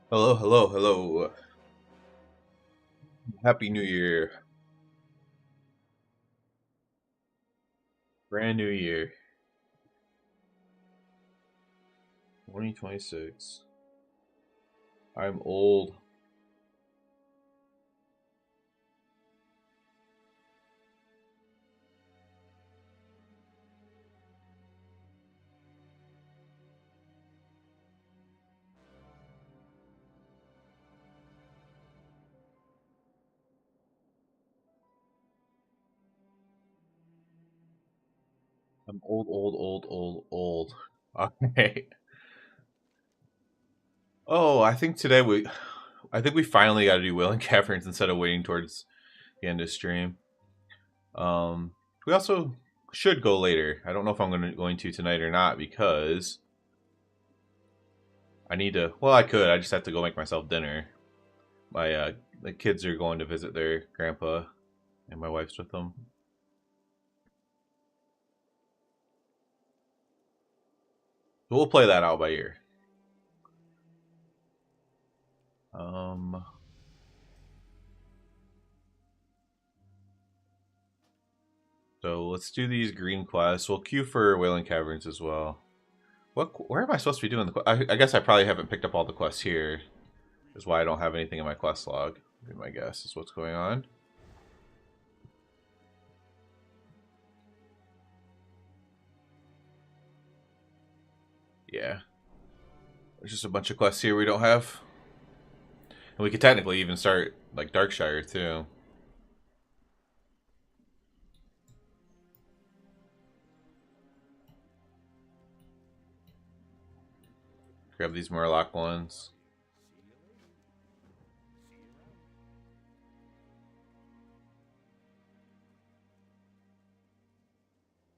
Hello, hello, hello. Happy New Year. Brand new year. 2026. I'm old. I'm old, old, old, old, old. Alright. Oh, I think we finally got to do Will and Caverns instead of waiting towards the end of stream. Um, we also should go later. I don't know if I'm going to tonight or not because I need to. Well, I could. I just have to go make myself dinner. My the kids are going to visit their grandpa, and my wife's with them. So we'll play that out by ear. Um, so let's do these green quests. We'll queue for Wailing Caverns as well. Where am I supposed to be doing the? I guess I probably haven't picked up all the quests here. Is why I don't have anything in my quest log. My guess is what's going on. Yeah, there's just a bunch of quests here we don't have, and we could technically even start like Darkshire too. Grab these Murloc ones.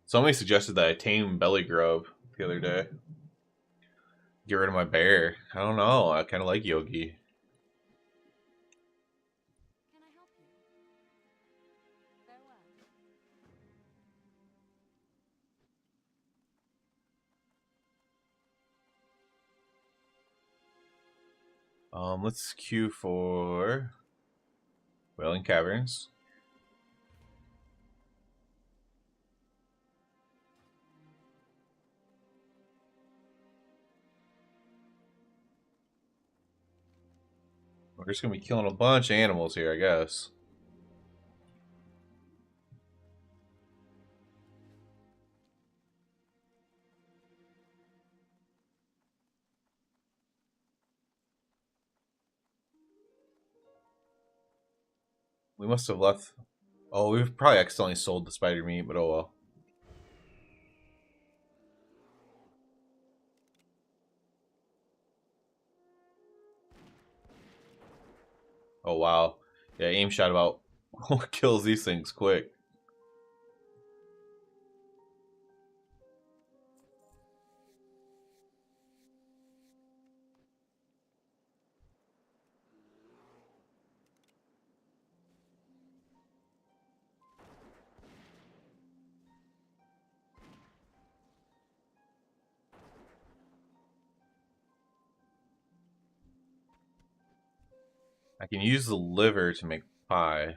Somebody suggested that I tame Belly Grub the other day. Get rid of my bear. I don't know. I kind of like Yogi. Can I help you? Farewell. Let's queue for Wailing Caverns. We're just gonna be killing a bunch of animals here, I guess. We must have left. Oh, we've probably accidentally sold the spider meat, but oh well. Oh wow. Yeah, aim shot about kills these things quick. I can use the liver to make pie.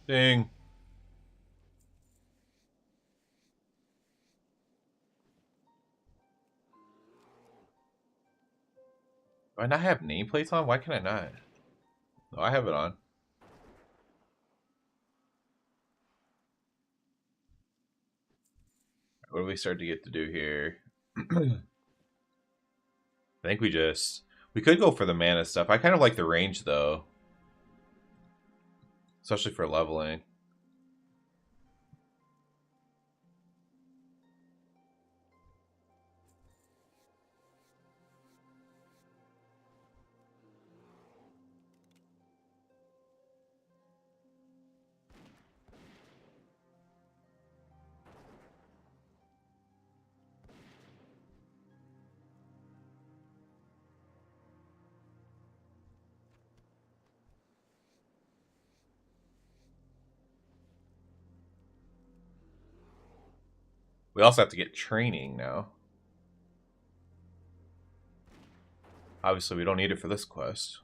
Ding. Do I not have nameplates on? Why can I not? No, I have it on. What do we start to get to do here? I think we just We could go for the mana stuff. I kind of like the range, though. Especially for leveling. We also have to get training now. Obviously, we don't need it for this quest.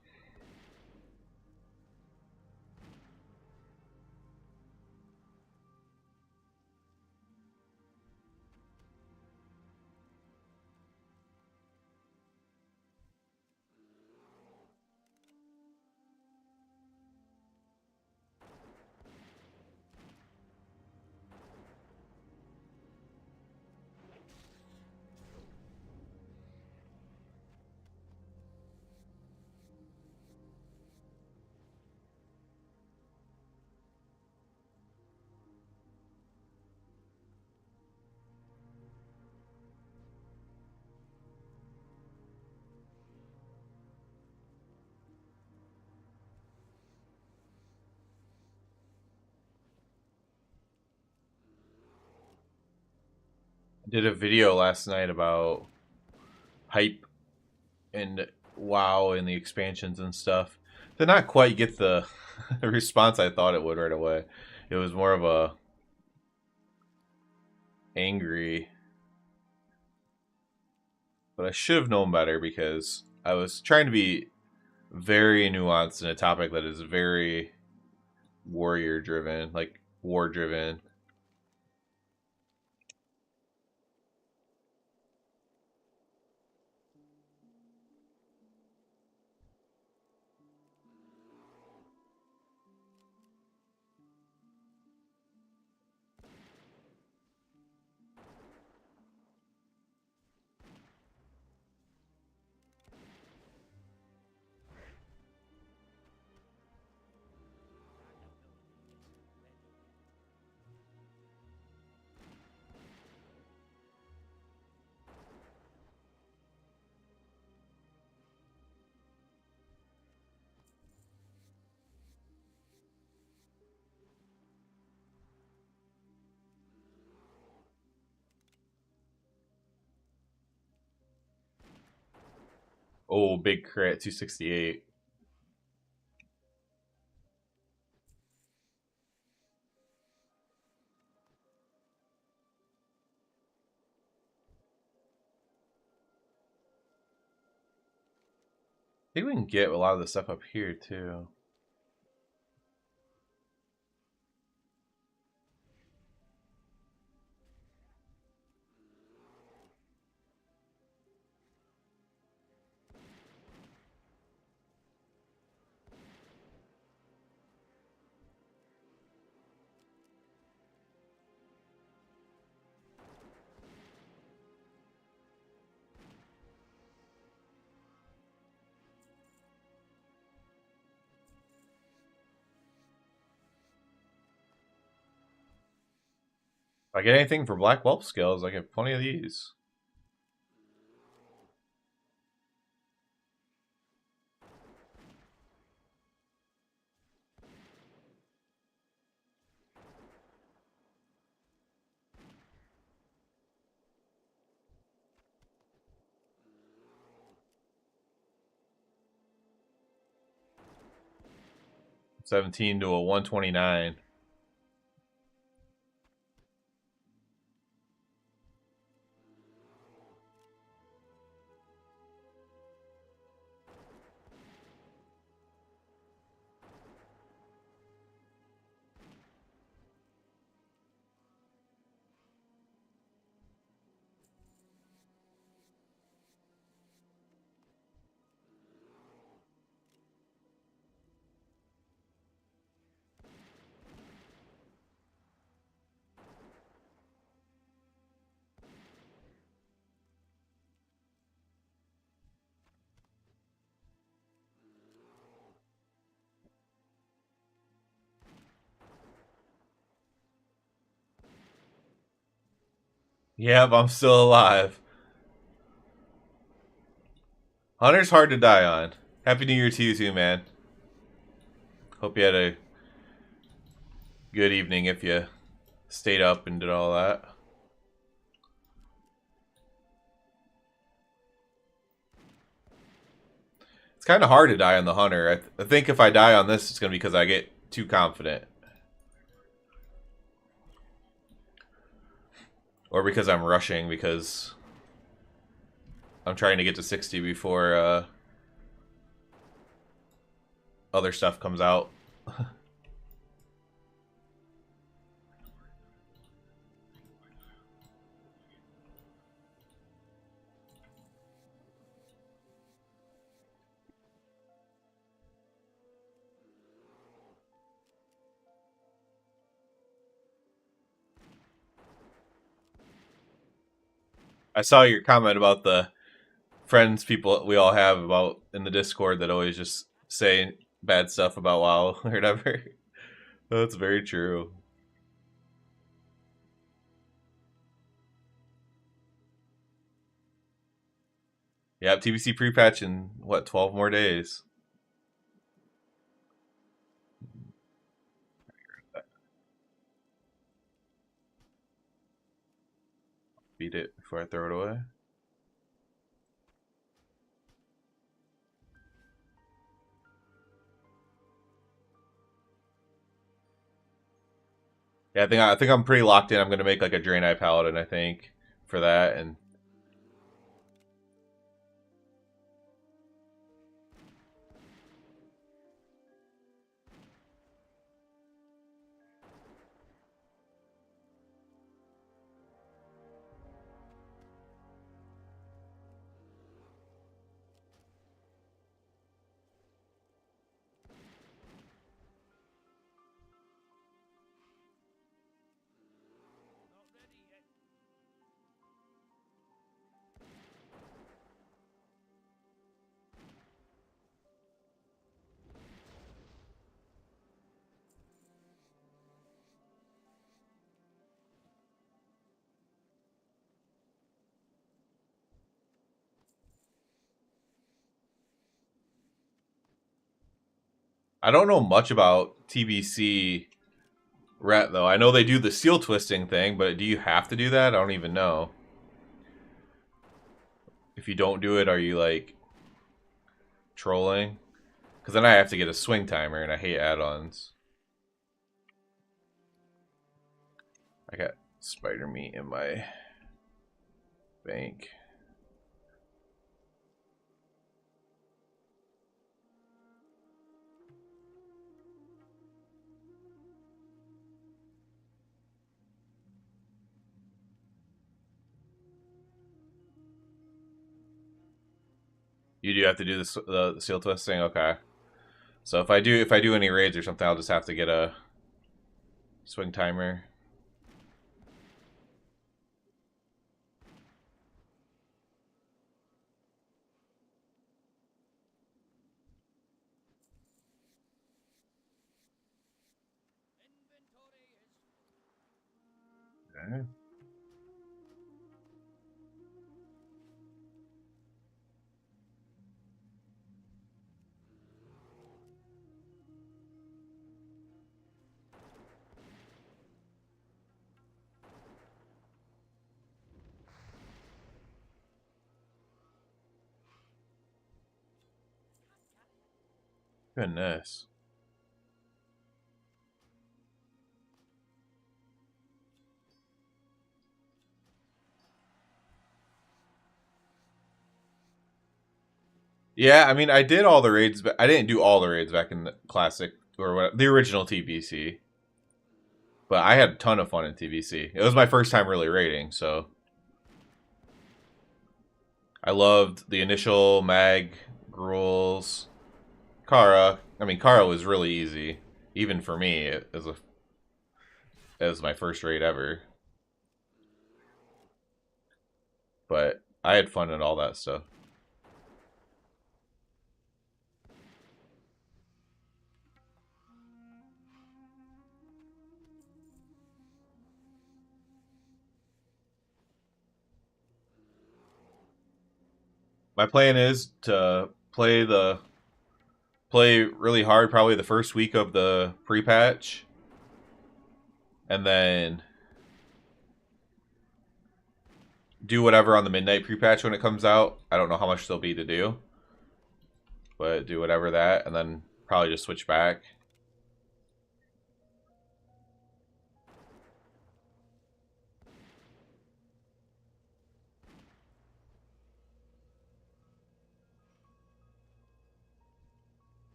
I did a video last night about hype and WoW and the expansions and stuff. Did not quite get the response I thought it would right away. It was more of a angry, but I should have known better because I was trying to be very nuanced in a topic that is very warrior driven, like war driven. Oh, big crit, 268. I think we can get a lot of the stuff up here too. If I get anything for Black Whelp skills, I get plenty of these. $17 to a $129. Yep, I'm still alive. Hunter's hard to die on. Happy New Year to you too, man. Hope you had a good evening if you stayed up and did all that. It's kind of hard to die on the Hunter. I think if I die on this, it's going to be because I get too confident. Or because I'm rushing because I'm trying to get to 60 before other stuff comes out. I saw your comment about the friends people we all have about in the Discord that always just say bad stuff about WoW or whatever. That's very true. Yeah, TBC pre-patch in what, 12 more days. Beat it before I throw it away. Yeah, I think I'm pretty locked in. I'm gonna make like a Draenei Paladin, I think, for that, and I don't know much about TBC Ret though. I know they do the seal twisting thing, but do you have to do that? I don't even know. If you don't do it, are you like trolling? Because then I have to get a swing timer, and I hate add-ons. I got spider meat in my bank. You do have to do the seal twisting, okay. So if I do any raids or something, I'll just have to get a swing timer. Okay. Goodness. Yeah, I mean, I did all the raids, but I didn't do all the raids back in the classic or what, the original TBC. But I had a ton of fun in TBC. It was my first time really raiding, so I loved the initial mag, Gruels, Kara. I mean, Kara was really easy, even for me as my first raid ever. But I had fun and all that stuff. My plan is to play really hard probably the first week of the pre-patch, and then do whatever on the midnight pre-patch when it comes out. I don't know how much there'll be to do, but do whatever that, and then probably just switch back.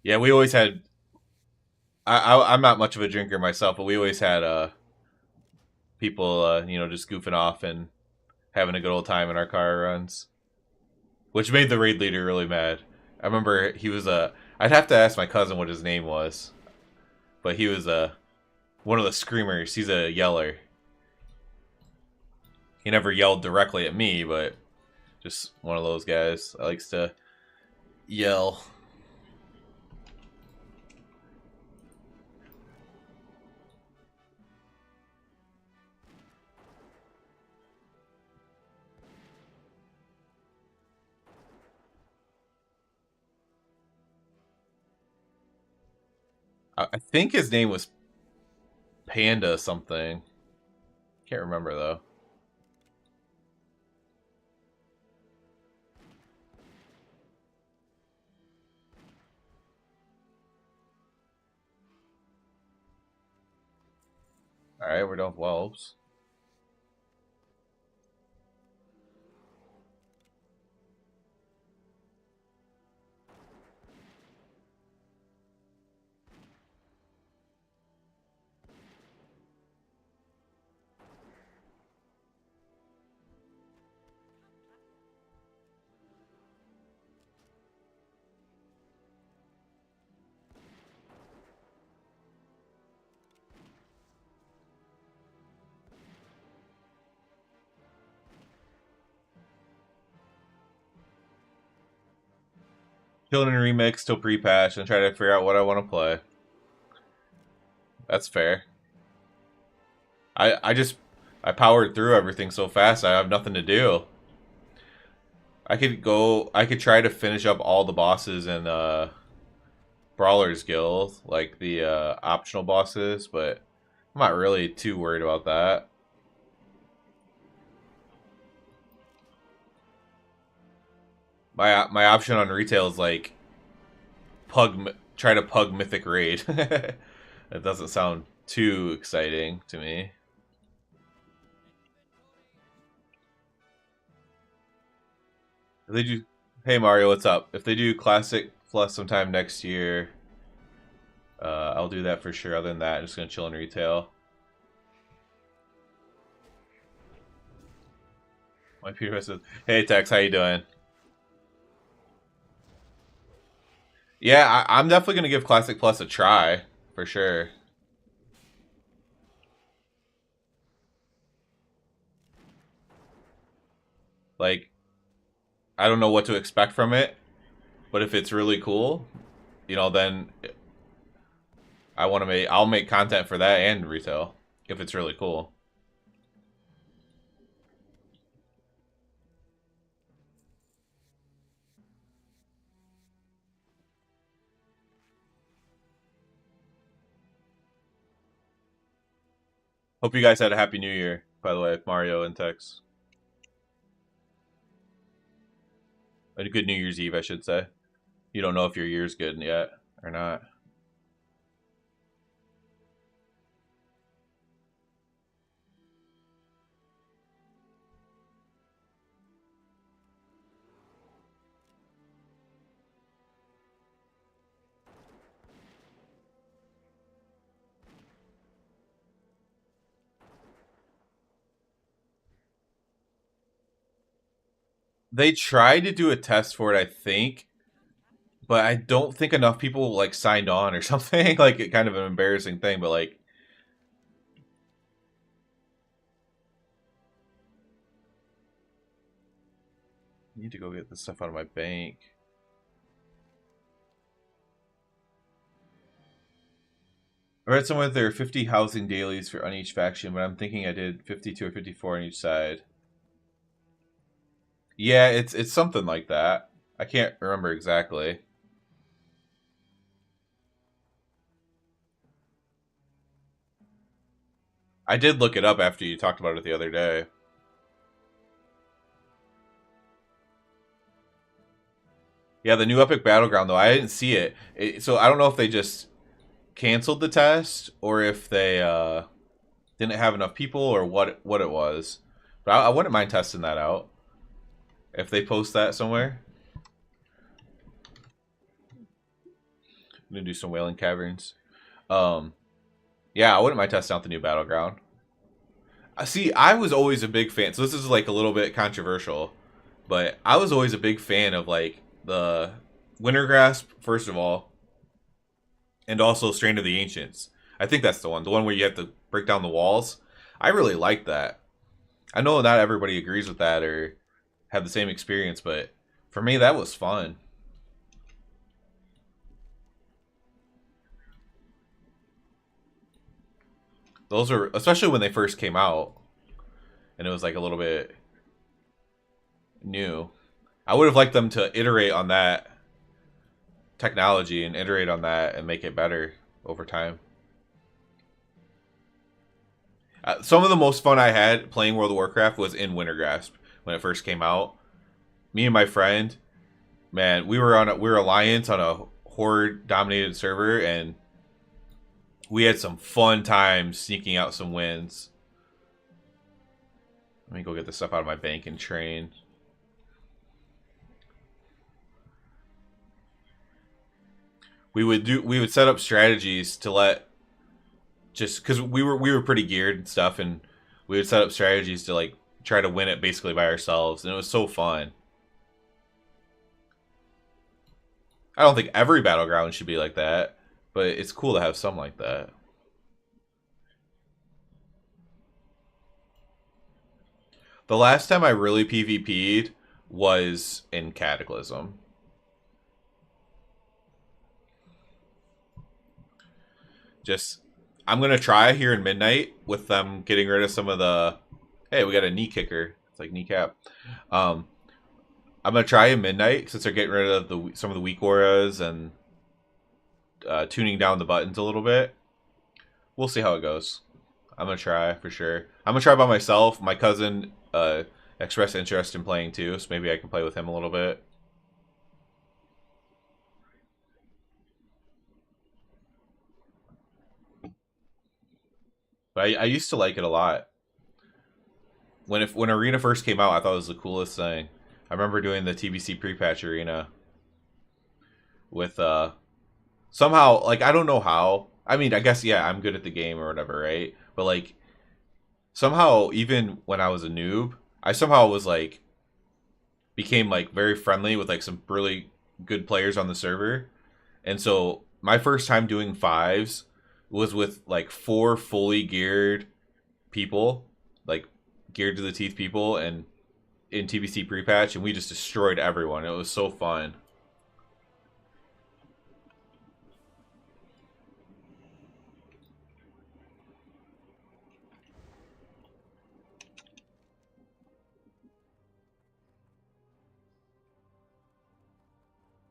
Yeah, we always had. I'm not much of a drinker myself, but we always had people just goofing off and having a good old time in our car runs, which made the raid leader really mad. I remember he was a. I'd have to ask my cousin what his name was, but he was one of the screamers. He's a yeller. He never yelled directly at me, but just one of those guys that likes to yell. I think his name was Panda something. Can't remember though. All right, we're done with Welps. Killing and remix till pre-patch and try to figure out what I want to play. That's fair. I powered through everything so fast. I have nothing to do. I could try to finish up all the bosses in Brawler's Guild, like the optional bosses, but I'm not really too worried about that. My option on retail is like try to pug Mythic Raid. It doesn't sound too exciting to me. If they do, hey Mario, what's up? If they do Classic Plus sometime next year, I'll do that for sure. Other than that, I'm just gonna chill in retail. My Peter says, "Hey Tex, how you doing?" Yeah, I'm definitely gonna give Classic Plus a try for sure. Like, I don't know what to expect from it, but if it's really cool, then I'll make content for that and retail if it's really cool. Hope you guys had a happy new year, by the way, Mario and Tex. A good New Year's Eve, I should say. You don't know if your year's good yet or not. They tried to do a test for it, I think, but I don't think enough people like signed on or something. Like, kind of an embarrassing thing, but like, I need to go get this stuff out of my bank. I read somewhere there are 50 housing dailies on each faction, but I'm thinking I did 52 or 54 on each side. Yeah, it's something like that. I can't remember exactly. I did look it up after you talked about it the other day. Yeah, the new Epic Battleground though, I didn't see so I don't know if they just canceled the test or if they didn't have enough people or what it was. But I wouldn't mind testing that out if they post that somewhere. I'm gonna do some Whaling Caverns. Um, yeah, I wouldn't mind testing out the new Battleground. See, I was always a big fan. So this is like a little bit controversial, but I was always a big fan of like the Winter Grasp first of all, and also Strain of the Ancients. I think that's the one where you have to break down the walls. I really like that. I know not everybody agrees with that or have the same experience, but for me that was fun. Those are especially when they first came out and it was like a little bit new. I would have liked them to iterate on that technology and iterate on that and make it better over time. Some of the most fun I had playing World of Warcraft was in Wintergrasp when it first came out. Me and my friend, man, we were alliance on a horde dominated server, and we had some fun times sneaking out some wins. Let me go get this stuff out of my bank and train. We would set up strategies to let just because we were pretty geared and stuff, and we would set up strategies to like try to win it basically by ourselves, and it was so fun. I don't think every battleground should be like that, but it's cool to have some like that. The last time I really PvP'd was in Cataclysm. Just I'm gonna try here in Midnight with them getting rid of some of the. Hey, we got a knee kicker. It's like kneecap. Um, I'm gonna try in Midnight since they're getting rid of some of the weak auras and tuning down the buttons a little bit. We'll see how it goes. I'm gonna try for sure. I'm gonna try by myself. My cousin expressed interest in playing too, so maybe I can play with him a little bit. But I used to like it a lot. When Arena first came out, I thought it was the coolest thing. I remember doing the TBC pre-patch arena with somehow like I don't know how. I mean, I guess yeah, I'm good at the game or whatever, right? But like somehow even when I was a noob, I somehow was like became like very friendly with like some really good players on the server. And so my first time doing fives was with like four fully geared people, like geared to the teeth people, and in TBC pre-patch, and we just destroyed everyone. It was so fun.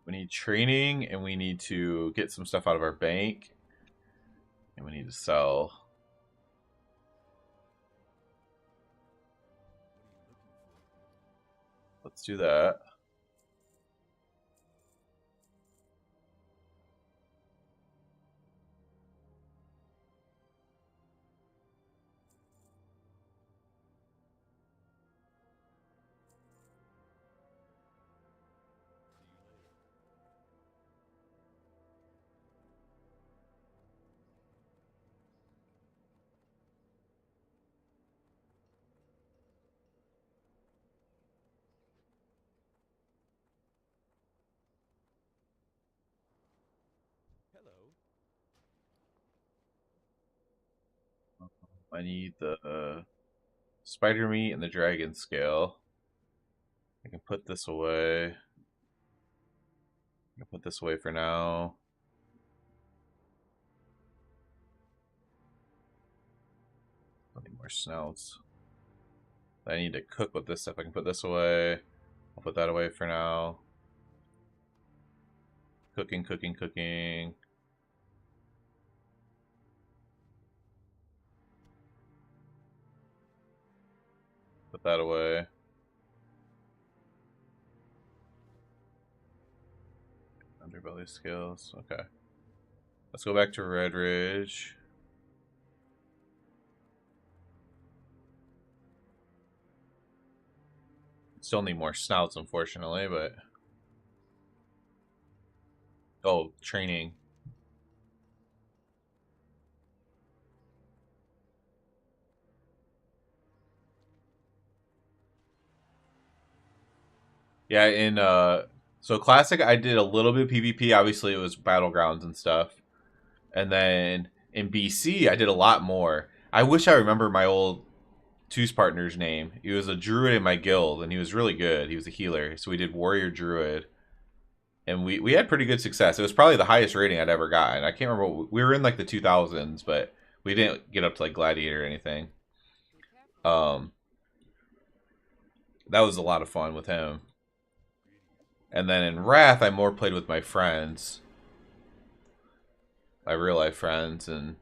We need training, and we need to get some stuff out of our bank, and we need to sell. Let's do that. I need the spider meat and the dragon scale. I can put this away. I can put this away for now. I need more snouts. I need to cook with this stuff. I can put this away. I'll put that away for now. Cooking, cooking, cooking. Put that away. Underbelly skills. Okay. Let's go back to Red Ridge. Still need more snouts, unfortunately, but... Oh, training. Yeah, in so classic I did a little bit of PvP, obviously it was battlegrounds and stuff. And then in BC I did a lot more. I wish I remember my old Two's partner's name. He was a druid in my guild and he was really good. He was a healer. So we did warrior druid. And we had pretty good success. It was probably the highest rating I'd ever gotten. I can't remember. We were in like the 2000s, but we didn't get up to like gladiator or anything. That was a lot of fun with him. And then in Wrath, I more played with my friends, my real life friends, and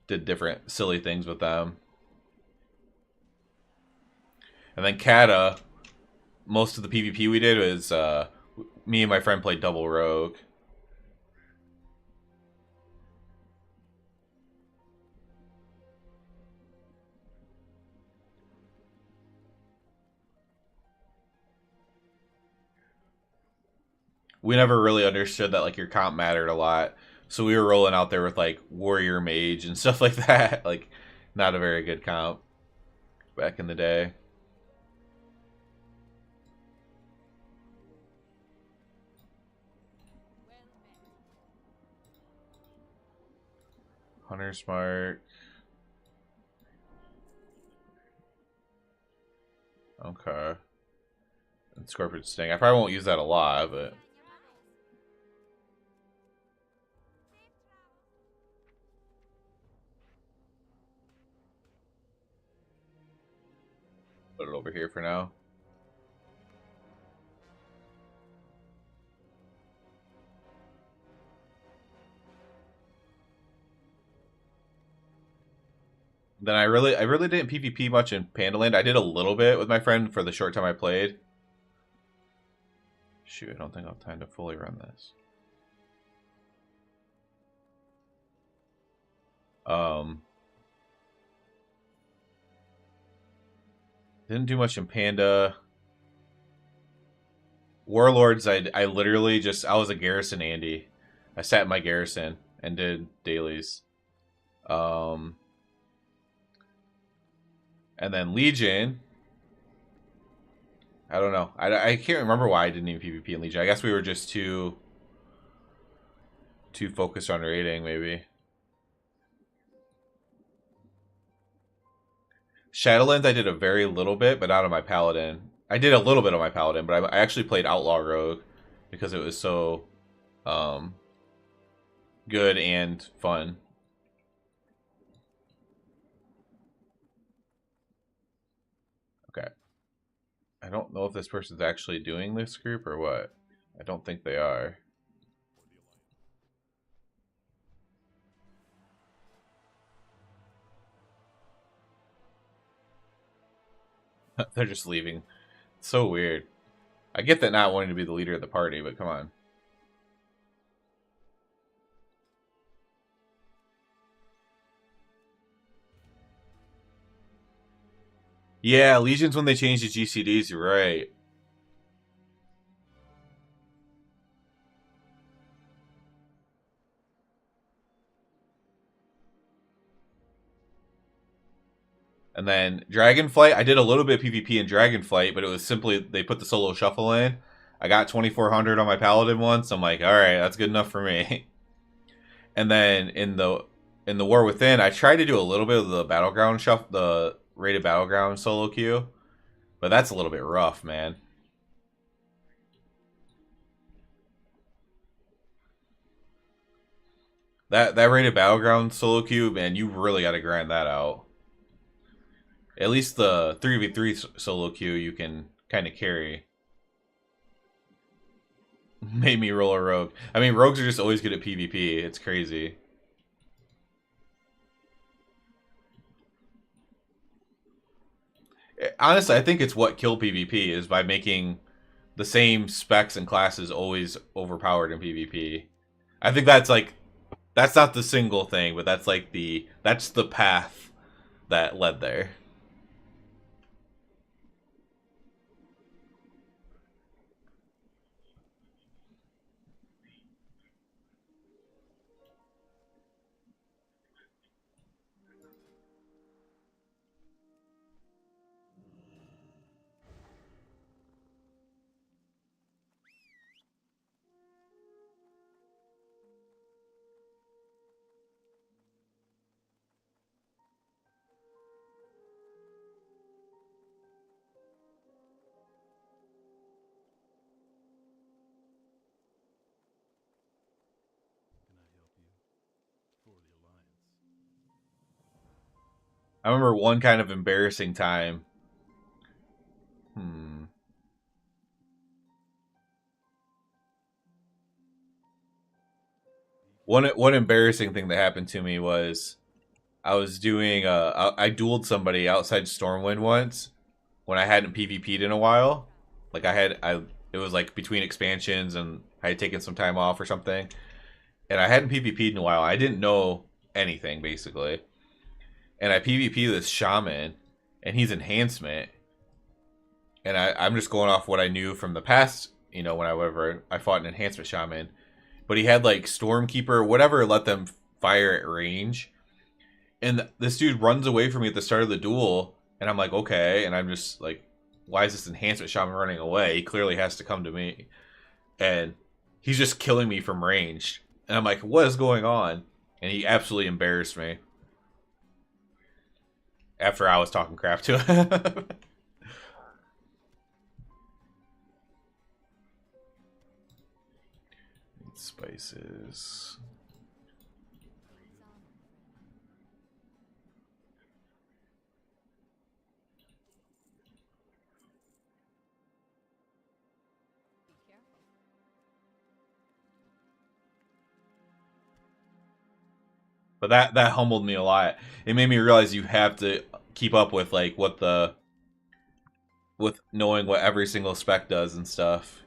did different silly things with them. And then Kata, most of the PvP we did was me and my friend played double rogue. We never really understood that like your comp mattered a lot. So we were rolling out there with like warrior mage and stuff like that. Like not a very good comp back in the day. Hunter's Mark. Okay. And Scorpion Sting. I probably won't use that a lot, but... Put it over here for now. Then I really didn't PvP much in Pandaland. I did a little bit with my friend for the short time I played. Shoot, I don't think I'll have time to fully run this. Didn't do much in Panda. Warlords, I literally just, I was a garrison Andy. I sat in my garrison and did dailies. And then Legion. I don't know. I can't remember why I didn't even PvP in Legion. I guess we were just too focused on raiding, maybe. Shadowlands I did a very little bit, but not on my Paladin. I did a little bit on my Paladin, but I actually played Outlaw Rogue because it was so good and fun. Okay. I don't know if this person's actually doing this group or what. I don't think they are. They're just leaving. It's so weird. I get that not wanting to be the leader of the party, but come on. Yeah, Legion's when they changed the GCDs, you're right. And then Dragonflight, I did a little bit of PvP in Dragonflight, but it was simply they put the solo shuffle in. I got 2400 on my Paladin once. I'm like, all right, that's good enough for me. And then in the War Within, I tried to do a little bit of the battleground shuffle, the rated battleground solo queue, but that's a little bit rough, man. That rated battleground solo queue, man, you really got to grind that out. At least the 3v3 solo queue you can kind of carry. made me roll a rogue. I mean, rogues are just always good at PvP. It's crazy. Honestly, I think it's what killed PvP is by making the same specs and classes always overpowered in PvP. I think that's like that's not the single thing, but that's like that's the path that led there. I remember one kind of embarrassing time. Hmm. One embarrassing thing that happened to me was I was doing I dueled somebody outside Stormwind once when I hadn't PvP'd in a while. Like I it was like between expansions and I had taken some time off or something. And I hadn't PvP'd in a while. I didn't know anything basically. And I PvP this shaman and he's enhancement. And I'm just going off what I knew from the past, you know, whenever I fought an enhancement shaman. But he had like Stormkeeper, whatever let them fire at range. And this dude runs away from me at the start of the duel, and I'm like, okay, and I'm just like, why is this enhancement shaman running away? He clearly has to come to me, and he's just killing me from range. And I'm like, what is going on? And he absolutely embarrassed me after I was talking crap to him. Spices. But that humbled me a lot. It made me realize you have to keep up with like what the with knowing what every single spec does and stuff.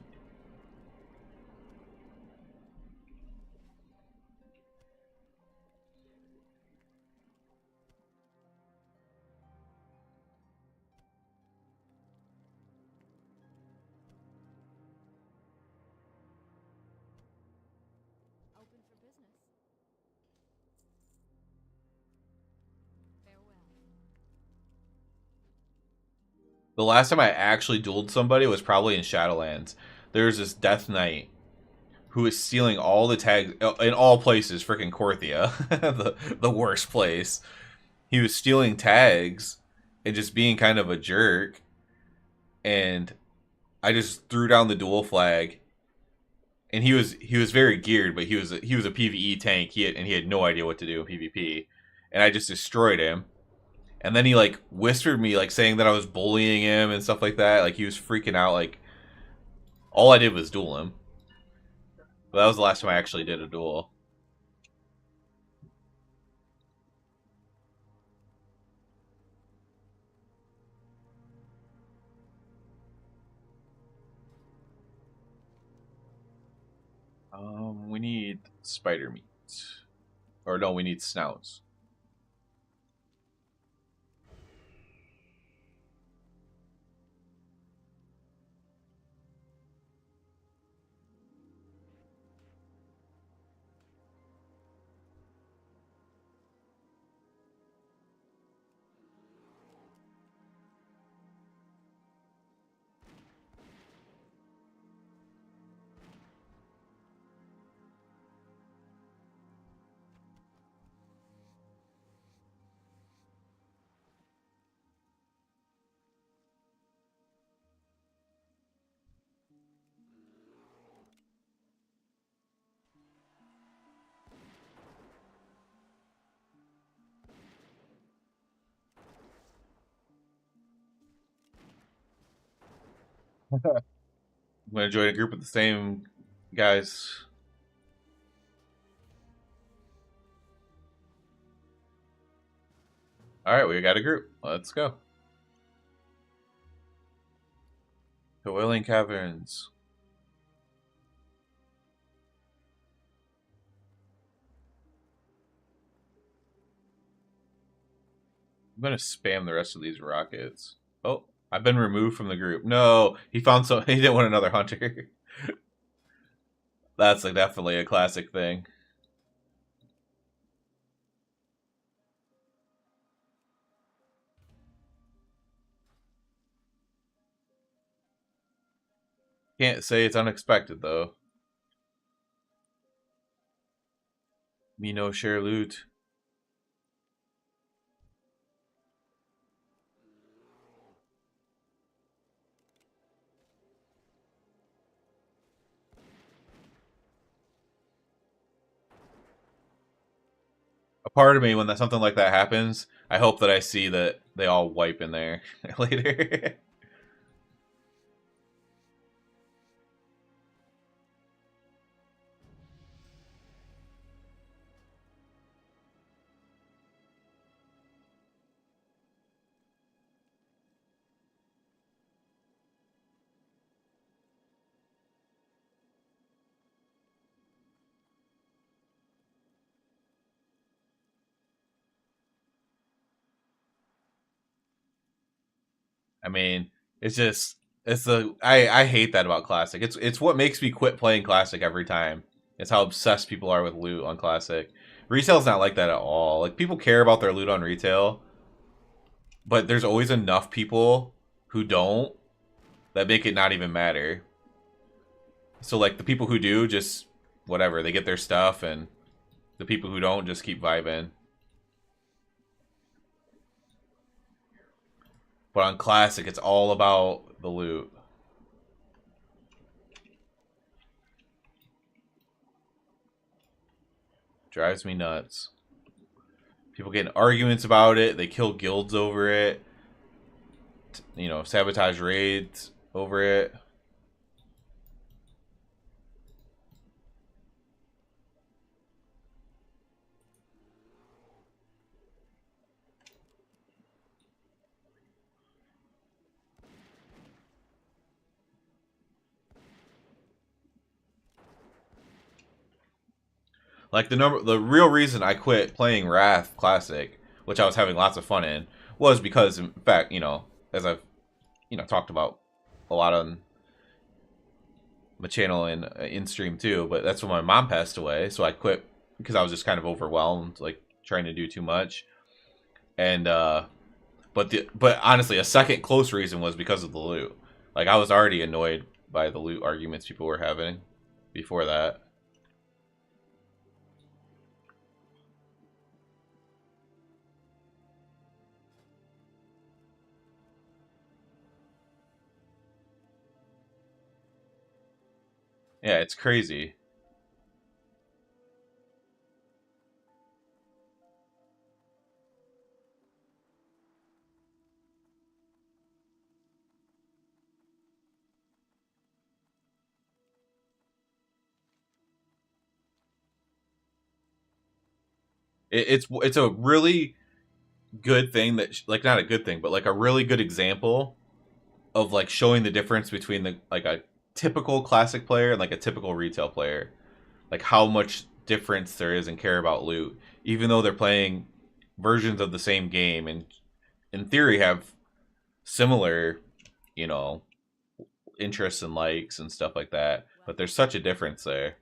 The last time I actually dueled somebody was probably in Shadowlands. There's this Death Knight who is stealing all the tags in all places, freaking Korthia, the worst place. He was stealing tags and just being kind of a jerk. And I just threw down the duel flag. And he was very geared, but he was a PVE tank. He had no idea what to do in PvP, and I just destroyed him. And then he like whispered me like saying that I was bullying him and stuff like that. Like he was freaking out. Like all I did was duel him. But that was the last time I actually did a duel. We need spider meat, or no, we need snouts. I'm gonna join a group with the same Guys. Alright, we got a group. Let's go. The Wailing Caverns. I'm gonna spam the rest of these rockets. Oh, I've been removed from the group. No, he found some. He didn't want another hunter. That's like definitely a classic thing. Can't say it's unexpected though. Me no share loot. A part of me, when something like that happens, I hope that I see that they all wipe in there later. I mean, it's just I hate that about Classic. It's what makes me quit playing Classic every time. It's how obsessed people are with loot on Classic. Retail's not like that at all. Like people care about their loot on retail, but there's always enough people who don't that make it not even matter. So like the people who do just whatever, they get their stuff, and the people who don't just keep vibing. But on Classic, it's all about the loot. Drives me nuts. People get in arguments about it. They kill guilds over it. You know, sabotage raids over it. Like the real reason I quit playing Wrath Classic, which I was having lots of fun in, was because in fact, you know, as I've talked about a lot on my channel and in stream too, but that's when my mom passed away, so I quit because I was just kind of overwhelmed, like trying to do too much. And but honestly, a second close reason was because of the loot. Like I was already annoyed by the loot arguments people were having before that. Yeah, it's crazy. It's a really good thing that like not a good thing, but like a really good example of like showing the difference between the like a typical classic player and like a typical retail player. Like how much difference there is in care about loot, even though they're playing versions of the same game and in theory have similar, you know, interests and likes and stuff like that. But there's such a difference there.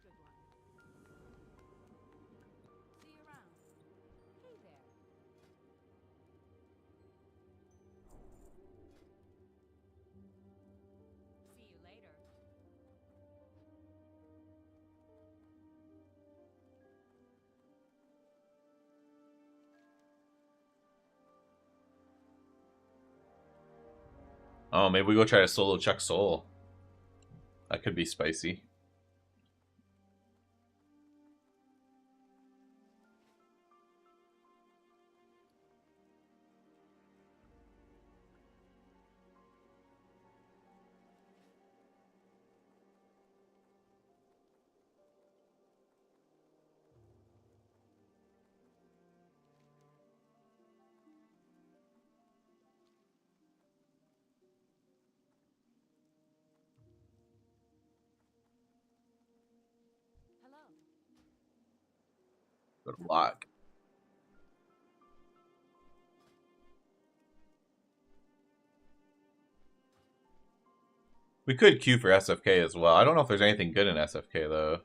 Oh, maybe we go try to solo Chuck Soul. That could be spicy. Good luck. We could queue for SFK as well. I don't know if there's anything good in SFK though.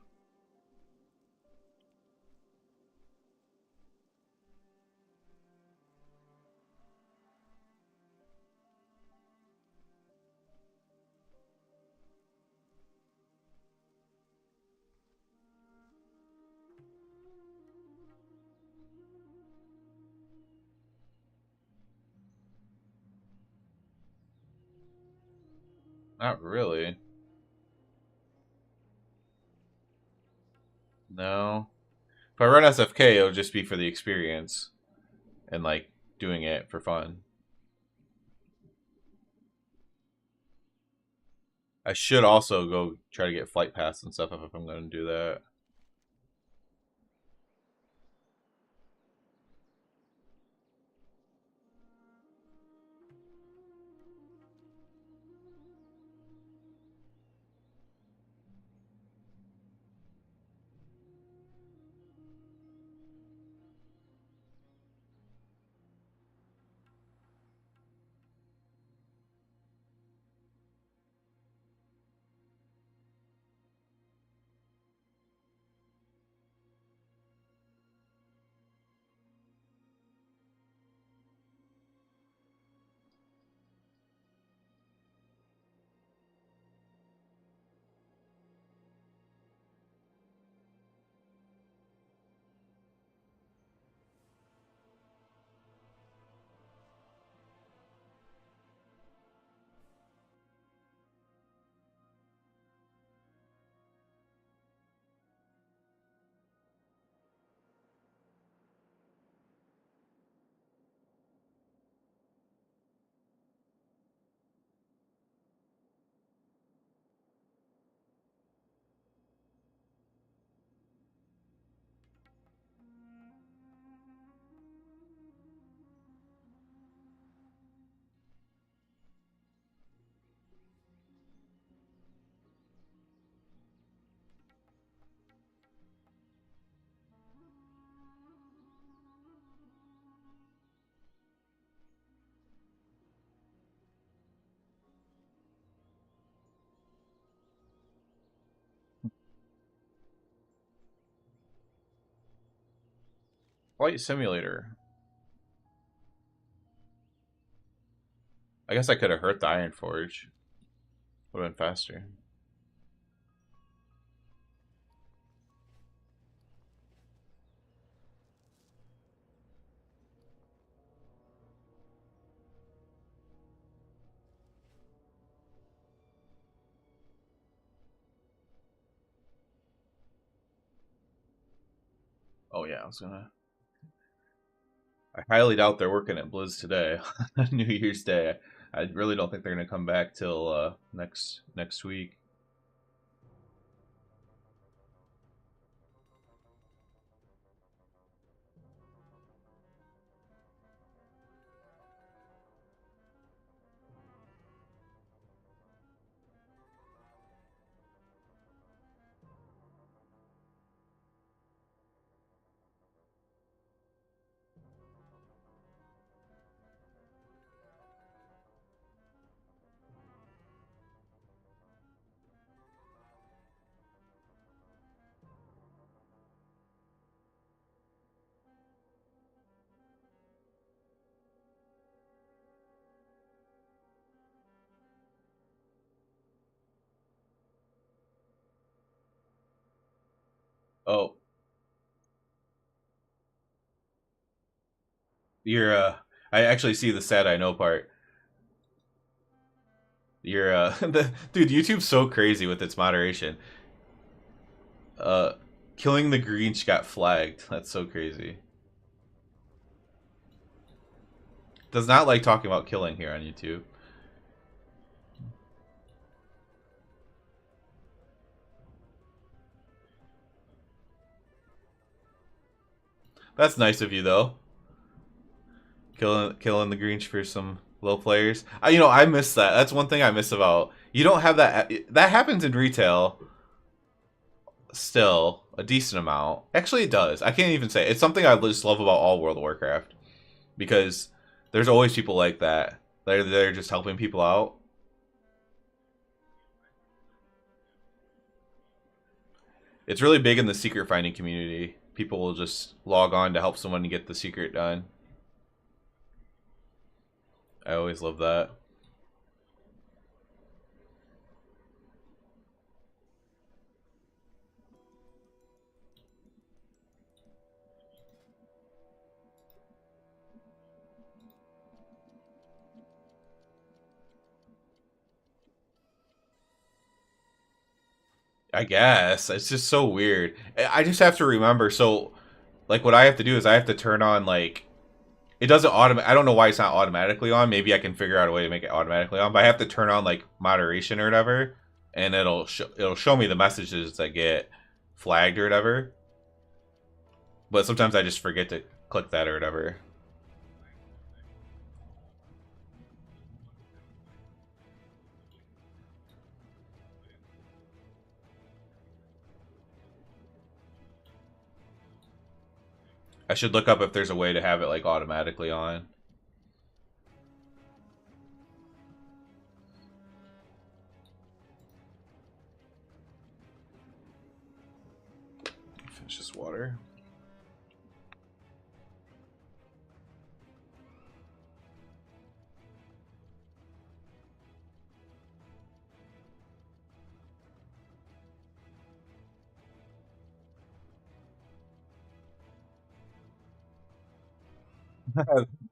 Not really. No. If I run SFK, it'll just be for the experience and like doing it for fun. I should also go try to get flight pass and stuff if I'm going to do that. Flight simulator. I guess I could have hurt the Iron Forge. Would have been faster. Oh yeah, I highly doubt they're working at Blizz today, New Year's Day. I really don't think they're gonna come back till next week. Oh, you're I actually see the sad I know part. You're dude, YouTube's so crazy with its moderation. Uh Killing the Grinch got flagged. That's so crazy. Does not like talking about killing here on YouTube. That's nice of you though. Killing the Grinch for some low players. I miss that. That's one thing I miss about. You don't have that. That happens in retail still a decent amount. Actually, it does. I can't even say. It's something I just love about all World of Warcraft because there's always people like that. They're just helping people out. It's really big in the secret finding community. People will just log on to help someone get the secret done. I always love that. I guess it's just so weird. I just have to remember. So, like, what I have to do is I have to turn on like it doesn't automatic. I don't know why it's not automatically on. Maybe I can figure out a way to make it automatically on. But I have to turn on like moderation or whatever, and it'll show me the messages that get flagged or whatever. But sometimes I just forget to click that or whatever. I should look up if there's a way to have it like automatically on. Finish this water.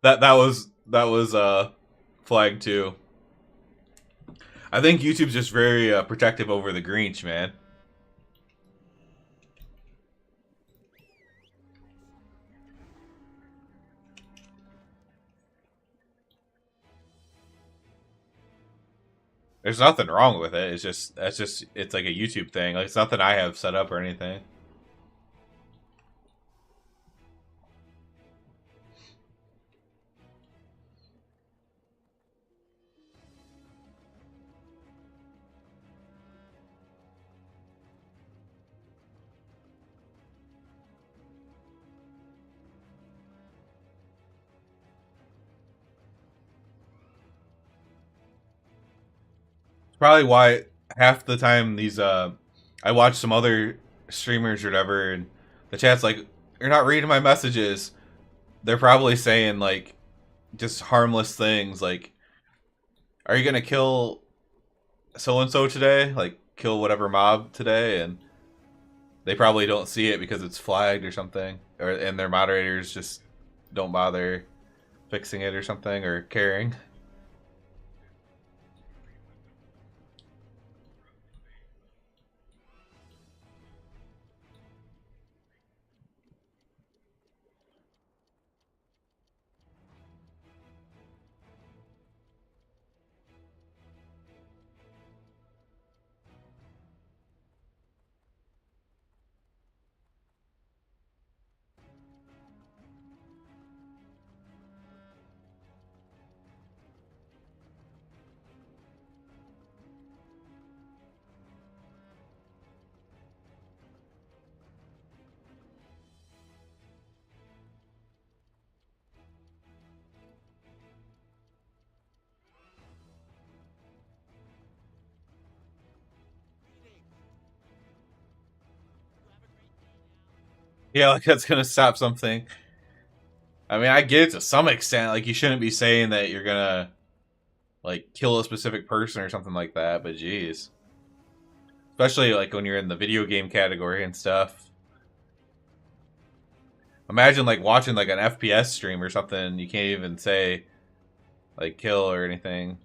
that was flagged too. I think YouTube's just very protective over the Grinch, man. There's nothing wrong with it. It's like a YouTube thing. Like it's nothing I have set up or anything. It's probably why half the time these I watch some other streamers or whatever and the chat's like, you're not reading my messages. They're probably saying like just harmless things like, are you gonna kill so and so today? Like kill whatever mob today, and they probably don't see it because it's flagged or something, or and their moderators just don't bother fixing it or something or caring. Yeah, like that's gonna stop something. I mean, I get it to some extent. Like you shouldn't be saying that you're gonna like kill a specific person or something like that, but geez. Especially like when you're in the video game category and stuff. Imagine like watching like an FPS stream or something, you can't even say like kill or anything.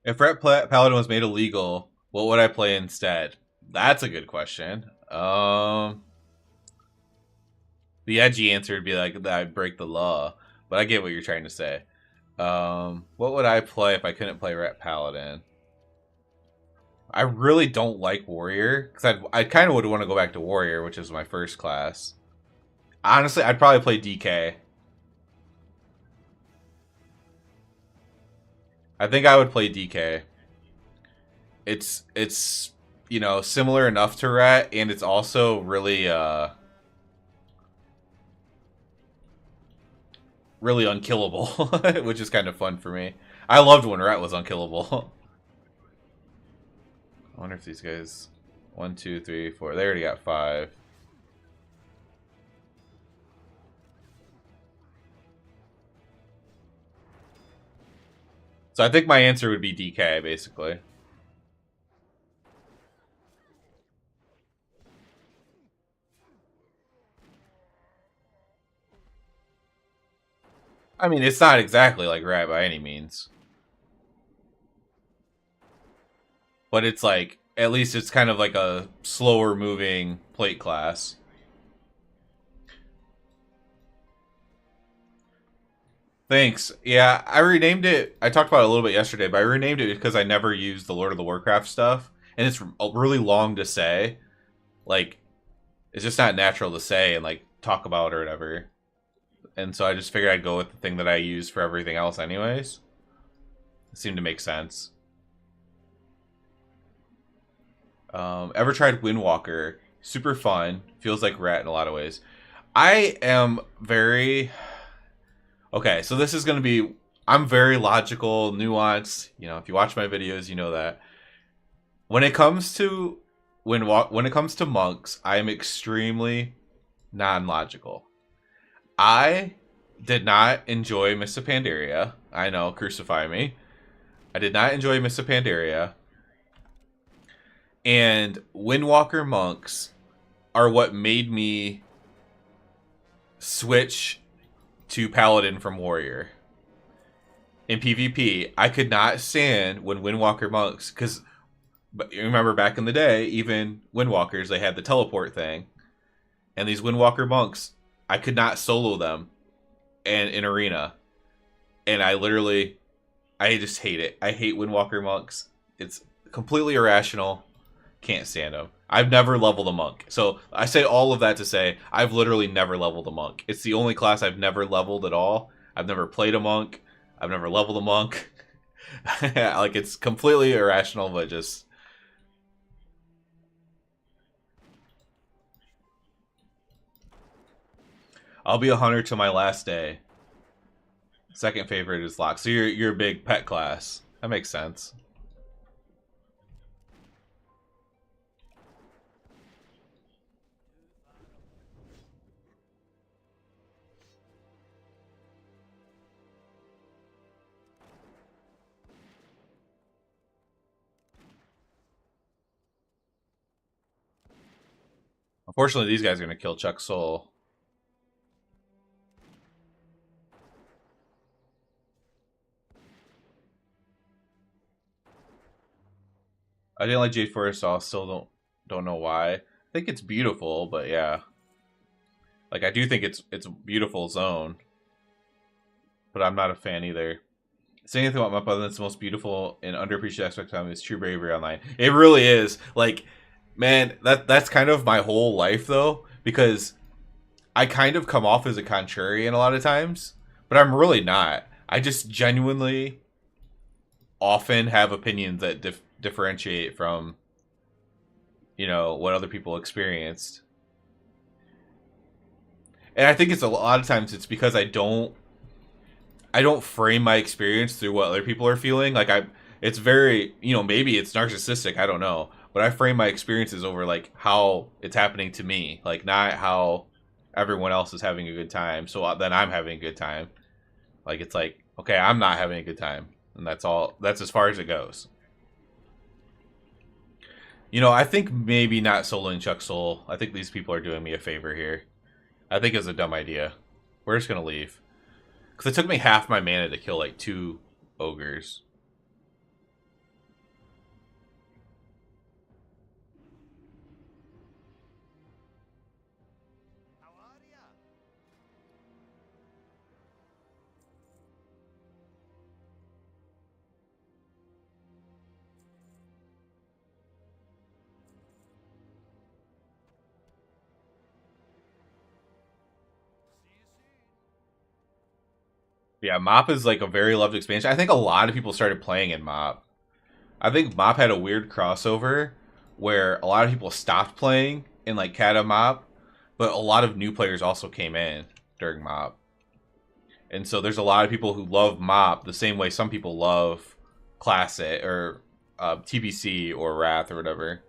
If Ret Paladin was made illegal, what would I play instead? That's a good question. The edgy answer would be like that I break the law, but I get what you're trying to say. What would I play if I couldn't play Ret Paladin? I really don't like Warrior because I kind of would want to go back to Warrior, which is my first class. Honestly, I'd probably play DK. I think I would play DK. It's you know, similar enough to Rat, and it's also really unkillable, which is kind of fun for me. I loved when Rat was unkillable. I wonder if these guys 1, 2, 3, 4. They already got 5. So I think my answer would be DK, basically. I mean, it's not exactly like Rat by any means. But it's like, at least it's kind of like a slower moving plate class. Thanks. Yeah, I renamed it. I talked about it a little bit yesterday, but I renamed it because I never used the Lord of the Warcraft stuff. And it's really long to say. Like, it's just not natural to say and, like, talk about or whatever. And so I just figured I'd go with the thing that I use for everything else anyways. It seemed to make sense. Ever tried Windwalker? Super fun. Feels like Rat in a lot of ways. I am very... Okay, so this is going to be... I'm very logical, nuanced. You know, if you watch my videos, you know that. When it comes to... When it comes to monks, I am extremely non-logical. I did not enjoy Mists of Pandaria. I know, crucify me. I did not enjoy Mists of Pandaria. And Windwalker monks are what made me switch to Paladin from Warrior. In PvP, I could not stand when Windwalker monks, because you remember back in the day, even Windwalkers, they had the teleport thing. And these Windwalker monks, I could not solo them in arena. And I just hate it. I hate Windwalker monks. It's completely irrational. Can't stand them. I've never leveled a monk. So I say all of that to say I've literally never leveled a monk. It's the only class I've never leveled at all. I've never played a monk. I've never leveled a monk. Like, it's completely irrational, but just... I'll be a hunter till my last day. Second favorite is Locke. So you're a big pet class. That makes sense. Unfortunately, these guys are going to kill Chuck Soul. I didn't like Jade Forest, so I still don't know why. I think it's beautiful, but yeah. Like, I do think it's a beautiful zone. But I'm not a fan either. Saying anything about Mappa that's the most beautiful and underappreciated aspect of time is true bravery online. It really is. Like, man, that's kind of my whole life though, because I kind of come off as a contrarian a lot of times, but I'm really not. I just genuinely often have opinions that differentiate from, you know, what other people experienced. And I think it's a lot of times it's because I don't frame my experience through what other people are feeling. Like, it's very, you know, maybe it's narcissistic, I don't know, but I frame my experiences over like how it's happening to me, like not how everyone else is having a good time. So then I'm having a good time. Like, it's like, okay, I'm not having a good time, and that's all. That's as far as it goes. You know, I think maybe not soloing Chuck Soul. I think these people are doing me a favor here. I think it's a dumb idea. We're just gonna leave. Because it took me half my mana to kill like 2 ogres. Yeah, Mop is like a very loved expansion. I think a lot of people started playing in Mop. I think Mop had a weird crossover where a lot of people stopped playing in like Kata Mop, but a lot of new players also came in during Mop. And so there's a lot of people who love Mop the same way some people love Classic or TBC or Wrath or whatever.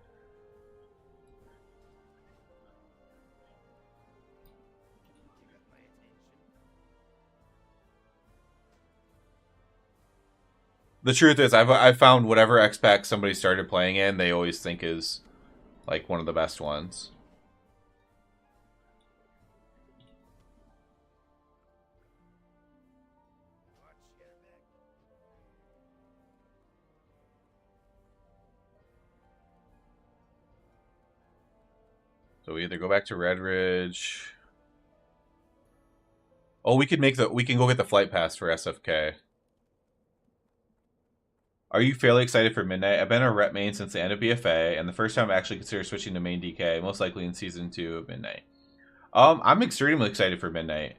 The truth is, I've found whatever X pack somebody started playing in, they always think is like one of the best ones. So we either go back to Red Ridge. Oh, we can go get the flight pass for SFK. Are you fairly excited for Midnight? I've been a rep main since the end of BFA, and the first time I actually considered switching to main DK, most likely in season 2 of Midnight. I'm extremely excited for Midnight,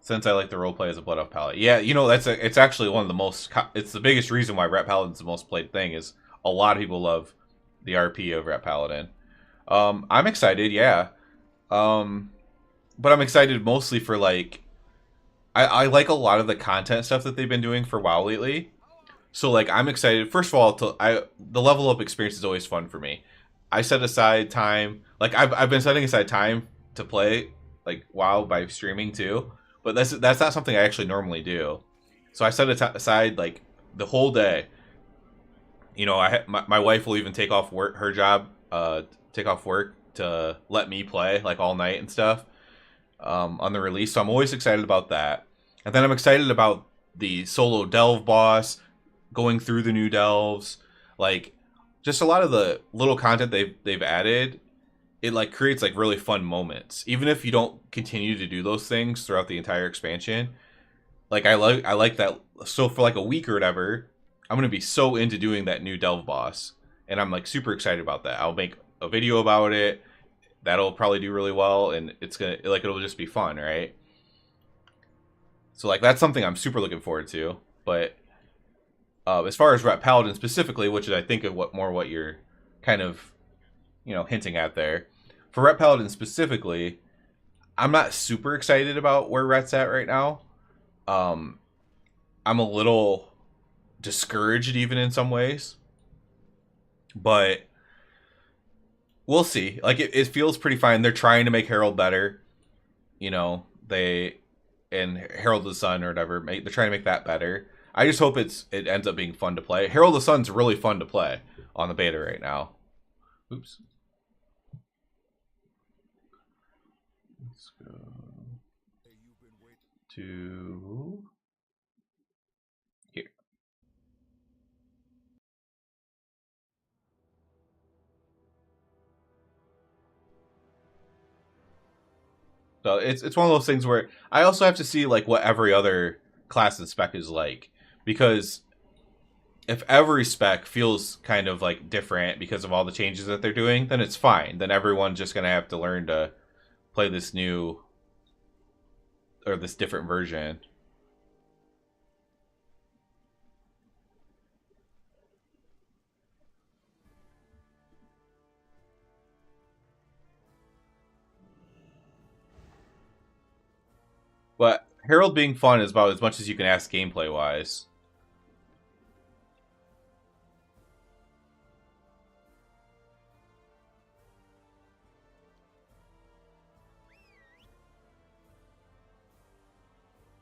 since I like the roleplay as a Blood Elf Paladin. Yeah, you know, it's actually one of the most, it's the biggest reason why Ret Paladin's the most played thing, is a lot of people love the RP of Ret Paladin. I'm excited, yeah. But I'm excited mostly for, like, I like a lot of the content stuff that they've been doing for WoW lately. So, like, I'm excited. First of all, the level up experience is always fun for me. I set aside time. Like, I've been setting aside time to play, like, WoW by streaming, too. But that's not something I actually normally do. So I set aside, like, the whole day. You know, my wife will even take off work, her job, take off work to let me play, like, all night and stuff on the release. So I'm always excited about that. And then I'm excited about the solo delve boss, going through the new delves, like just a lot of the little content they've added. It like creates like really fun moments, even if you don't continue to do those things throughout the entire expansion. Like I like that. So for like a week or whatever, I'm gonna be so into doing that new delve boss, and I'm like super excited about that. I'll make a video about it. That'll probably do really well, and it's gonna like it'll just be fun, right? So like that's something I'm super looking forward to. But as far as Ret Paladin specifically, which is I think of what you're kind of, you know, hinting at there. For Ret Paladin specifically, I'm not super excited about where Ret's at right now. I'm a little discouraged even in some ways, but we'll see. Like it feels pretty fine. They're trying to make Herald better. You know, and Herald the Sun or whatever. They're trying to make that better. I just hope it ends up being fun to play. Herald the Sun's really fun to play on the beta right now. Oops. Let's go to here. So it's one of those things where I also have to see like what every other class and spec is like, because if every spec feels kind of like different because of all the changes that they're doing, then it's fine. Then everyone's just gonna have to learn to play this new or this different version. But Herald being fun is about as much as you can ask gameplay wise.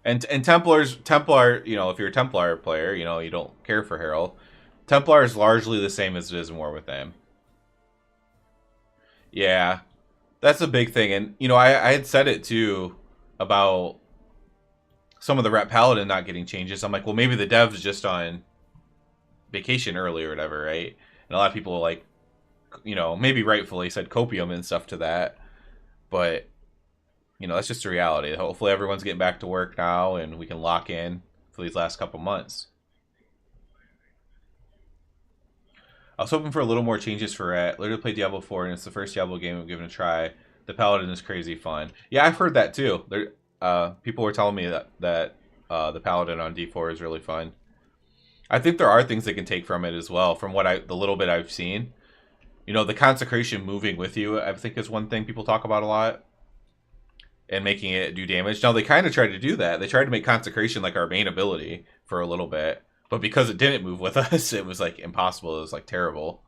And Templar, you know, if you're a Templar player, you know, you don't care for Herald. Templar is largely the same as it is in War Within. Yeah, that's a big thing. And, you know, I had said it too about some of the Ret Paladin not getting changes. I'm like, well, maybe the dev's just on vacation early or whatever, right? And a lot of people, like, you know, maybe rightfully said copium and stuff to that. But, you know, that's just a reality. Hopefully everyone's getting back to work now and we can lock in for these last couple months. I was hoping for a little more changes for Ret. Literally played Diablo 4 and it's the first Diablo game I've given a try. The Paladin is crazy fun. Yeah, I've heard that too. People were telling me that the Paladin on D4 is really fun. I think there are things they can take from it as well, from the little bit I've seen. You know, the Consecration moving with you, I think, is one thing people talk about a lot. And making it do damage. Now, they kind of tried to do that. They tried to make Consecration like our main ability for a little bit. But because it didn't move with us, it was like impossible. It was like terrible.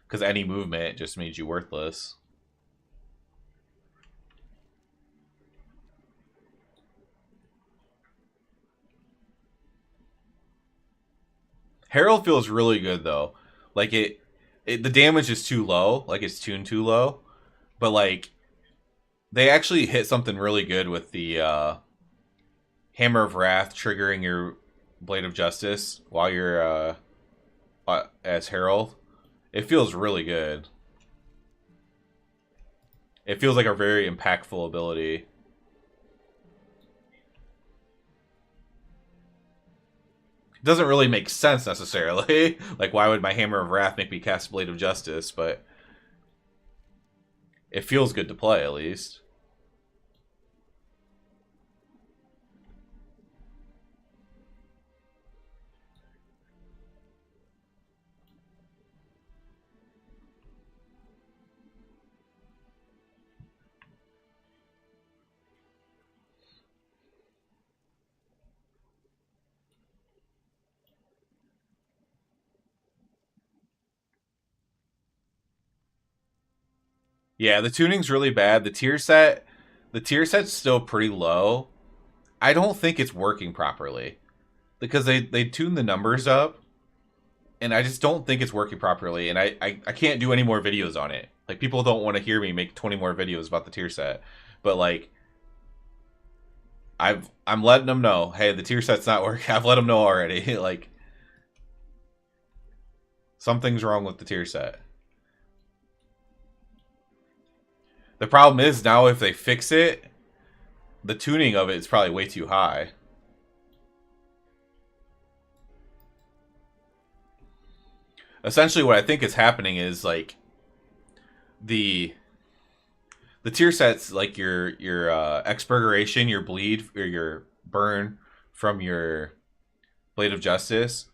Because any movement just made you worthless. Herald feels really good though. Like the damage is too low. Like it's tuned too low. But like they actually hit something really good with the Hammer of Wrath triggering your Blade of Justice while you're as Herald. It feels really good. It feels like a very impactful ability. It doesn't really make sense necessarily. Like, why would my Hammer of Wrath make me cast Blade of Justice? But it feels good to play, at least. Yeah, the tuning's really bad. The tier set's still pretty low. I don't think it's working properly because they tune the numbers up, and I just don't think it's working properly. And I can't do any more videos on it. Like, people don't want to hear me make 20 more videos about the tier set, but like I'm letting them know, hey, the tier set's not working. I've let them know already. Like, something's wrong with the tier set. The problem is now if they fix it, the tuning of it is probably way too high. Essentially what I think is happening is like the tier sets, like your expurgation, your bleed, or your burn from your Blade of Justice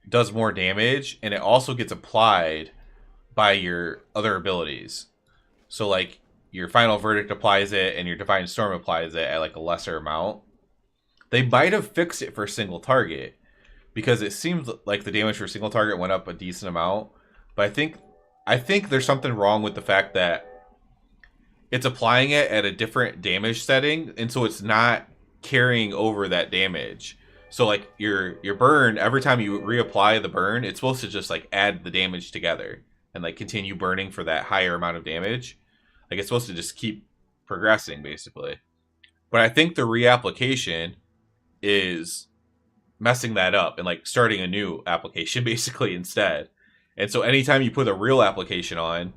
does more damage, and it also gets applied by your other abilities. So like your Final Verdict applies it, and your Divine Storm applies it at like a lesser amount. They might have fixed it for single target, because it seems like the damage for single target went up a decent amount. But I think there's something wrong with the fact that it's applying it at a different damage setting, and so it's not carrying over that damage. So like your burn, every time you reapply the burn, it's supposed to just like add the damage together and like continue burning for that higher amount of damage. Like, it's supposed to just keep progressing, basically. But I think the reapplication is messing that up and like starting a new application basically instead. And so anytime you put a real application on,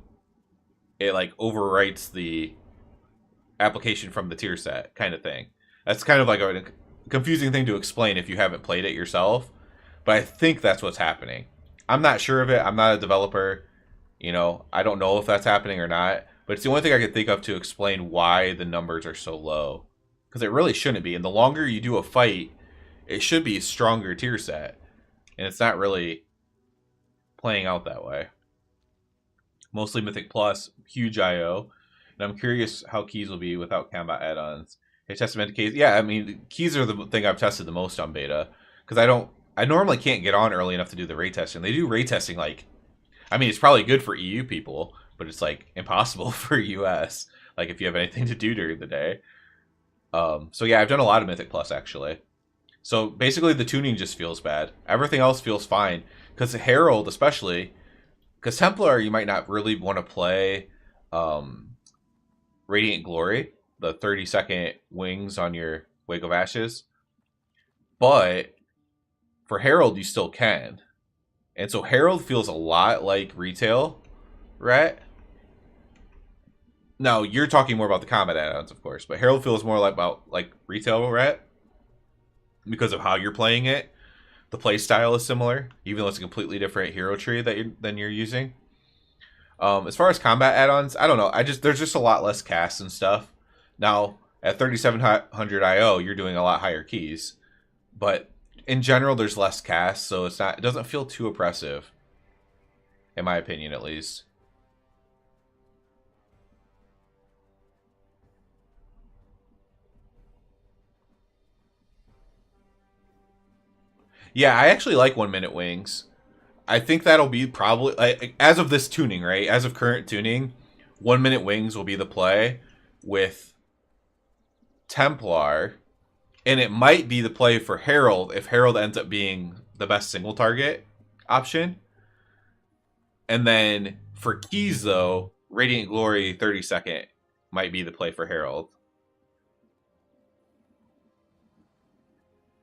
it like overwrites the application from the tier set kind of thing. That's kind of like a confusing thing to explain if you haven't played it yourself. But I think that's what's happening. I'm not sure of it. I'm not a developer. You know, I don't know if that's happening or not. But it's the only thing I can think of to explain why the numbers are so low. Because it really shouldn't be. And the longer you do a fight, it should be a stronger tier set. And it's not really playing out that way. Mostly Mythic Plus, huge IO. And I'm curious how keys will be without combat add-ons. Hey, Testament keys. Yeah, I mean, keys are the thing I've tested the most on beta. Because I normally can't get on early enough to do the ray testing. They do ray testing like, I mean, it's probably good for EU people, but it's like impossible for US. Like, if you have anything to do during the day. So yeah, I've done a lot of Mythic Plus actually. So basically, the tuning just feels bad. Everything else feels fine. Because Herald, especially, because Templar, you might not really want to play Radiant Glory, the 30-second wings on your Wake of Ashes. But for Herald, you still can. And so Herald feels a lot like retail, right? Now, you're talking more about the combat add-ons, of course, but Herald feels more like retail, right? Because of how you're playing it. The play style is similar, even though it's a completely different hero tree than you're using. As far as combat add-ons, I don't know. There's just a lot less casts and stuff. Now, at 3700 IO, you're doing a lot higher keys. but in general, there's less cast, so it doesn't feel too oppressive, in my opinion, at least. Yeah, I actually like 1 minute wings. I think that'll be probably as of this tuning, right? As of current tuning, 1 minute wings will be the play with Templar, and it might be the play for Herald if Herald ends up being the best single target option. And then for keys, though, Radiant Glory 30-second might be the play for Herald.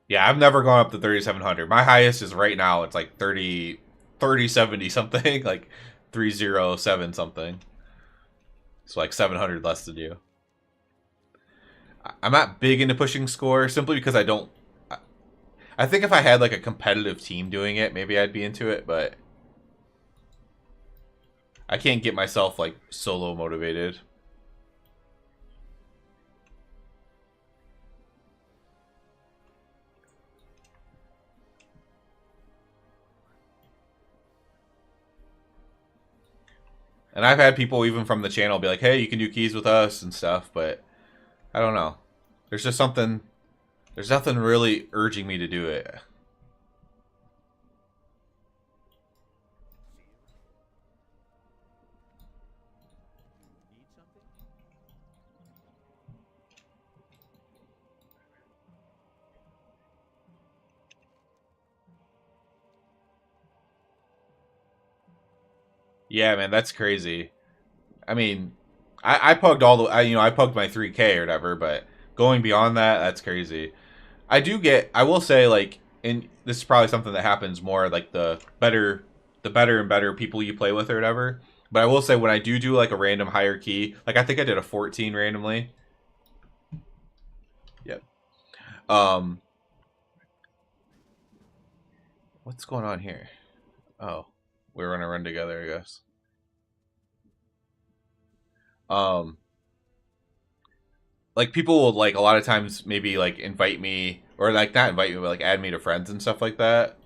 Yeah, I've never gone up to 3,700. My highest is right now, it's like 3070 something, like 307 something. So like 700 less than you. I'm not big into pushing score simply because I don't. I think if I had like a competitive team doing it, maybe I'd be into it, but I can't get myself like solo motivated. And I've had people even from the channel be like, "Hey, you can do keys with us and stuff," but I don't know. There's just something. There's nothing really urging me to do it. Yeah, man, that's crazy. I mean, I pugged all the, I pugged my 3K or whatever, but going beyond that, that's crazy. I will say, like, and this is probably something that happens more, like, the better and better people you play with or whatever. But I will say, when I do like a random higher key, like, I think I did a 14 randomly. Yep. Um, what's going on here? Oh, we're gonna run together, I guess. Um, like people will like a lot of times maybe like invite me or like not invite me but like add me to friends and stuff like that.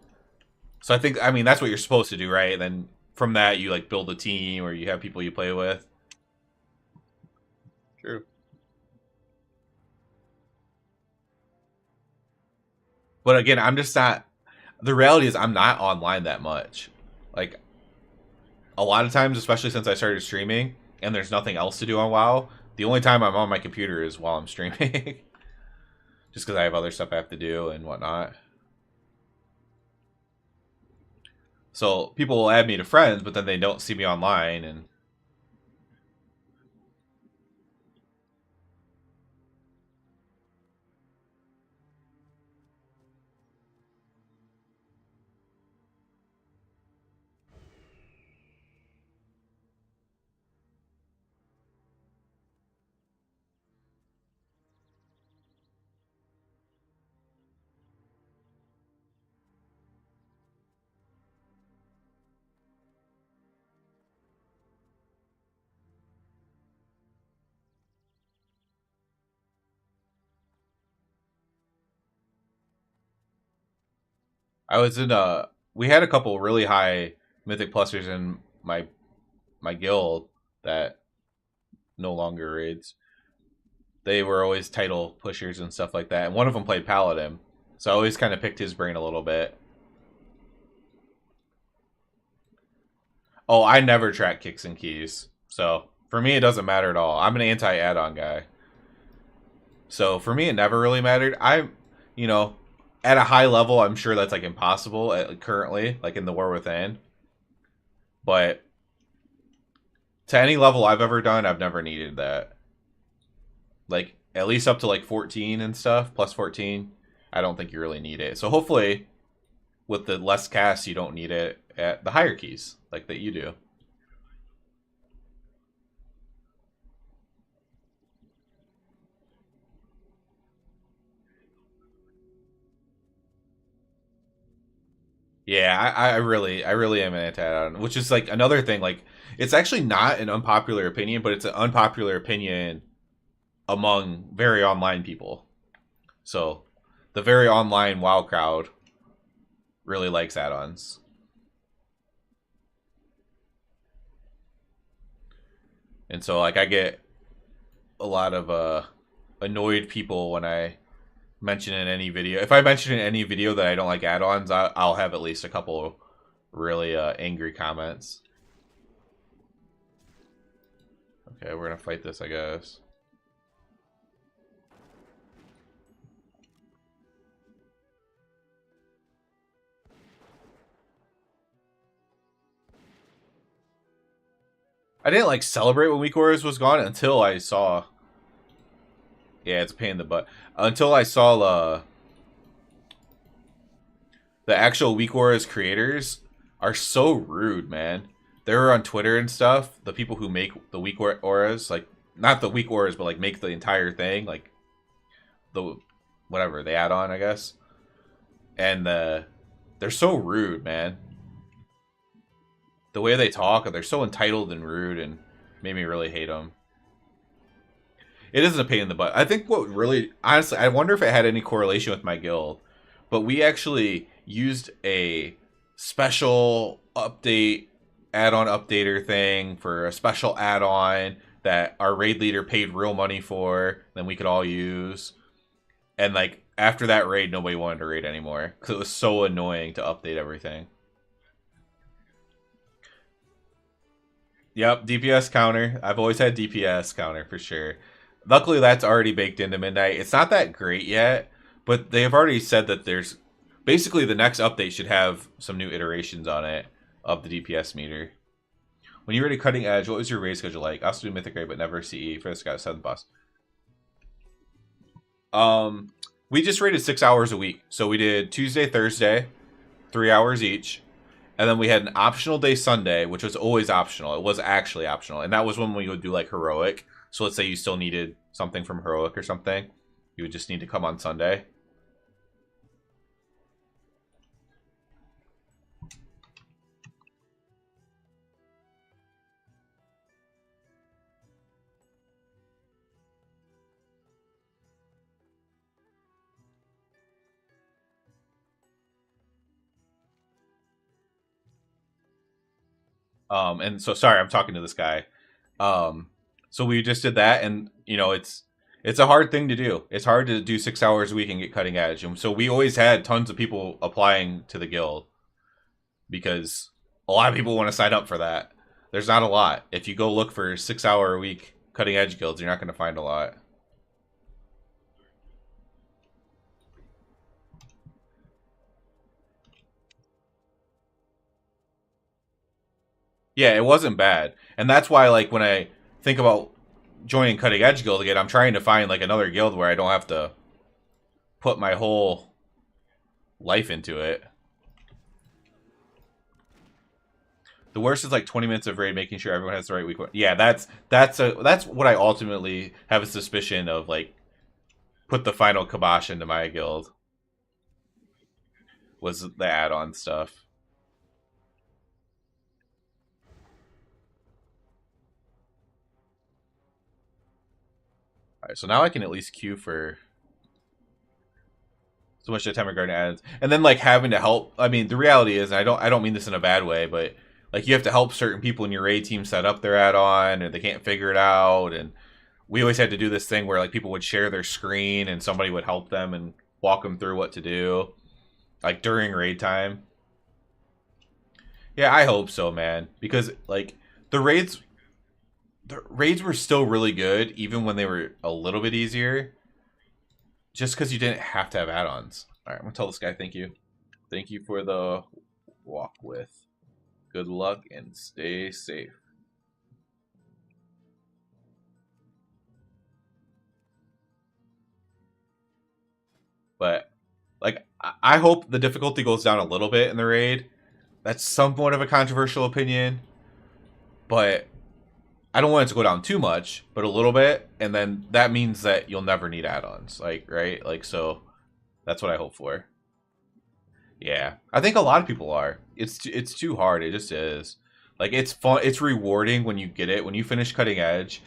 So I mean that's what you're supposed to do, right? And then from that you like build a team or you have people you play with. True. But again, I'm just not, the reality is I'm not online that much. Like a lot of times, especially since I started streaming and there's nothing else to do on WoW, the only time I'm on my computer is while I'm streaming. Just because I have other stuff I have to do and whatnot. So people will add me to friends, but then they don't see me online, and I was in a. We had a couple really high mythic plusers in my guild that no longer raids. They were always title pushers and stuff like that, and one of them played paladin, so I always kind of picked his brain a little bit. Oh, I never track kicks and keys, so for me it doesn't matter at all. I'm an anti-add-on guy, so for me it never really mattered. You know, at a high level, I'm sure that's like impossible currently, like in the War Within. But to any level I've ever done, I've never needed that. Like at least up to like 14 and stuff, plus 14. I don't think you really need it. So hopefully, with the less casts, you don't need it at the higher keys like that you do. Yeah, I really am an anti-add-on, which is like another thing. Like, it's actually not an unpopular opinion, but it's an unpopular opinion among very online people. So the very online WoW crowd really likes add-ons. And so like I get a lot of annoyed people when I mention in any video. If I mention in any video that I don't like add-ons, I'll have at least a couple really angry comments. Okay, we're gonna fight this, I guess. I didn't like celebrate when Weak Warriors was gone until I saw. Yeah, it's a pain in the butt. Until I saw the actual Weak Warriors creators are so rude, man. They're on Twitter and stuff. The people who make the Weak Auras, like not the Weak Auras, but like make the entire thing, like the whatever they add on, I guess. And they're so rude, man. The way they talk, they're so entitled and rude, and made me really hate them. It isn't a pain in the butt. I think what really, honestly, I wonder if it had any correlation with my guild, but we actually used a special update, add-on updater thing for a special add-on that our raid leader paid real money for, then we could all use. And like after that raid, nobody wanted to raid anymore because it was so annoying to update everything. Yep, DPS counter. I've always had DPS counter for sure. Luckily, that's already baked into Midnight. It's not that great yet, but they have already said that there's basically the next update should have some new iterations on it of the DPS meter. When you were at Cutting Edge, what was your raid schedule like? I also do Mythic raid, but never CE for this guy 7th boss. We just raided 6 hours a week, so we did Tuesday, Thursday, 3 hours each. And then we had an optional day Sunday, which was always optional. It was actually optional. And that was when we would do like Heroic. So let's say you still needed something from Heroic or something. You would just need to come on Sunday. And so sorry, I'm talking to this guy. So we just did that, and you know, it's a hard thing to do. It's hard to do 6 hours a week and get Cutting Edge. And so we always had tons of people applying to the guild because a lot of people want to sign up for that. There's not a lot. If you go look for 6 hour a week Cutting Edge guilds, you're not going to find a lot. Yeah, it wasn't bad. And that's why, like, when I think about joining Cutting Edge Guild again, I'm trying to find, like, another guild where I don't have to put my whole life into it. The worst is, like, 20 minutes of raid, making sure everyone has the right week. Yeah, that's what I ultimately have a suspicion of, like, put the final kibosh into my guild. Was the add-on stuff. Alright, so now I can at least queue for so much Temper Garden ads. And then like having to help, I mean, the reality is, and I don't mean this in a bad way, but like you have to help certain people in your raid team set up their add-on and they can't figure it out. And we always had to do this thing where like people would share their screen and somebody would help them and walk them through what to do. Like during raid time. Yeah, I hope so, man. Because like the raids were still really good, even when they were a little bit easier. Just because you didn't have to have add-ons. Alright, I'm going to tell this guy thank you. Thank you for the walk with. Good luck and stay safe. But, like, I hope the difficulty goes down a little bit in the raid. That's somewhat of a controversial opinion. But I don't want it to go down too much, but a little bit, and then that means that you'll never need add-ons, like, right? Like, so that's what I hope for. Yeah, I think a lot of people are. It's too hard. It just is. Like, it's fun. It's rewarding when you get it. When you finish Cutting Edge,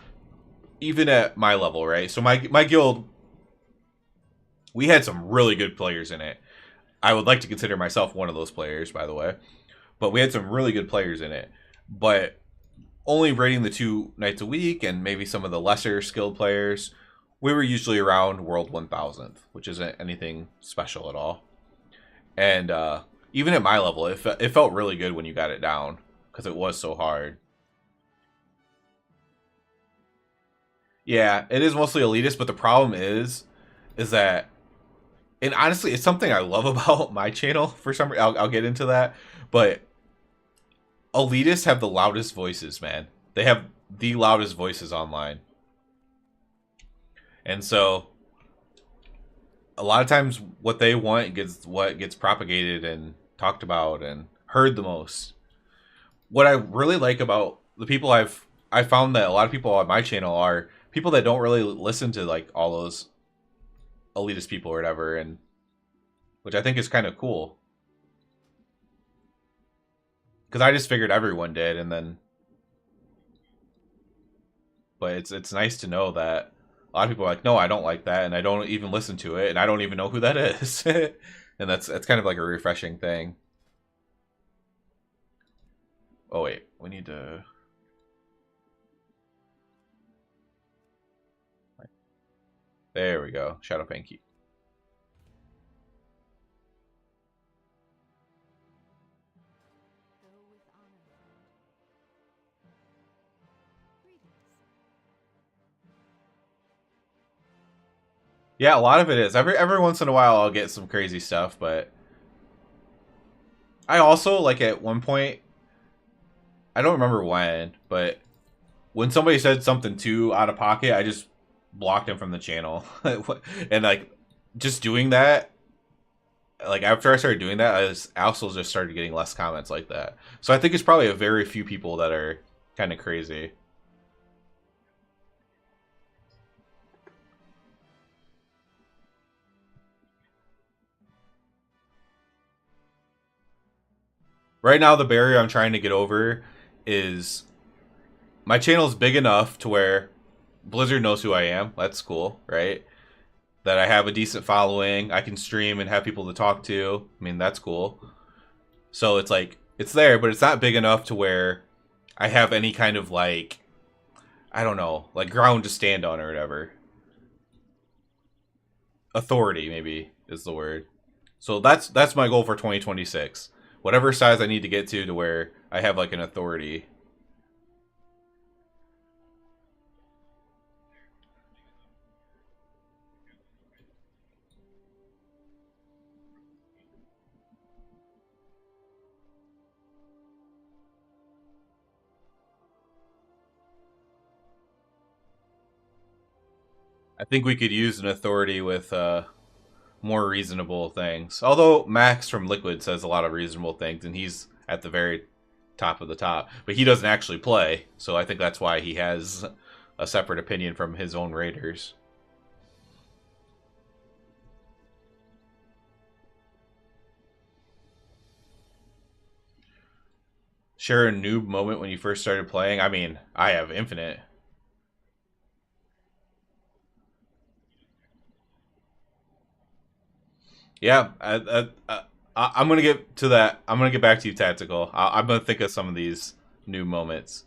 even at my level, right? So my guild, We had some really good players in it. I would like to consider myself one of those players, by the way. But we had some really good players in it. But only raiding the 2 nights a week and maybe some of the lesser skilled players, we were usually around World 1000th, which isn't anything special at all. And even at my level, it felt really good when you got it down because it was so hard. Yeah, it is mostly elitist, but the problem is that, and honestly, it's something I love about my channel for some reason. I'll get into that, but elitists have the loudest voices, man. They have the loudest voices online. And so a lot of times what they want gets what gets propagated and talked about and heard the most. What I really like about the people I found that a lot of people on my channel are people that don't really listen to like all those elitist people or whatever, and which I think is kind of cool. Because I just figured everyone did, and then, but it's nice to know that a lot of people are like, no, I don't like that, and I don't even listen to it, and I don't even know who that is, and that's kind of like a refreshing thing. Oh wait, we need to. There we go, Shadow Pancake. Yeah, a lot of it is. Every once in a while I'll get some crazy stuff, but I also like at one point, I don't remember when, but when somebody said something too out of pocket, I just blocked him from the channel. And like just doing that, like after I started doing that, I also just started getting less comments like that. So I think it's probably a very few people that are kind of crazy. Right now, the barrier I'm trying to get over is my channel's big enough to where Blizzard knows who I am. That's cool, right? That I have a decent following. I can stream and have people to talk to. I mean, that's cool. So it's like, it's there, but it's not big enough to where I have any kind of like, I don't know, like ground to stand on or whatever. Authority, maybe, is the word. So that's my goal for 2026. Whatever size I need to get to where I have like an authority. I think we could use an authority with more reasonable things. Although Max from Liquid says a lot of reasonable things, and he's at the very top of the top. But he doesn't actually play, so I think that's why he has a separate opinion from his own raiders. Share a noob moment when you first started playing? I mean, I have infinite. Yeah, I'm gonna get to that. I'm gonna get back to you, Tactical. I'm gonna think of some of these new moments.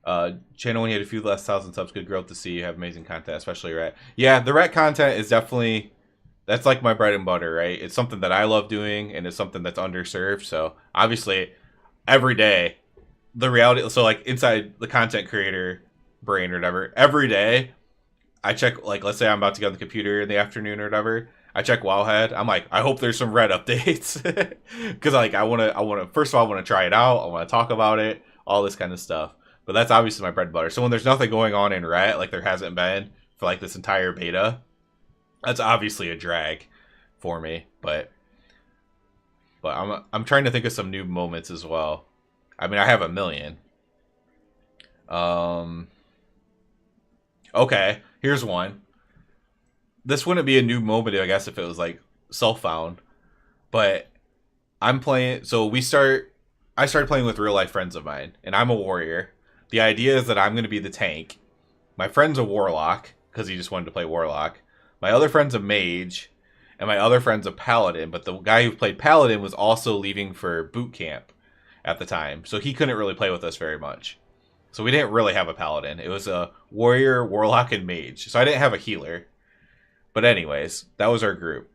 Channel when you had a few less thousand subs, good growth to see. You have amazing content, especially rat. Yeah, the rat content is definitely, that's like my bread and butter, right? It's something that I love doing, and it's something that's underserved. So obviously, every day, the reality. So like inside the content creator brain or whatever, every day I check, like, let's say I'm about to get on the computer in the afternoon or whatever. I check Wowhead. I'm like, I hope there's some red updates because like I want to. First of all, I want to try it out. I want to talk about it, all this kind of stuff. But that's obviously my bread and butter. So when there's nothing going on in Ret, like there hasn't been for like this entire beta, that's obviously a drag for me. But I'm trying to think of some new moments as well. I mean, I have a million. Okay, here's one. This wouldn't be a new moment, I guess, if it was like self-found. But I'm playing. So I started playing with real life friends of mine, and I'm a warrior. The idea is that I'm going to be the tank. My friend's a warlock because he just wanted to play warlock. My other friend's a mage, and my other friend's a paladin. But the guy who played paladin was also leaving for boot camp at the time, so he couldn't really play with us very much. So we didn't really have a paladin. It was a warrior, warlock, and mage. So I didn't have a healer. But anyways, that was our group.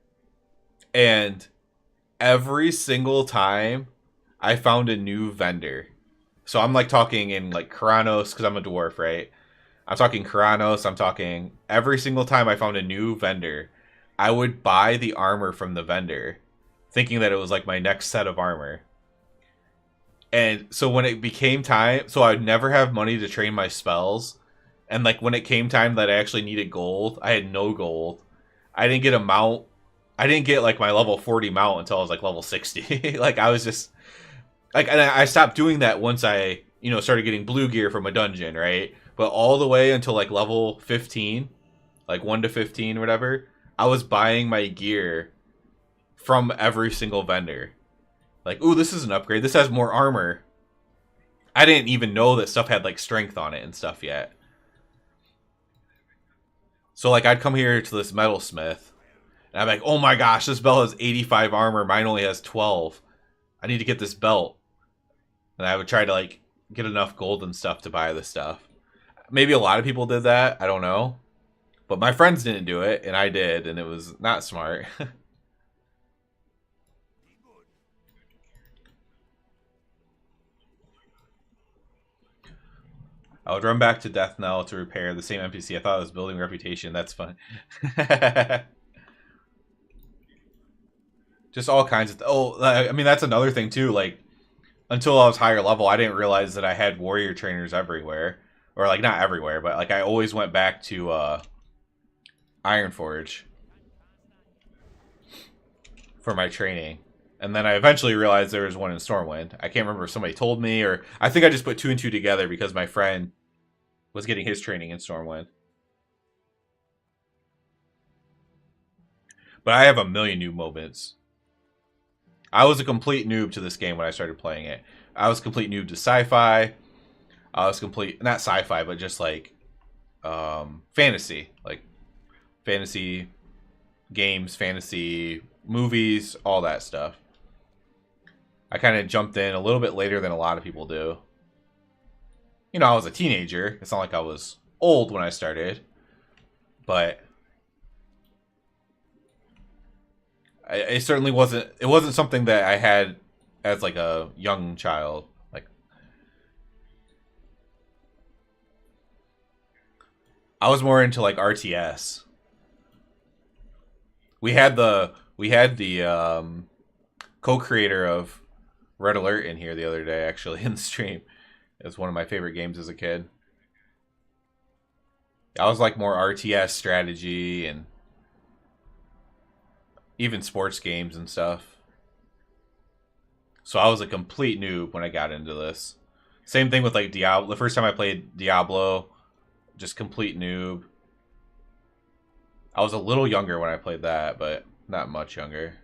And every single time I found a new vendor. So I'm like talking in like Kharanos, because I'm a dwarf, right? I'm talking Kharanos. I'm talking every single time I found a new vendor, I would buy the armor from the vendor, thinking that it was like my next set of armor. And so when it became time, so I'd never have money to train my spells. And like when it came time that I actually needed gold, I had no gold. I didn't get a mount. I didn't get like my level 40 mount until I was like level 60. Like I was just like, and I stopped doing that once I, started getting blue gear from a dungeon, right? But all the way until like level 15, like 1 to 15 or whatever, I was buying my gear from every single vendor. Like, ooh, this is an upgrade. This has more armor. I didn't even know that stuff had like strength on it and stuff yet. So like I'd come here to this metalsmith and I'm like, oh my gosh, this belt has 85 armor. Mine only has 12. I need to get this belt. And I would try to like get enough gold and stuff to buy this stuff. Maybe a lot of people did that. I don't know. But my friends didn't do it and I did, and it was not smart. I would run back to Death Knell to repair the same NPC. I thought it was building reputation. That's fun. Just all kinds of... I mean, that's another thing, too. Like, until I was higher level, I didn't realize that I had warrior trainers everywhere. Or, like, not everywhere, but, like, I always went back to Ironforge for my training. And then I eventually realized there was one in Stormwind. I can't remember if somebody told me, or... I think I just put 2 and 2 together because my friend was getting his training in Stormwind. But I have a million new moments. I was a complete noob to this game when I started playing it. I was a complete noob to sci-fi. I was complete, not sci-fi, but just like fantasy. Like fantasy games, fantasy movies, all that stuff. I kind of jumped in a little bit later than a lot of people do. I was a teenager. It's not like I was old when I started. But it certainly wasn't... It wasn't something that I had as like a young child. Like, I was more into like RTS. We had the co-creator of Red Alert in here the other day, actually, in the stream. It's one of my favorite games as a kid. I was like more RTS strategy and even sports games and stuff. So I was a complete noob when I got into this. Same thing with like Diablo. The first time I played Diablo, just complete noob. I was a little younger when I played that, but not much younger.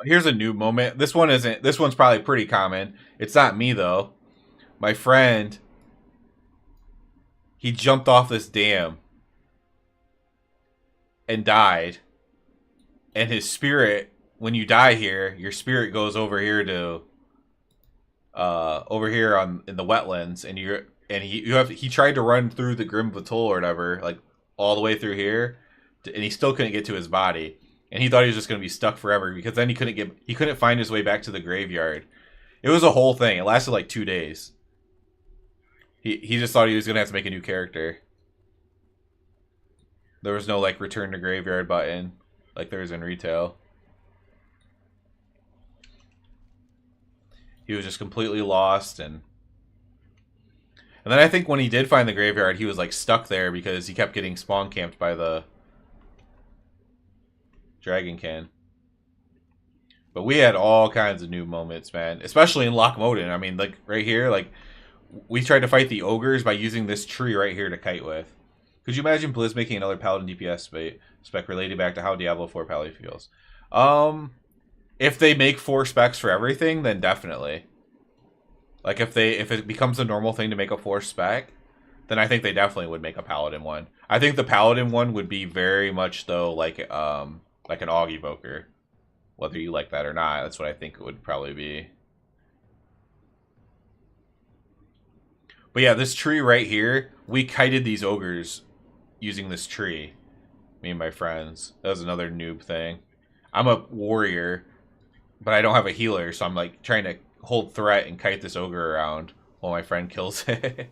Here's a new moment. This one isn't. This one's probably pretty common. It's not me though. My friend, he jumped off this dam and died. And his spirit, when you die here, your spirit goes over here to over here on in the wetlands, and he tried to run through the Grim Vatol or whatever, like all the way through here, and he still couldn't get to his body. And he thought he was just going to be stuck forever because then he couldn't find his way back to the graveyard. It was a whole thing. It lasted like 2 days. He just thought he was going to have to make a new character. There was no like return to graveyard button like there is in retail. He was just completely lost, and then I think when he did find the graveyard, he was like stuck there because he kept getting spawn camped by the Dragonkin. But we had all kinds of new moments, man. Especially in Lockmoden. I mean, like, right here, like, we tried to fight the ogres by using this tree right here to kite with. Could you imagine Blizz making another Paladin DPS spec related back to how Diablo 4 Pally feels? If they make 4 specs for everything, then definitely. Like, if it becomes a normal thing to make a 4 spec, then I think they definitely would make a Paladin one. I think the Paladin one would be very much, though, like an Aug Evoker. Whether you like that or not, that's what I think it would probably be. But yeah, this tree right here, we kited these ogres using this tree. Me and my friends. That was another noob thing. I'm a warrior, but I don't have a healer, so I'm like trying to hold threat and kite this ogre around while my friend kills it.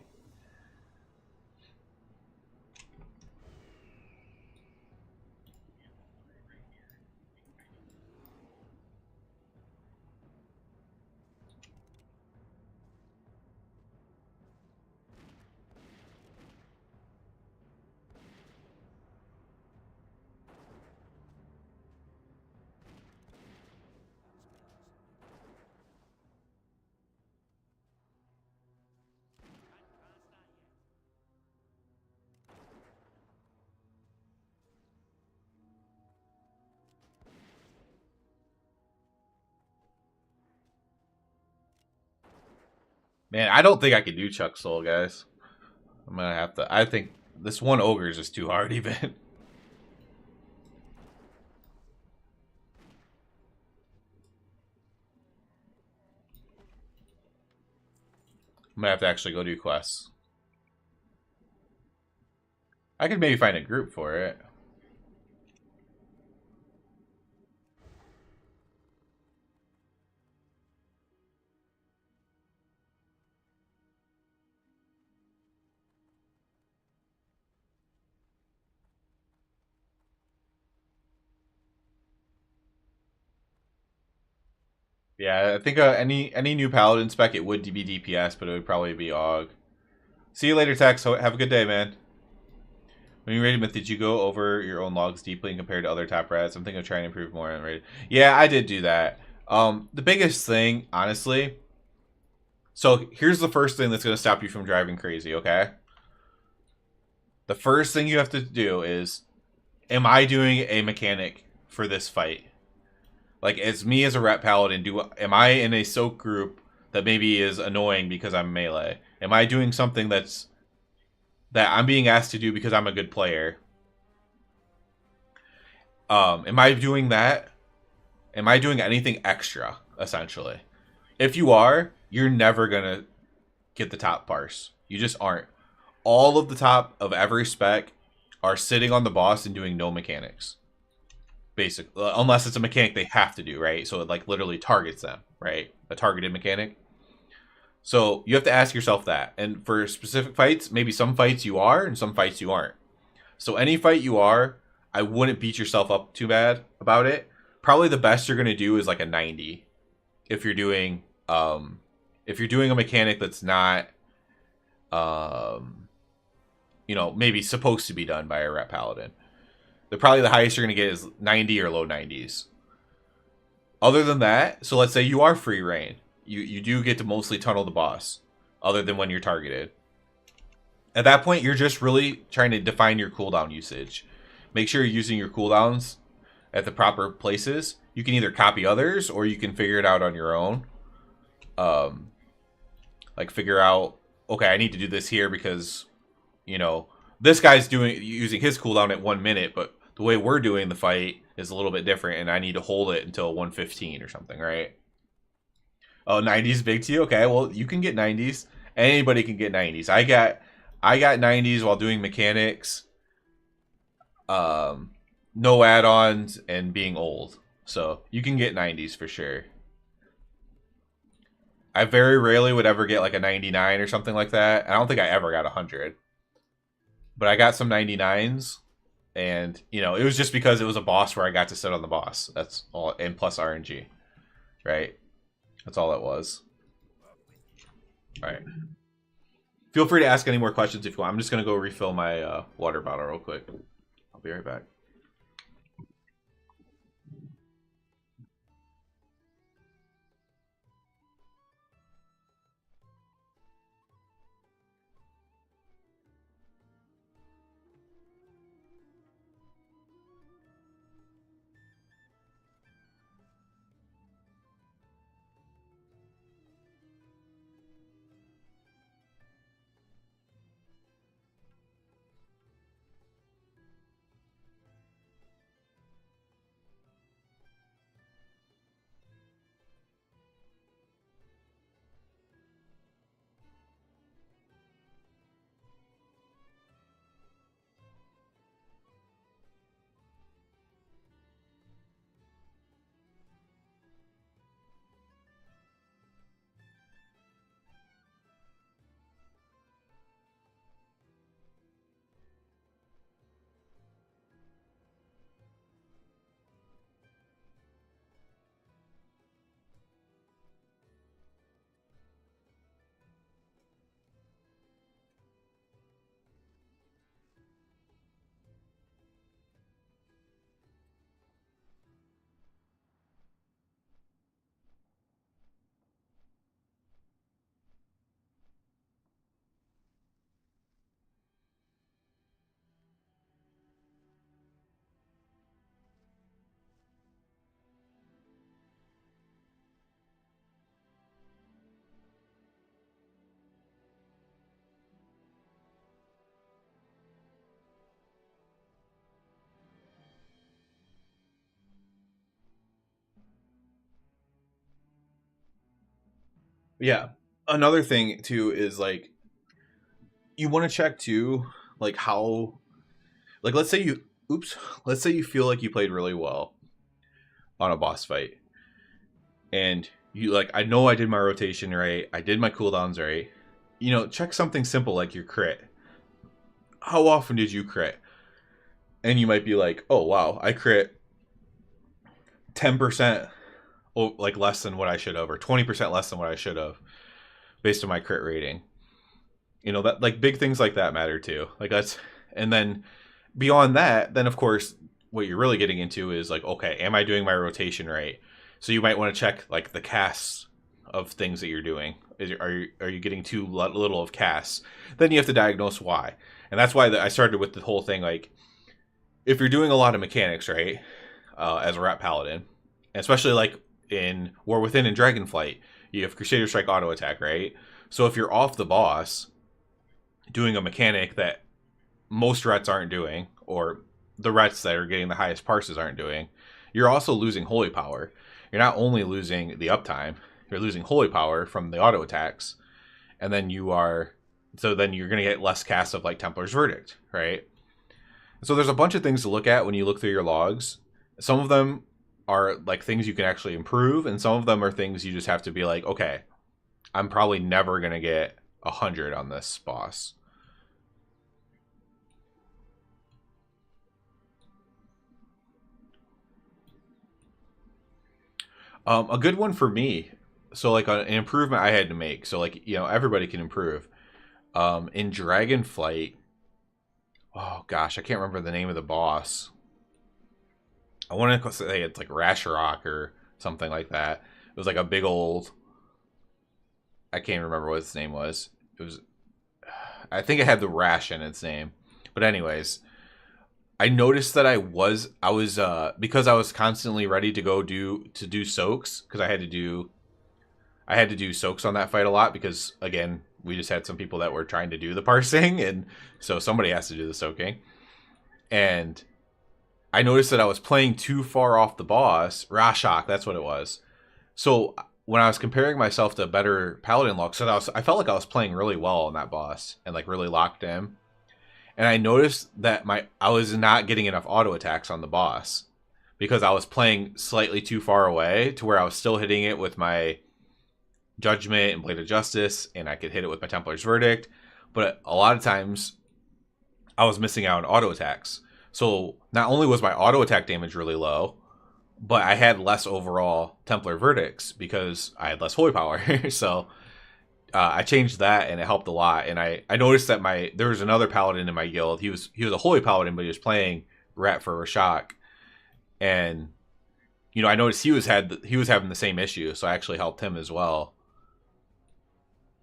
Man, I don't think I can do Chuck Soul, guys. I'm gonna have to. I think this one ogre is just too hard, even. I'm gonna have to actually go do quests. I could maybe find a group for it. Yeah, I think any new Paladin spec, it would be DPS, but it would probably be AUG. See you later, Tex. Have a good day, man. When you rated Myth, did you go over your own logs deeply and compared to other top rats? I'm thinking of trying to improve more on rated. Yeah, I did do that. The biggest thing, honestly. So here's the first thing that's going to stop you from driving crazy, okay? The first thing you have to do is, am I doing a mechanic for this fight? Like, as me as a ret paladin, am I in a soak group that maybe is annoying because I'm melee? Am I doing something that I'm being asked to do because I'm a good player? Am I doing that? Am I doing anything extra, essentially? If you are, you're never gonna get the top parse. You just aren't. All of the top of every spec are sitting on the boss and doing no mechanics. Basically, unless it's a mechanic they have to do, right? So it like literally targets them, right? A targeted mechanic. So you have to ask yourself that. And for specific fights, maybe some fights you are and some fights you aren't. So any fight you are, I wouldn't beat yourself up too bad about it. Probably the best you're gonna do is like a 90. If you're doing a mechanic that's not you know, maybe supposed to be done by a ret paladin. Probably the highest you're going to get is 90 or low 90s. Other than that, so let's say you are free reign. You do get to mostly tunnel the boss, other than when you're targeted. At that point, you're just really trying to define your cooldown usage. Make sure you're using your cooldowns at the proper places. You can either copy others, or you can figure it out on your own. Like figure out, okay, I need to do this here because, you know, this guy's using his cooldown at 1 minute, but the way we're doing the fight is a little bit different, and I need to hold it until 1:15 or something, right? Oh, 90s big to you? Okay, well, you can get 90s. Anybody can get 90s. I got 90s while doing mechanics, no add-ons, and being old. So you can get 90s for sure. I very rarely would ever get like a 99 or something like that. I don't think I ever got 100. But I got some 99s. And, you know, it was just because it was a boss where I got to sit on the boss. That's all. And plus RNG. Right? That's all it was. Alright. Feel free to ask any more questions if you want. I'm just going to go refill my water bottle real quick. I'll be right back. Yeah. Another thing too is like you want to check too, like how, like let's say you, oops, let's say you feel like you played really well on a boss fight, and you like, I know I did my rotation right, I did my cooldowns right. You know, check something simple like your crit. How often did you crit? And you might be like, oh wow, I crit 10%, like less than what I should have, or 20% less than what I should have, based on my crit rating. You know, that like big things like that matter too. Like that's, and then beyond that, then of course what you're really getting into is like, okay, am I doing my rotation right? So you might want to check like the casts of things that you're doing. Are you getting too little of casts? Then you have to diagnose why, and that's why I started with the whole thing. Like, if you're doing a lot of mechanics, right, as a rat paladin, especially like in War Within and Dragonflight, you have Crusader Strike auto attack, right? So if you're off the boss doing a mechanic that most rets aren't doing, or the rets that are getting the highest parses aren't doing, you're also losing holy power. You're not only losing the uptime, you're losing holy power from the auto attacks, and then then you're going to get less casts of like Templar's Verdict, right? So there's a bunch of things to look at when you look through your logs. Some of them are like things you can actually improve, and some of them are things you just have to be like, okay, I'm probably never going to get 100 on this boss. A good one for me. So like an improvement I had to make. So like, you know, everybody can improve. In Dragonflight, oh gosh, I can't remember the name of the boss. I want to say it's like Rasharok or something like that. It was like a big old. I can't remember what its name was. It was. I think it had the Rash in its name. But anyways, I noticed that I was because I was constantly ready to go do soaks, because I had to do soaks on that fight a lot, because again, we just had some people that were trying to do the parsing, and so somebody has to do the soaking. And I noticed that I was playing too far off the boss, Rashok, that's what it was. So when I was comparing myself to better paladin locks, so I felt like I was playing really well on that boss and like really locked in. And I noticed that I was not getting enough auto attacks on the boss, because I was playing slightly too far away to where I was still hitting it with my Judgment and Blade of Justice, and I could hit it with my Templar's Verdict. But a lot of times I was missing out on auto attacks. So not only was my auto attack damage really low, but I had less overall Templar Verdicts because I had less holy power. So I changed that, and it helped a lot. And I noticed that there was another paladin in my guild. He was a holy paladin, but he was playing Rat for Rashok, and you know, I noticed he was having the same issue, so I actually helped him as well.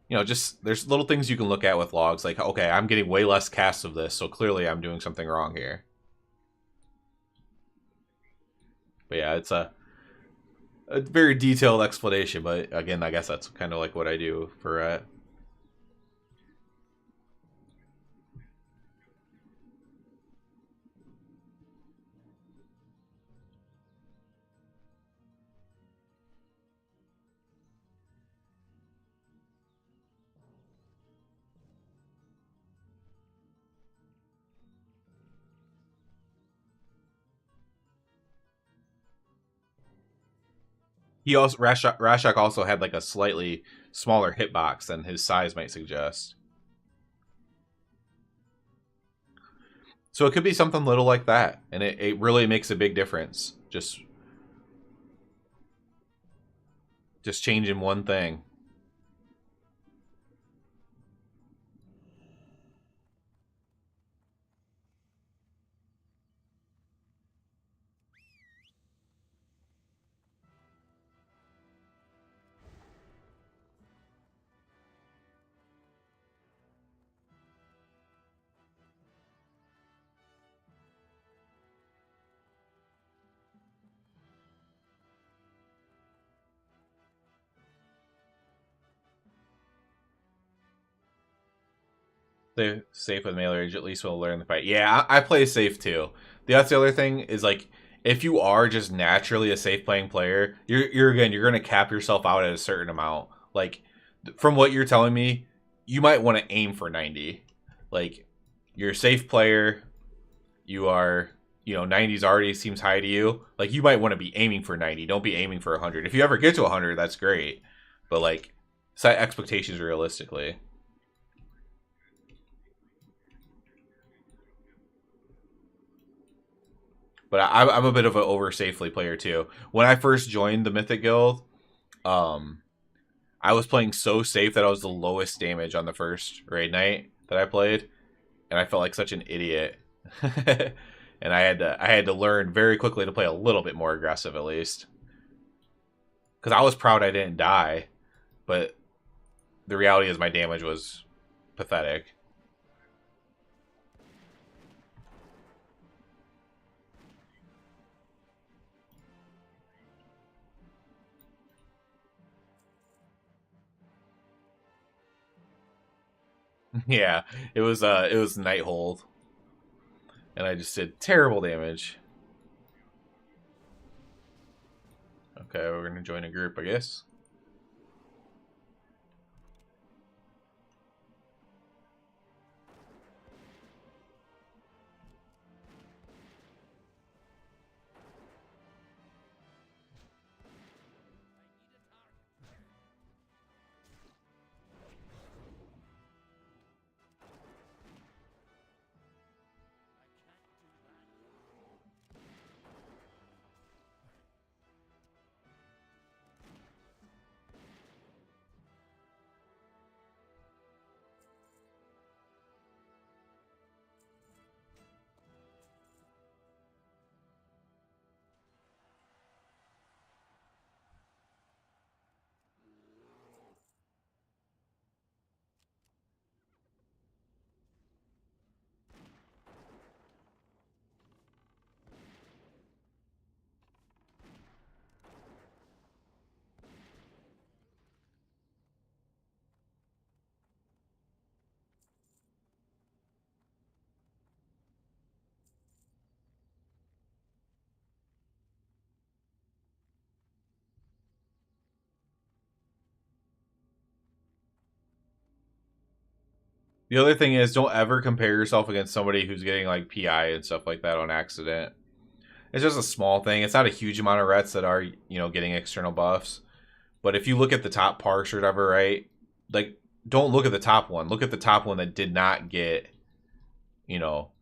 You know, just there's little things you can look at with logs, like, okay, I'm getting way less casts of this, so clearly I'm doing something wrong here. But yeah, it's a very detailed explanation, but again, I guess that's kind of like what I do for he also Rashok also had like a slightly smaller hitbox than his size might suggest. So it could be something little like that, and it really makes a big difference. Just changing one thing. Stay safe with melee rage, at least we'll learn the fight. Yeah, I play safe too. That's the other thing is like, if you are just naturally a safe playing player, you're gonna cap yourself out at a certain amount. Like from what you're telling me, you might want to aim for 90. Like, you're a safe player. You are, 90s already seems high to you. Like, you might want to be aiming for 90. Don't be aiming for 100. If you ever get to 100, that's great. But, like, set expectations realistically. But I'm a bit of an over safely player too. When I first joined the Mythic Guild, um, I was playing so safe that I was the lowest damage on the first raid night that I played, and I felt like such an idiot. And I had to learn very quickly to play a little bit more aggressive at least, because I was proud I didn't die, but the reality is my damage was pathetic. Yeah, it was Nighthold, and I just did terrible damage. Okay, we're gonna join a group, I guess. The other thing is, don't ever compare yourself against somebody who's getting like PI and stuff like that on accident. It's just a small thing. It's not a huge amount of rets that are, getting external buffs. But if you look at the top parse or whatever, right? Like, don't look at the top one. Look at the top one that did not get, you know,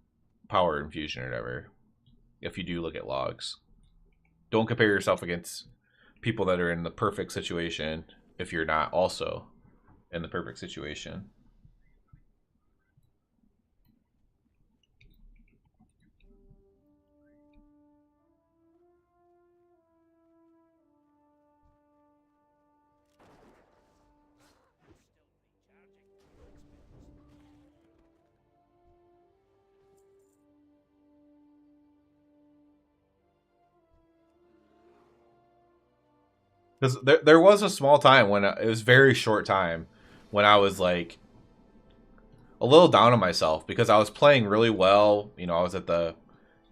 power infusion or whatever. If you do look at logs, don't compare yourself against people that are in the perfect situation if you're not also in the perfect situation. Because there was a small time when it was very short time when I was like a little down on myself because I was playing really well. I was at the,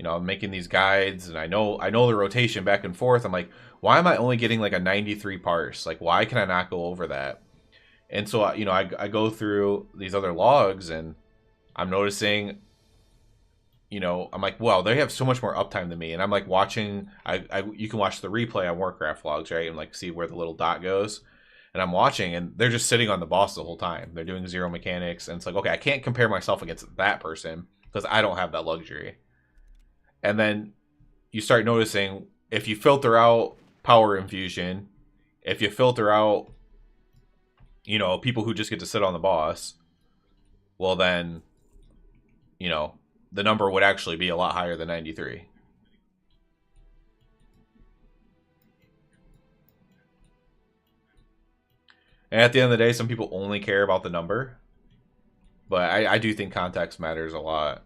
I'm making these guides and I know the rotation back and forth. I'm like, why am I only getting like a 93 parse? Like, why can I not go over that? And so, I go through these other logs and I'm noticing, I'm like, wow, they have so much more uptime than me. And I'm like watching, you can watch the replay on Warcraft logs, right? And like see where the little dot goes. And I'm watching and they're just sitting on the boss the whole time. They're doing zero mechanics. And it's like, okay, I can't compare myself against that person because I don't have that luxury. And then you start noticing if you filter out power infusion, if you filter out, people who just get to sit on the boss, well, then, you know, the number would actually be a lot higher than 93. And at the end of the day, some people only care about the number, but I do think context matters a lot.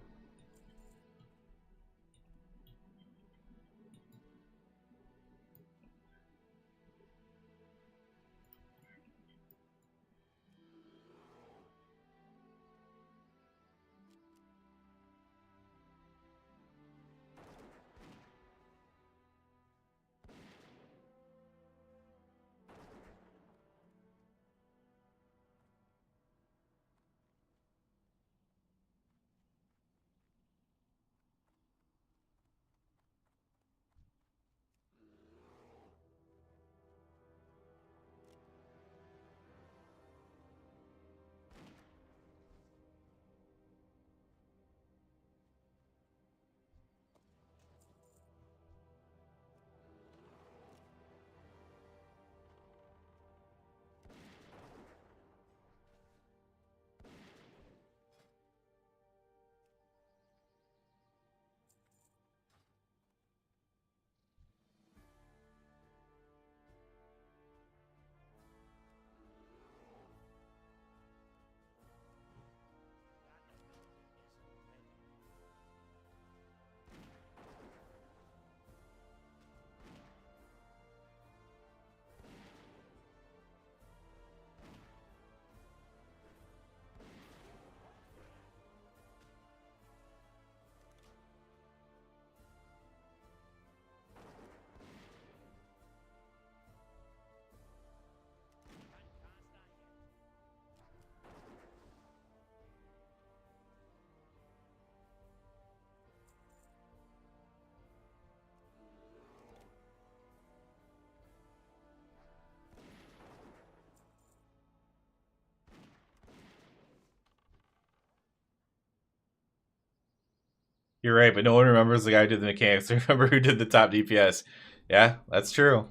You're right, but no one remembers the guy who did the mechanics. They remember who did the top DPS. Yeah, that's true.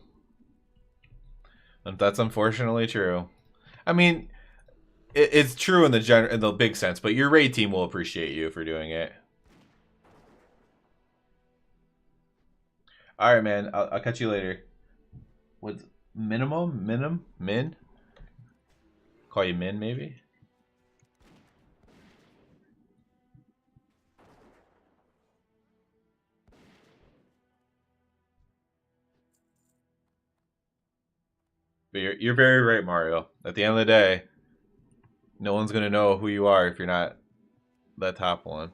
That's unfortunately true. I mean, it's true in the big sense, but your raid team will appreciate you for doing it. All right, man. I'll catch you later. What's min? Call you Min, maybe. But you're very right, Mario. At the end of the day, no one's gonna know who you are if you're not that top one.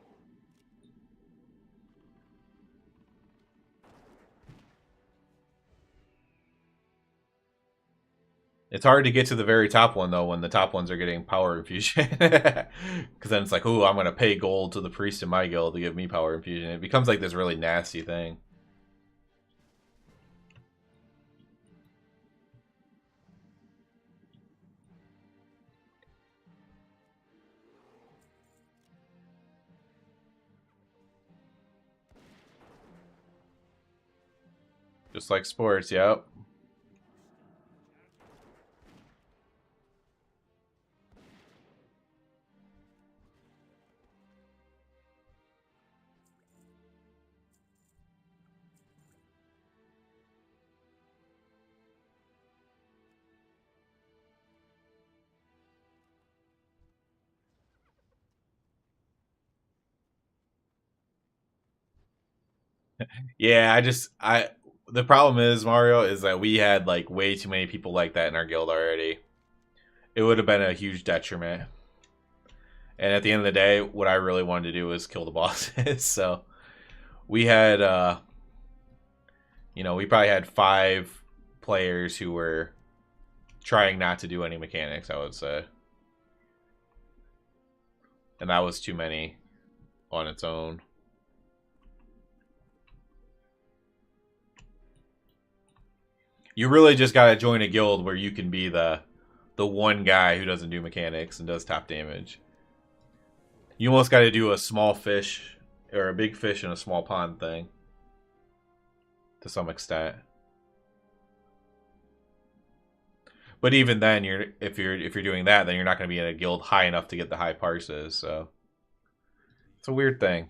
It's hard to get to the very top one though when the top ones are getting power infusion, because then it's like, oh, I'm gonna pay gold to the priest in my guild to give me power infusion. It becomes like this really nasty thing. Just like sports, yep. Yeah, the problem is, Mario, is that we had like way too many people like that in our guild already. It would have been a huge detriment. And at the end of the day, what I really wanted to do was kill the bosses. So we had we probably had 5 players who were trying not to do any mechanics, I would say. And that was too many on its own. You really just gotta join a guild where you can be the one guy who doesn't do mechanics and does top damage. You almost gotta do a small fish or a big fish in a small pond thing. To some extent. But even then, if you're doing that, then you're not going to be in a guild high enough to get the high parses. So it's a weird thing.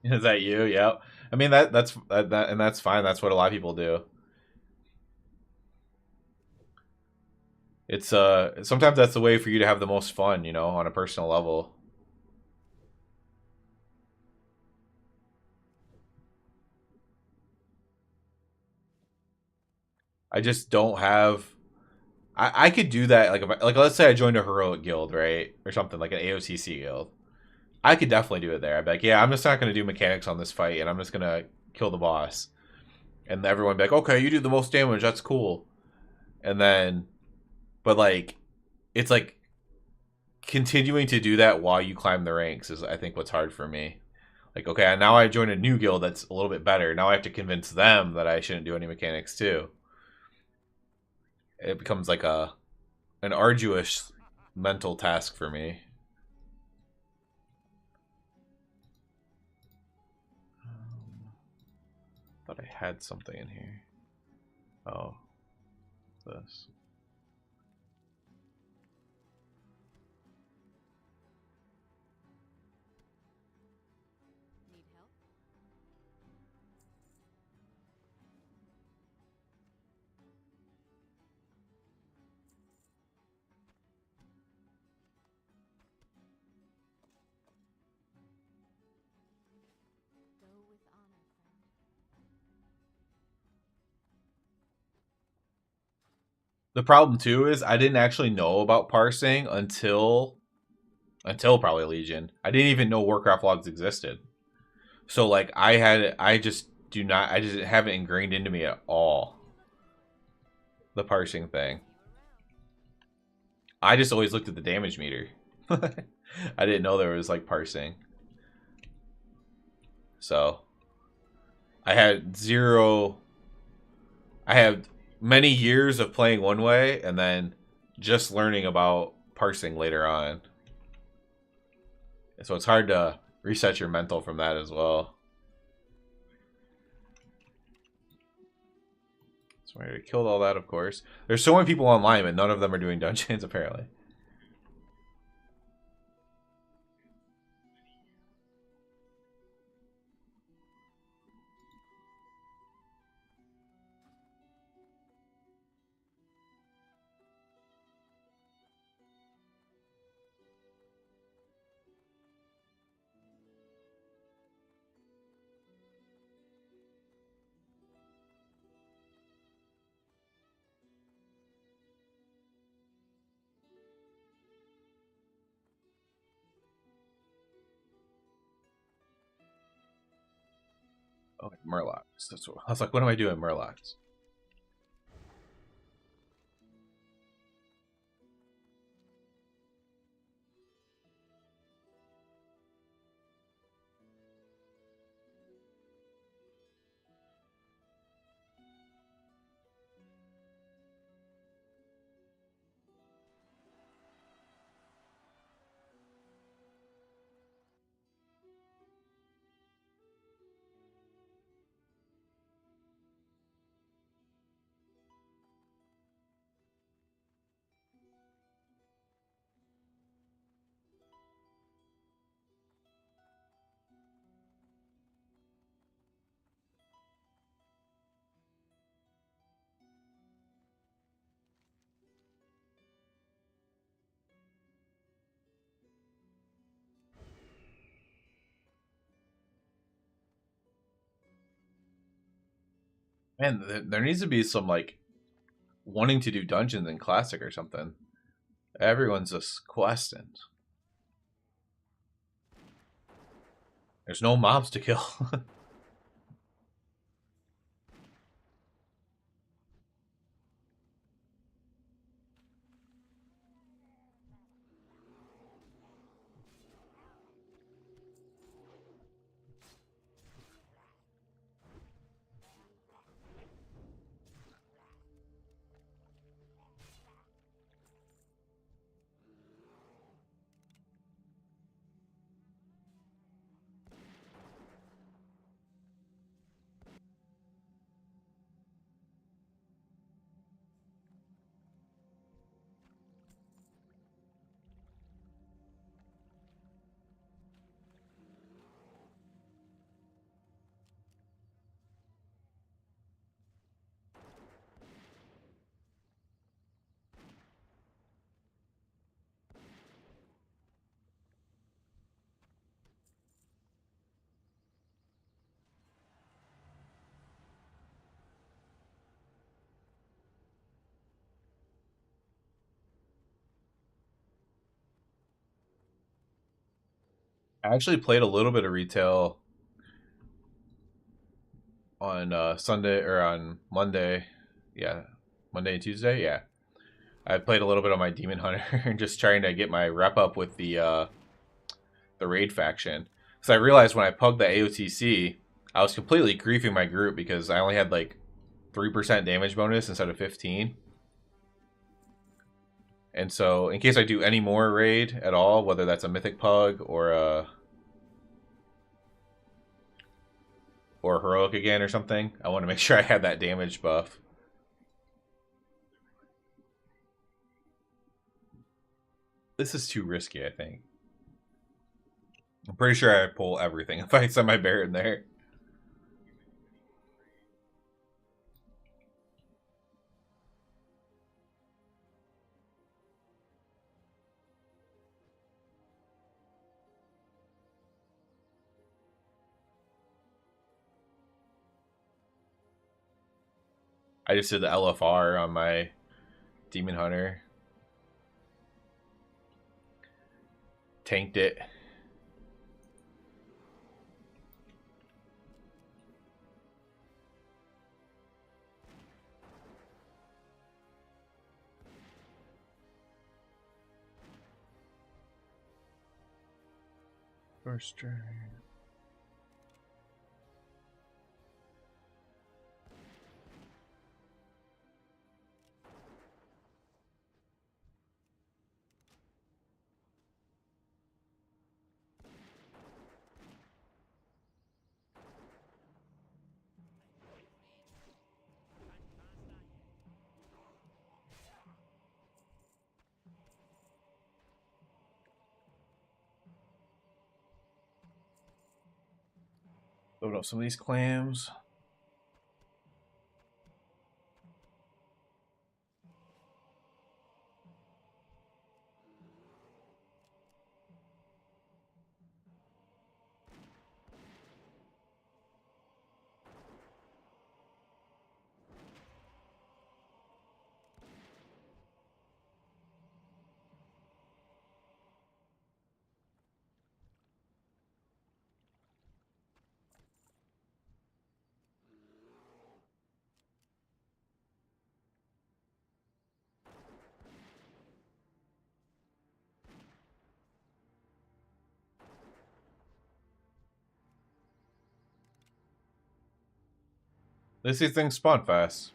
Is that you? Yep. I mean that's and that's fine. That's what a lot of people do. It's sometimes that's the way for you to have the most fun, on a personal level. I just don't have. I could do that like let's say I joined a heroic guild, right, or something like an AOTC guild. I could definitely do it there. I'd be like, yeah, I'm just not going to do mechanics on this fight, and I'm just going to kill the boss. And everyone be like, okay, you do the most damage. That's cool. And then, but like, it's like continuing to do that while you climb the ranks is, I think, what's hard for me. Like, okay, now I join a new guild that's a little bit better. Now I have to convince them that I shouldn't do any mechanics too. It becomes like an arduous mental task for me. Thought I had something in here. Oh, this. The problem too is I didn't actually know about parsing until probably Legion. I didn't even know Warcraft logs existed. So like I just do not. I just haven't ingrained into me at all. The parsing thing. I just always looked at the damage meter. I didn't know there was like parsing. So I had zero. I had many years of playing one way and then just learning about parsing later on. So it's hard to reset your mental from that as well. So I already killed all that, of course. There's so many people online, but none of them are doing dungeons, apparently. Oh, Murlocs. That's what, I was like, what am I doing, Murlocs? Man, there needs to be some like wanting to do dungeons in Classic or something. Everyone's just questing. There's no mobs to kill. I actually played a little bit of retail on Sunday or on Monday. Yeah, Monday and Tuesday. Yeah, I played a little bit on my Demon Hunter, just trying to get my rep up with the raid faction. Because I realized when I pugged the AOTC, I was completely griefing my group because I only had like 3% damage bonus instead of 15. And so, in case I do any more raid at all, whether that's a Mythic Pug or Heroic again or something, I want to make sure I have that damage buff. This is too risky, I think. I'm pretty sure I pull everything if I send my bear in there. I just did the LFR on my Demon Hunter. Tanked it. First turn. Load up some of these clams. These things spawn fast.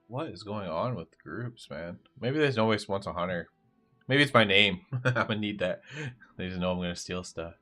What is going on with groups, man? Maybe there's no waste wants a hunter. Maybe it's my name. I'm gonna need that. They just know I'm gonna steal stuff.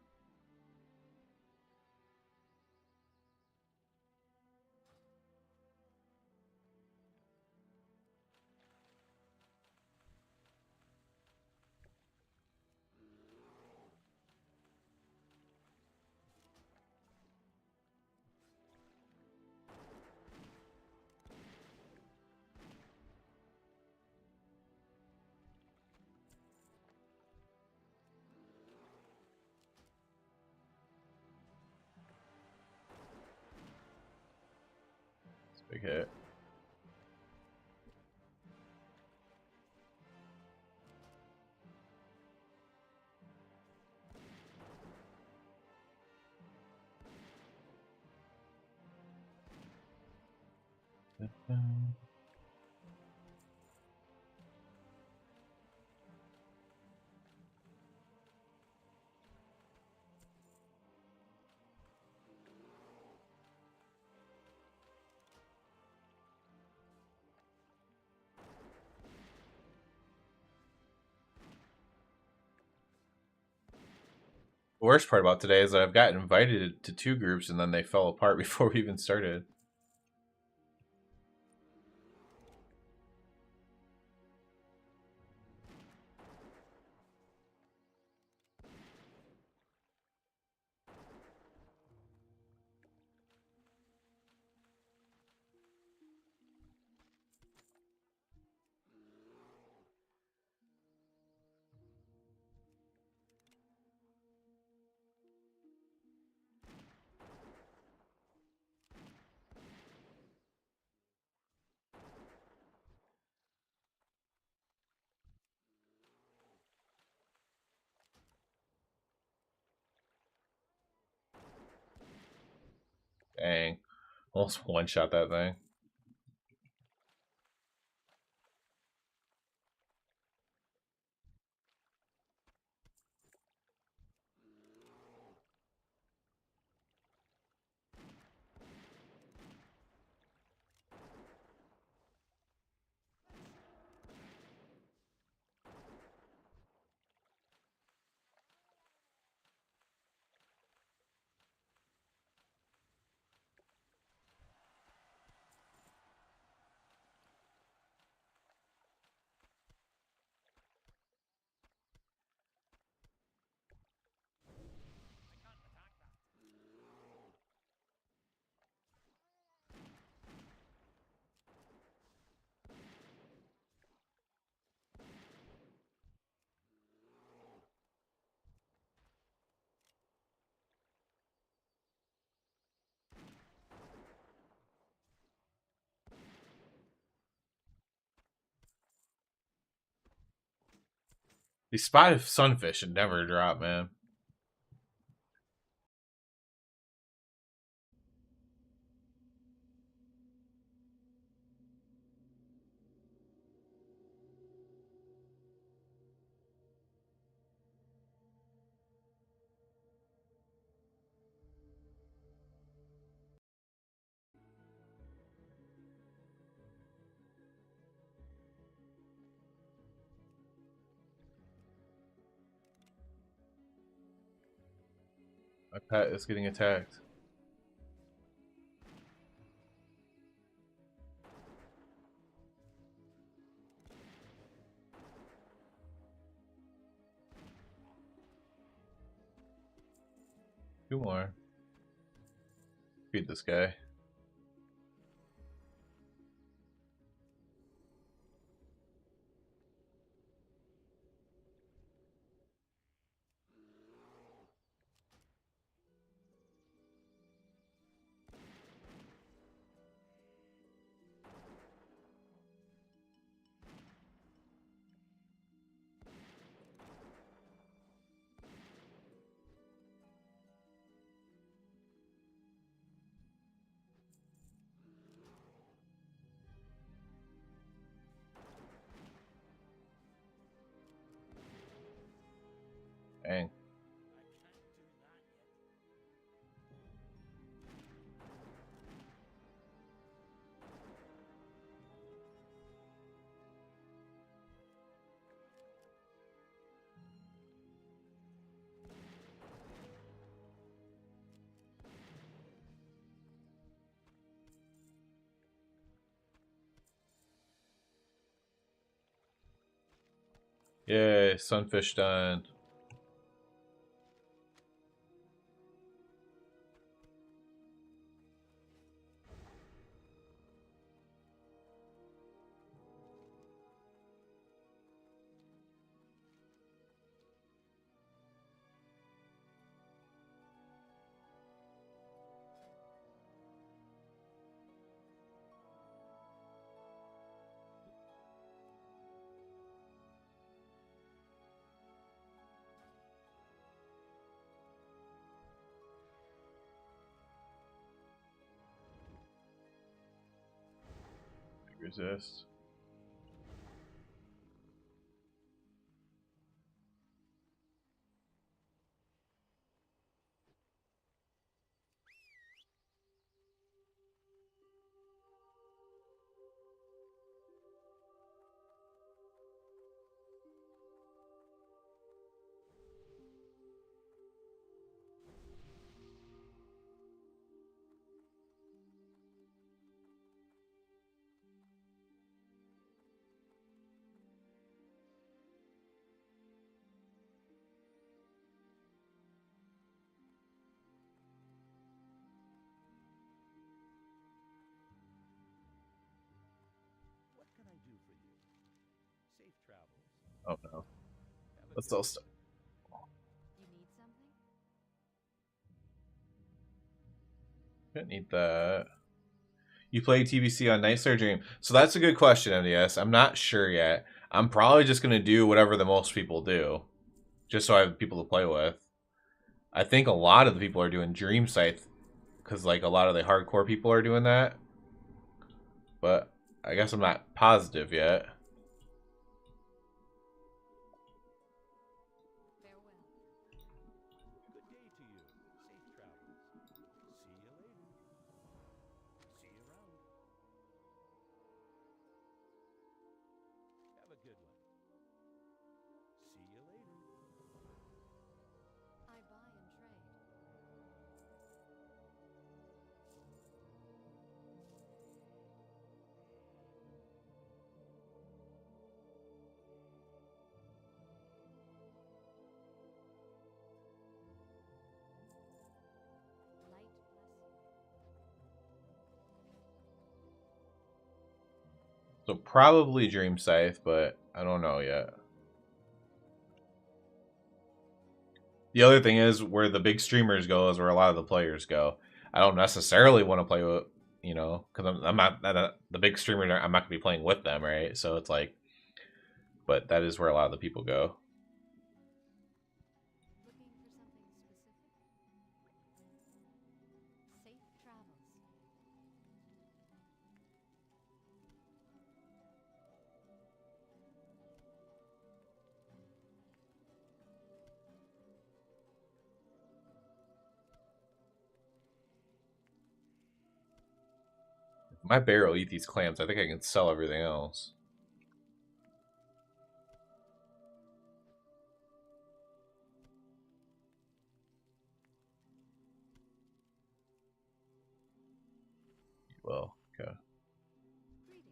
It's a big hit. The worst part about today is I've gotten invited to 2 groups and then they fell apart before we even started. Dang. Almost one-shot that thing. These spotted sunfish should never drop, man. My pet is getting attacked. Two more. Feed this guy. Dang. Yay, sunfish done. Resist. Oh no. Let's all start. You need something? Don't need that. You play TBC on Night Star Dream. So that's a good question, MDS. I'm not sure yet. I'm probably just going to do whatever the most people do, just so I have people to play with. I think a lot of the people are doing Dream Scythe because like a lot of the hardcore people are doing that. But I guess I'm not positive yet. Farewell. Good day to you. Safe travels. See you later. See you around. Have a good one. See you later. I buy and trade. Light bless So probably Dream Scythe, but I don't know yet. The other thing is where the big streamers go is where a lot of the players go. I don't necessarily want to play with, you know, because I'm not the big streamers. I'm not gonna be playing with them, right? So it's like, but that is where a lot of the people go. Looking for something specific? Safe travels. If my bear will eat these clams, I think I can sell everything else. Well, okay. Greetings.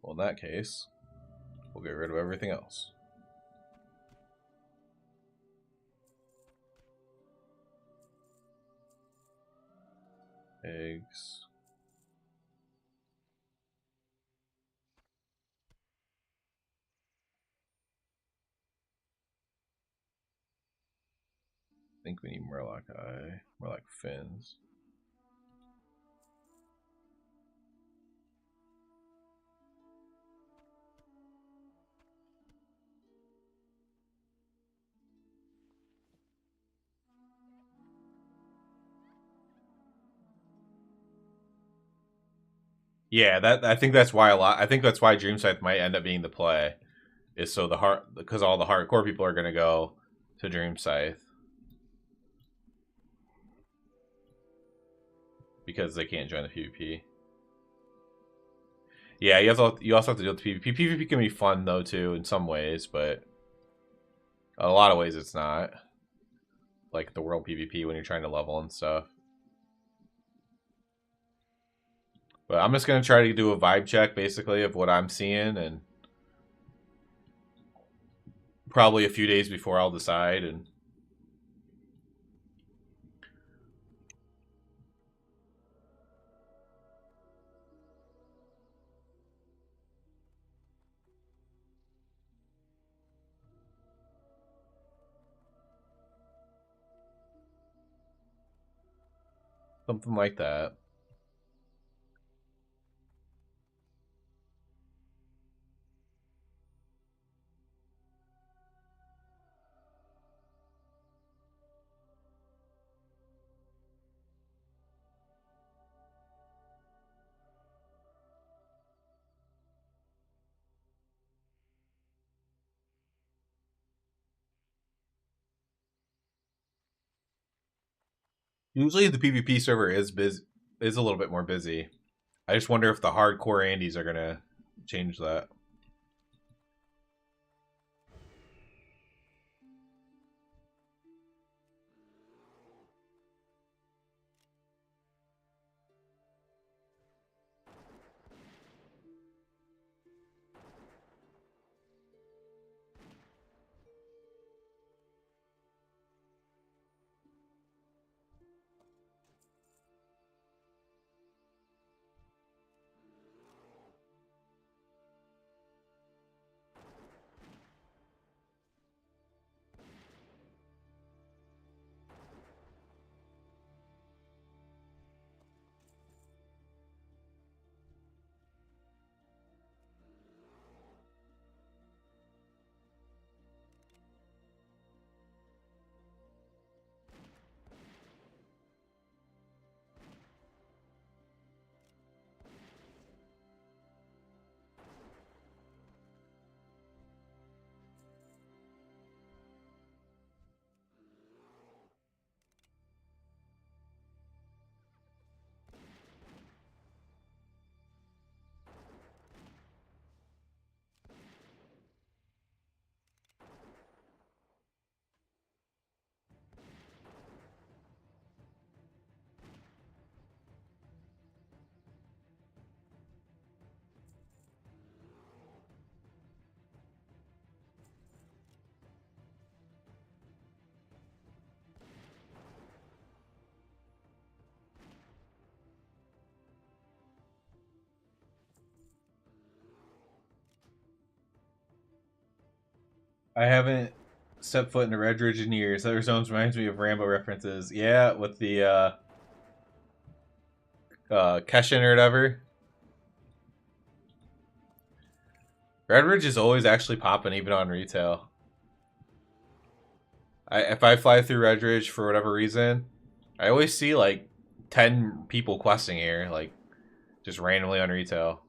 Well, in that case, we'll get rid of everything else. Eggs. I think we need Murloc Eye, Murloc Fins. Yeah, that I think that's why a lot. I think that's why Dream Scythe might end up being the play, is so the hard because all the hardcore people are gonna go to Dream Scythe because they can't join the PvP. Yeah, you also have to deal with PvP. PvP can be fun though too in some ways, but a lot of ways it's not. Like the world PvP when you're trying to level and stuff. But I'm just gonna try to do a vibe check basically of what I'm seeing, and probably a few days before I'll decide. And something like that. Usually the PvP server is a little bit more busy. I just wonder if the hardcore Andes are gonna change that. I haven't stepped foot into Red Ridge in years. Other zones reminds me of Rambo references. Yeah, with the Keshin or whatever. Red Ridge is always actually popping, even on retail. If I fly through Red Ridge for whatever reason, I always see like 10 people questing here, like just randomly on retail.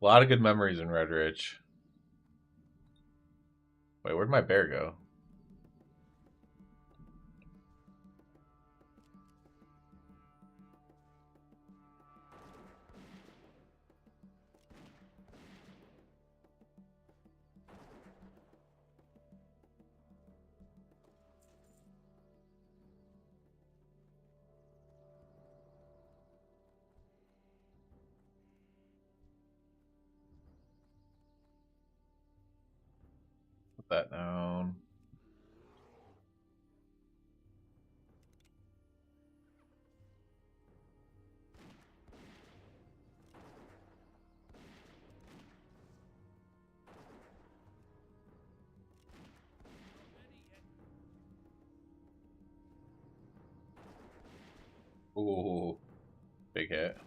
A lot of good memories in Red Ridge. Wait, where'd my bear go? Put that down. Ooh, big hit.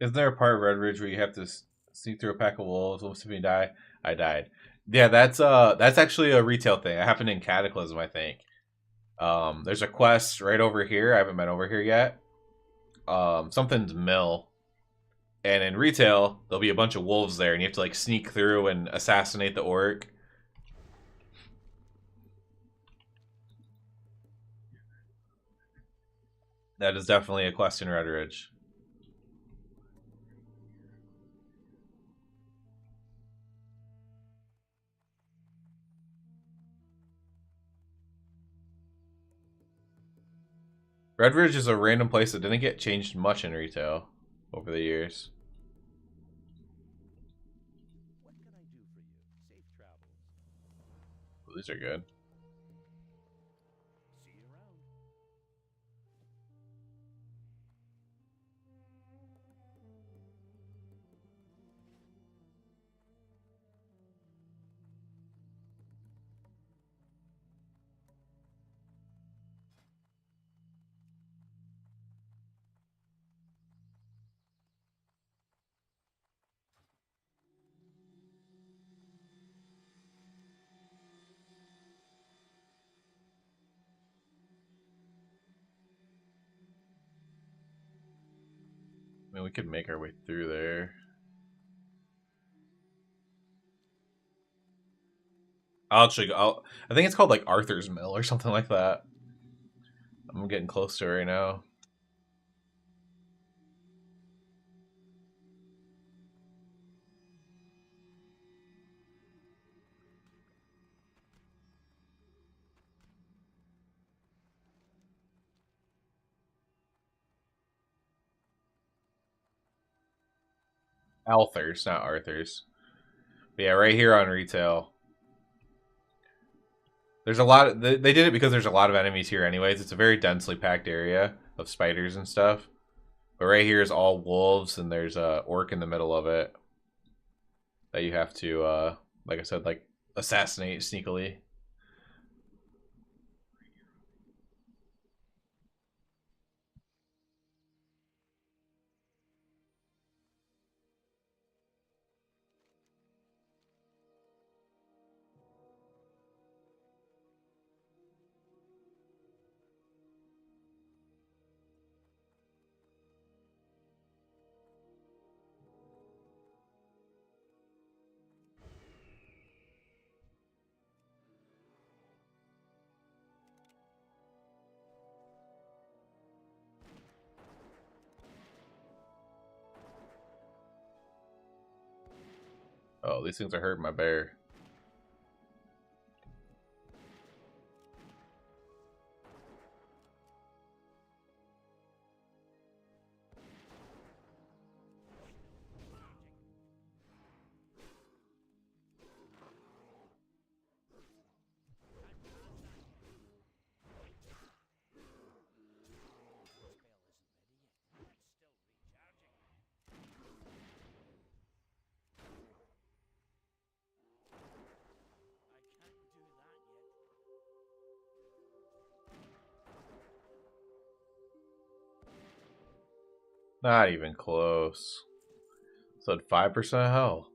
Isn't there a part of Red Ridge where you have to sneak through a pack of wolves? Almost if you die. I died. Yeah, that's actually a retail thing. It happened in Cataclysm, I think. There's a quest right over here. I haven't been over here yet. Something's mill, and in retail there'll be a bunch of wolves there, and you have to like sneak through and assassinate the orc. That is definitely a quest in Red Ridge. Red Ridge is a random place that didn't get changed much in retail over the years. What can I do for you? Safe travels. Ooh, these are good. See you around. I mean, we could make our way through there. I'll actually go. I think it's called like Arthur's Mill or something like that. I'm getting close to it right now. Althers, not Arthur's. But yeah, right here on retail. There's a lot. They did it because there's a lot of enemies here, anyways. It's a very densely packed area of spiders and stuff. But right here is all wolves, and there's a orc in the middle of it that you have to, like I said, like assassinate sneakily. Oh, these things are hurting my bear. Not even close. So 5% health.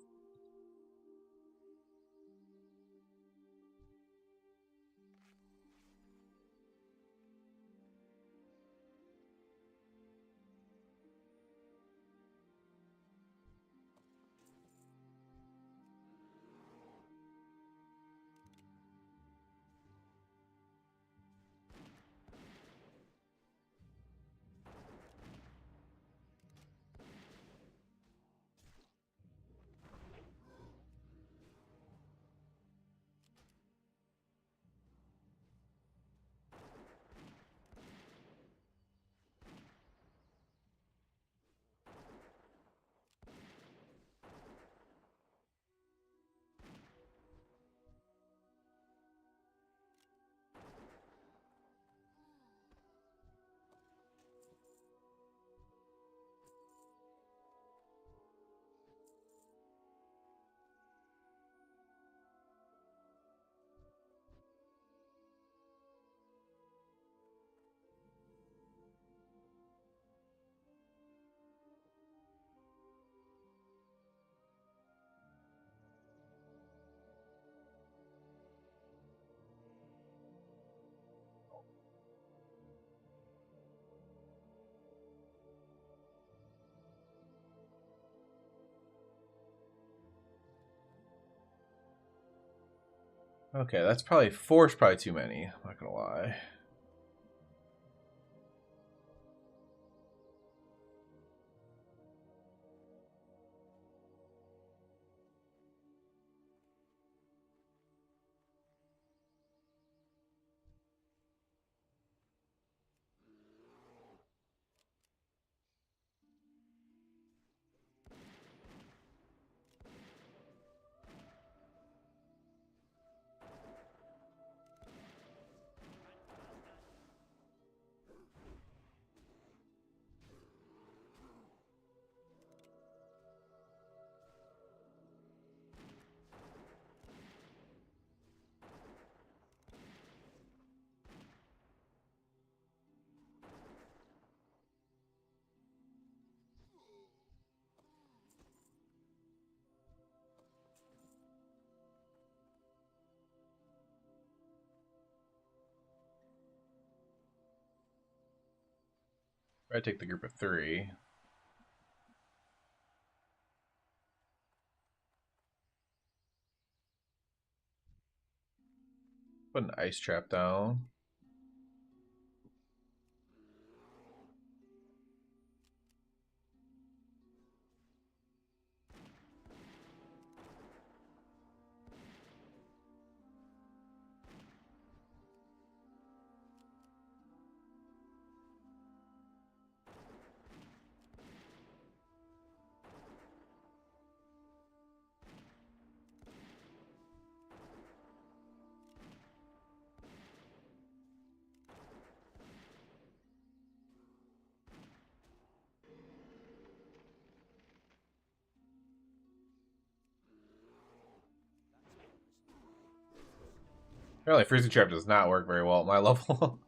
Okay, that's probably four's probably too many. I'm not gonna lie. I take the group of 3. Put an ice trap down. Apparently, freezing trap does not work very well at my level.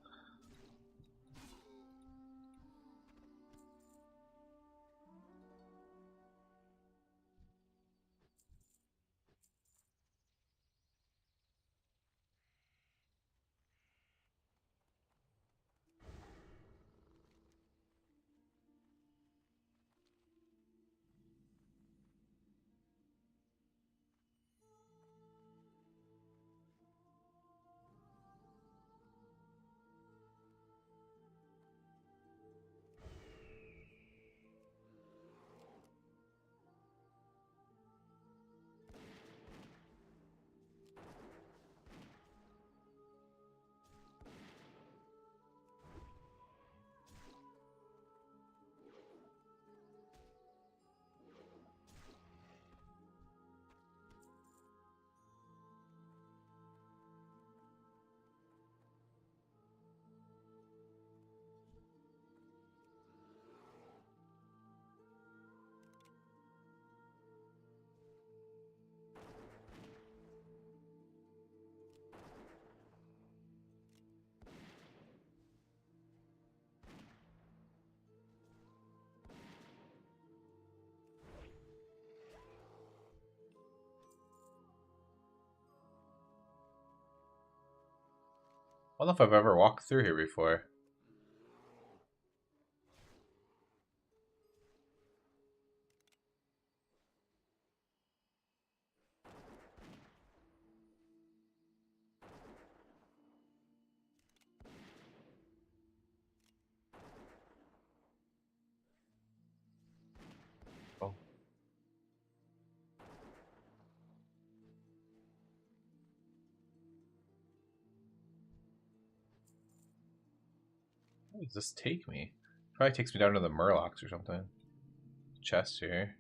I don't know if I've ever walked through here before. Oh. Where does this take me? Probably takes me down to the Murlocs or something. Chest here.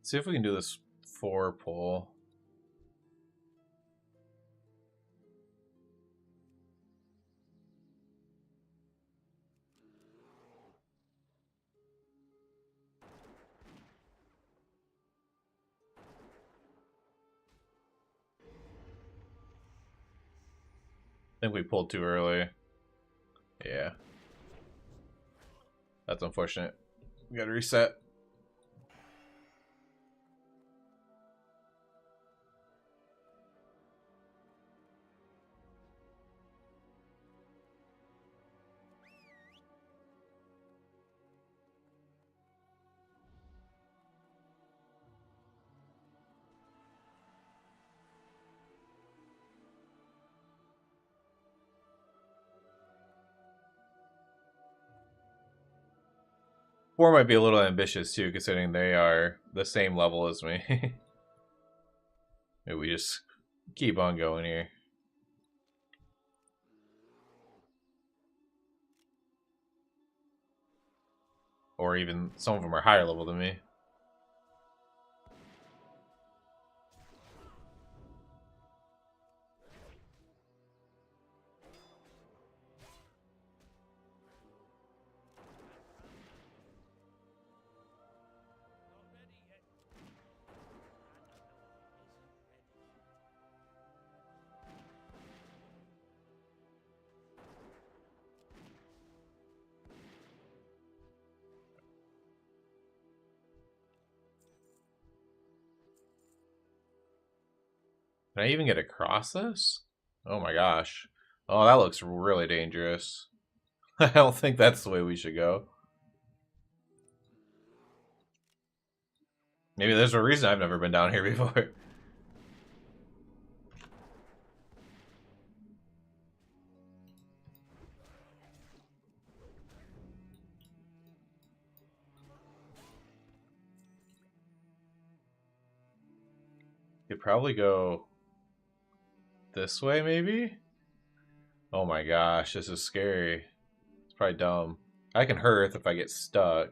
See if we can do this 4 pull. I think we pulled too early. Yeah. That's unfortunate. We gotta reset. Four might be a little ambitious too, considering they are the same level as me. Maybe we just keep on going here. Or even some of them are higher level than me. Can I even get across this? Oh my gosh. Oh, that looks really dangerous. I don't think that's the way we should go. Maybe there's a reason I've never been down here before. Could probably go this way, maybe? Oh my gosh, this is scary. It's probably dumb. I can hearth if I get stuck.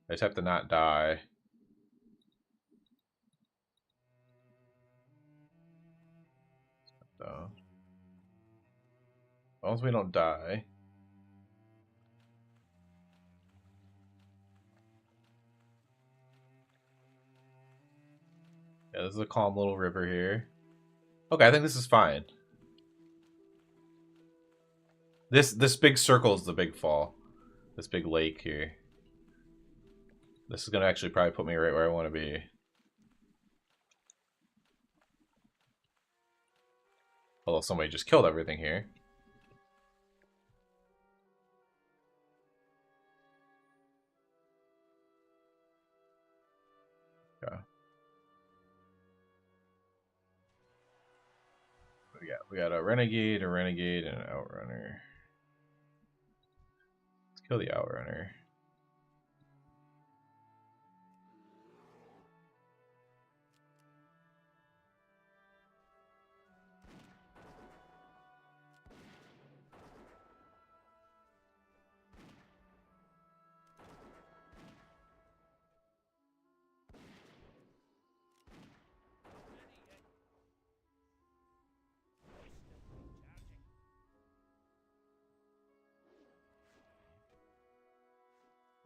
I just have to not die. So, as long as we don't die. Yeah, this is a calm little river here. Okay, I think this is fine. This big circle is the big fall. This big lake here. This is gonna actually probably put me right where I want to be. Although somebody just killed everything here. Yeah. We got a renegade, and an outrunner. Let's kill the outrunner.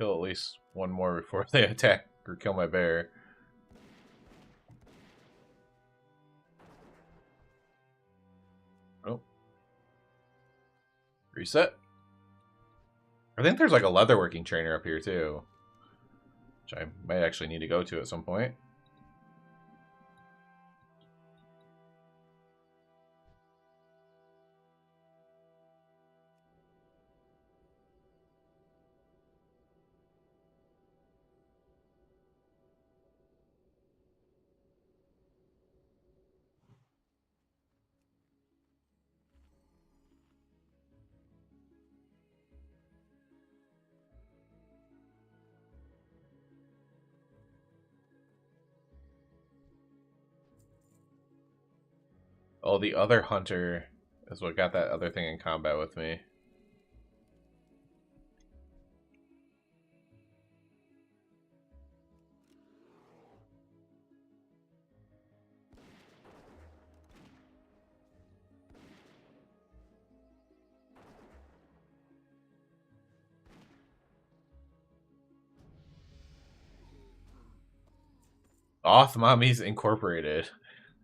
Kill at least one more before they attack or kill my bear. Oh. Reset. I think there's like a leatherworking trainer up here too, which I might actually need to go to at some point. Oh, the other hunter is what got that other thing in combat with me. Oth Mommy's Incorporated.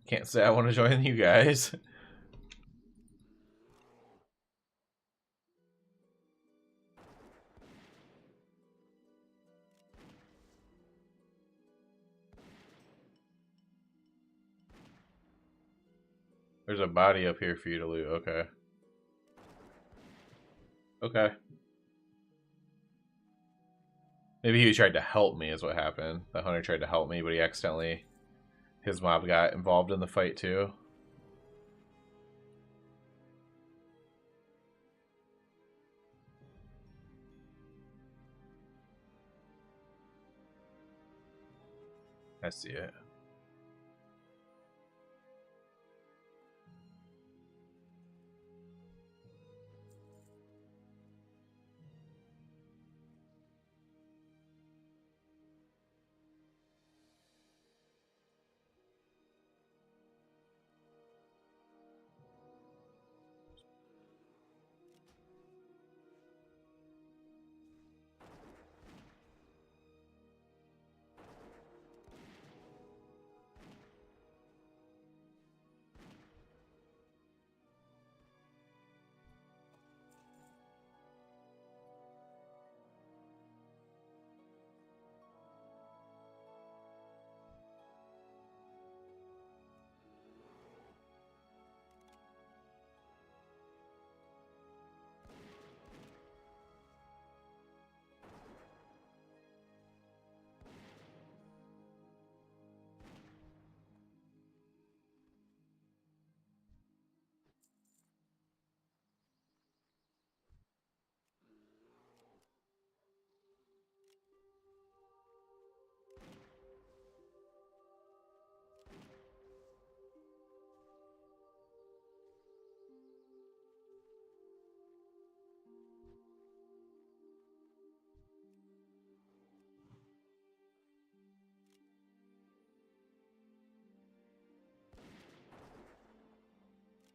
Can't say I want to join you guys. There's a body up here for you to loot. Okay. Okay. Maybe he tried to help me is what happened. The hunter tried to help me, but he accidentally... His mob got involved in the fight too. I see it.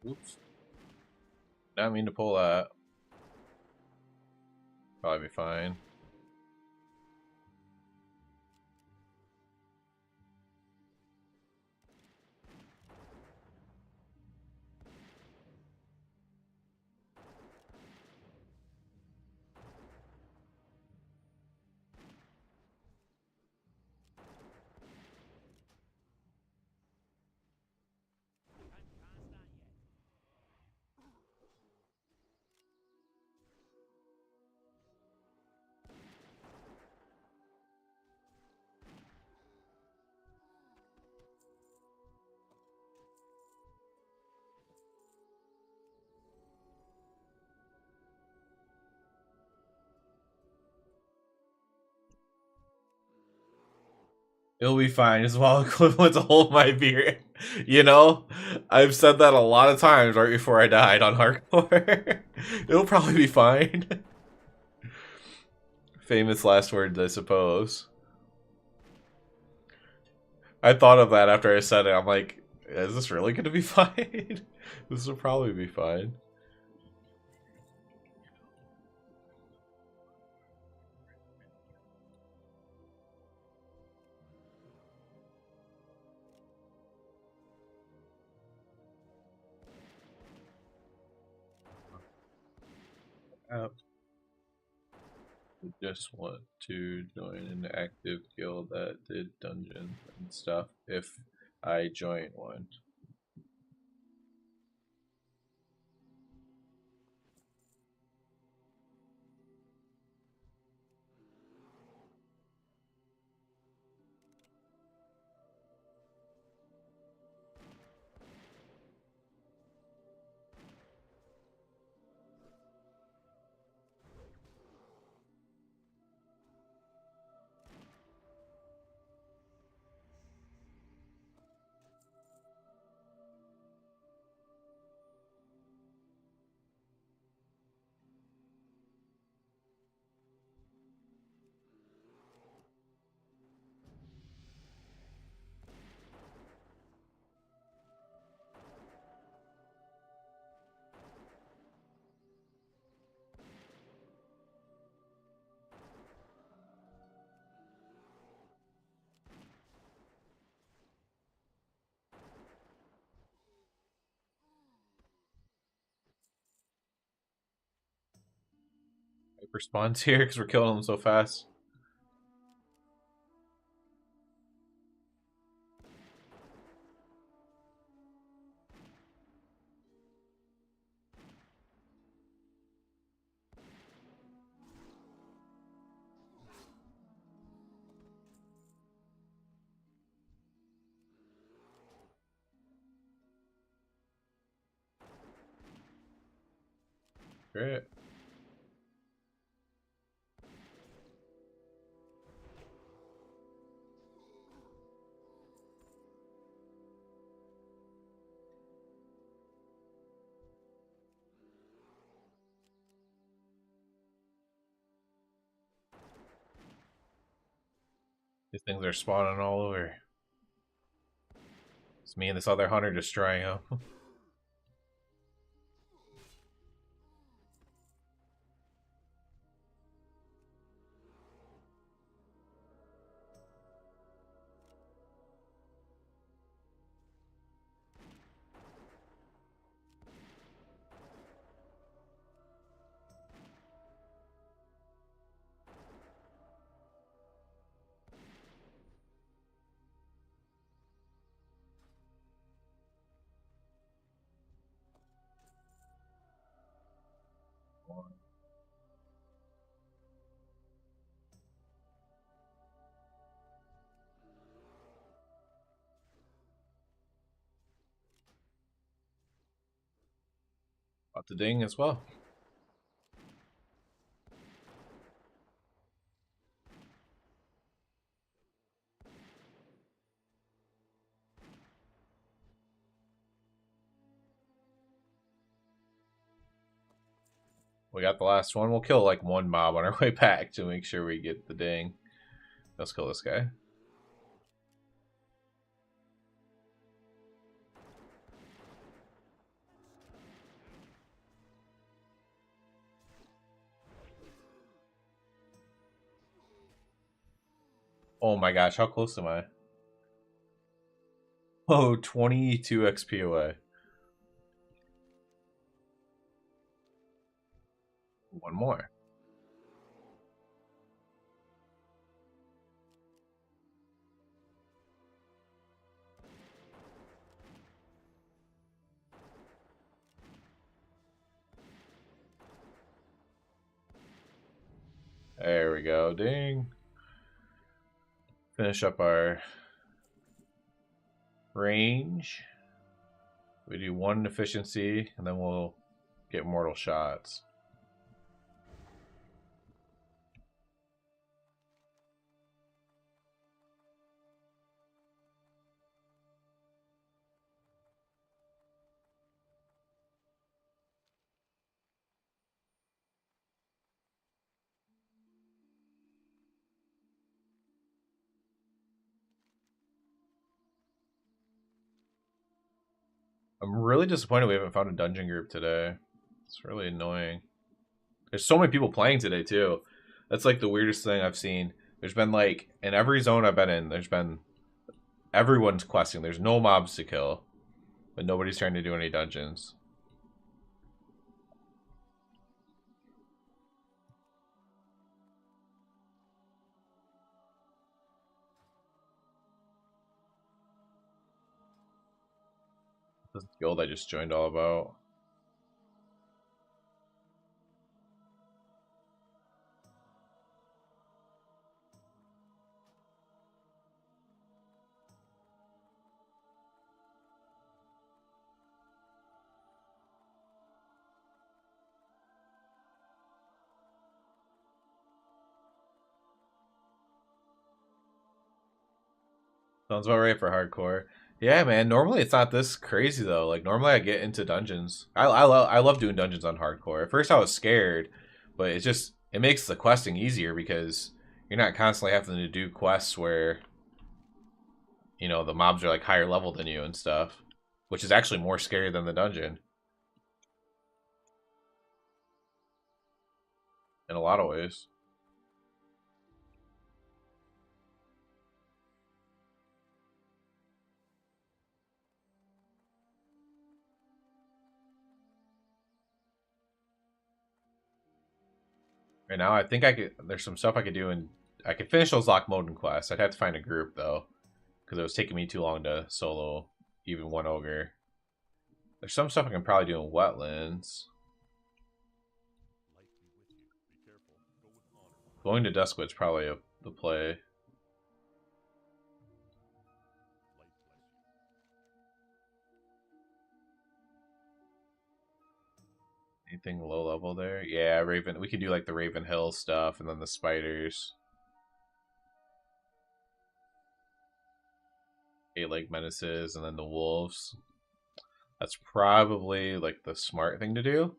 Oops. Didn't mean to pull that. Probably be fine. It'll be fine. It's well equivalent to hold my beer. You know? I've said that a lot of times right before I died on hardcore. It'll probably be fine. Famous last words, I suppose. I thought of that after I said it. I'm like, is this really going to be fine? This will probably be fine. Crap. I just want to join an active guild that did dungeons and stuff if I join one. Hyper spawns here because we're killing them so fast. Great. These things are spawning all over. It's me and this other hunter destroying them. About to ding as well. We got the last one. We'll kill like one mob on our way back to make sure we get the ding. Let's kill this guy. Oh my gosh, how close am I? Oh, 22 XP away. One more. There we go. Ding. Finish up our range. We do one efficiency, and then we'll get mortal shots. I'm really disappointed we haven't found a dungeon group today. It's really annoying. There's so many people playing today, too. That's like the weirdest thing I've seen. There's been like, in every zone I've been in, there's been, everyone's questing. There's no mobs to kill, but nobody's trying to do any dungeons. This guild I just joined all about. Sounds about right for hardcore. Yeah, man. Normally it's not this crazy though. Like normally I get into dungeons. I love doing dungeons on hardcore. At first I was scared, but it makes the questing easier because you're not constantly having to do quests where the mobs are like higher level than you and stuff, which is actually more scary than the dungeon in a lot of ways. Right now, I think there's some stuff I could do, and I could finish those lock mode quests. I'd have to find a group though, because it was taking me too long to solo even one ogre. There's some stuff I can probably do in wetlands. Light be with you. Be careful. Go with honor. Going to Duskwood's probably the play. Light bless you. Anything low level there? Yeah, Raven. We could do like the Raven Hill stuff, and then the spiders. 8-leg menaces, and then the wolves. That's probably like the smart thing to do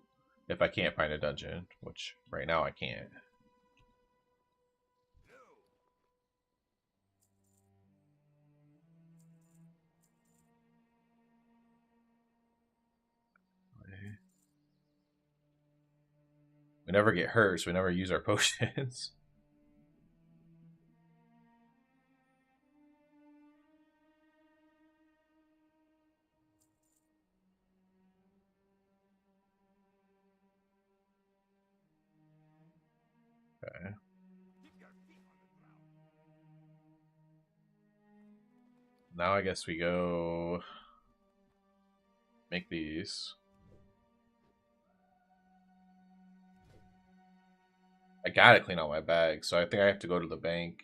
if I can't find a dungeon, which right now I can't. We never get hurt, so we never use our potions. Okay. Now I guess we go make these. I gotta clean out my bag, so I think I have to go to the bank.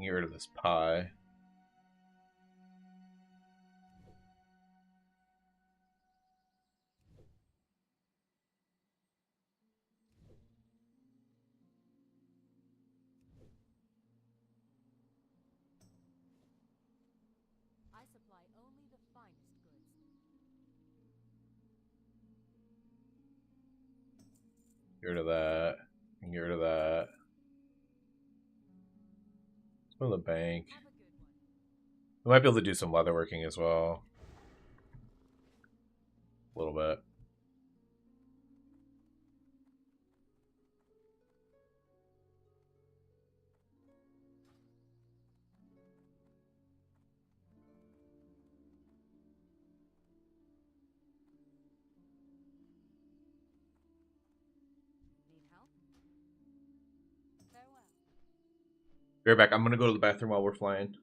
Get rid of this pie. I supply only the finest goods. Get rid of that. And get rid of that. Let's go to the bank. Have a good one. We might be able to do some leatherworking as well. A little bit. Need help? Farewell. Be right back. I'm gonna go to the bathroom while we're flying.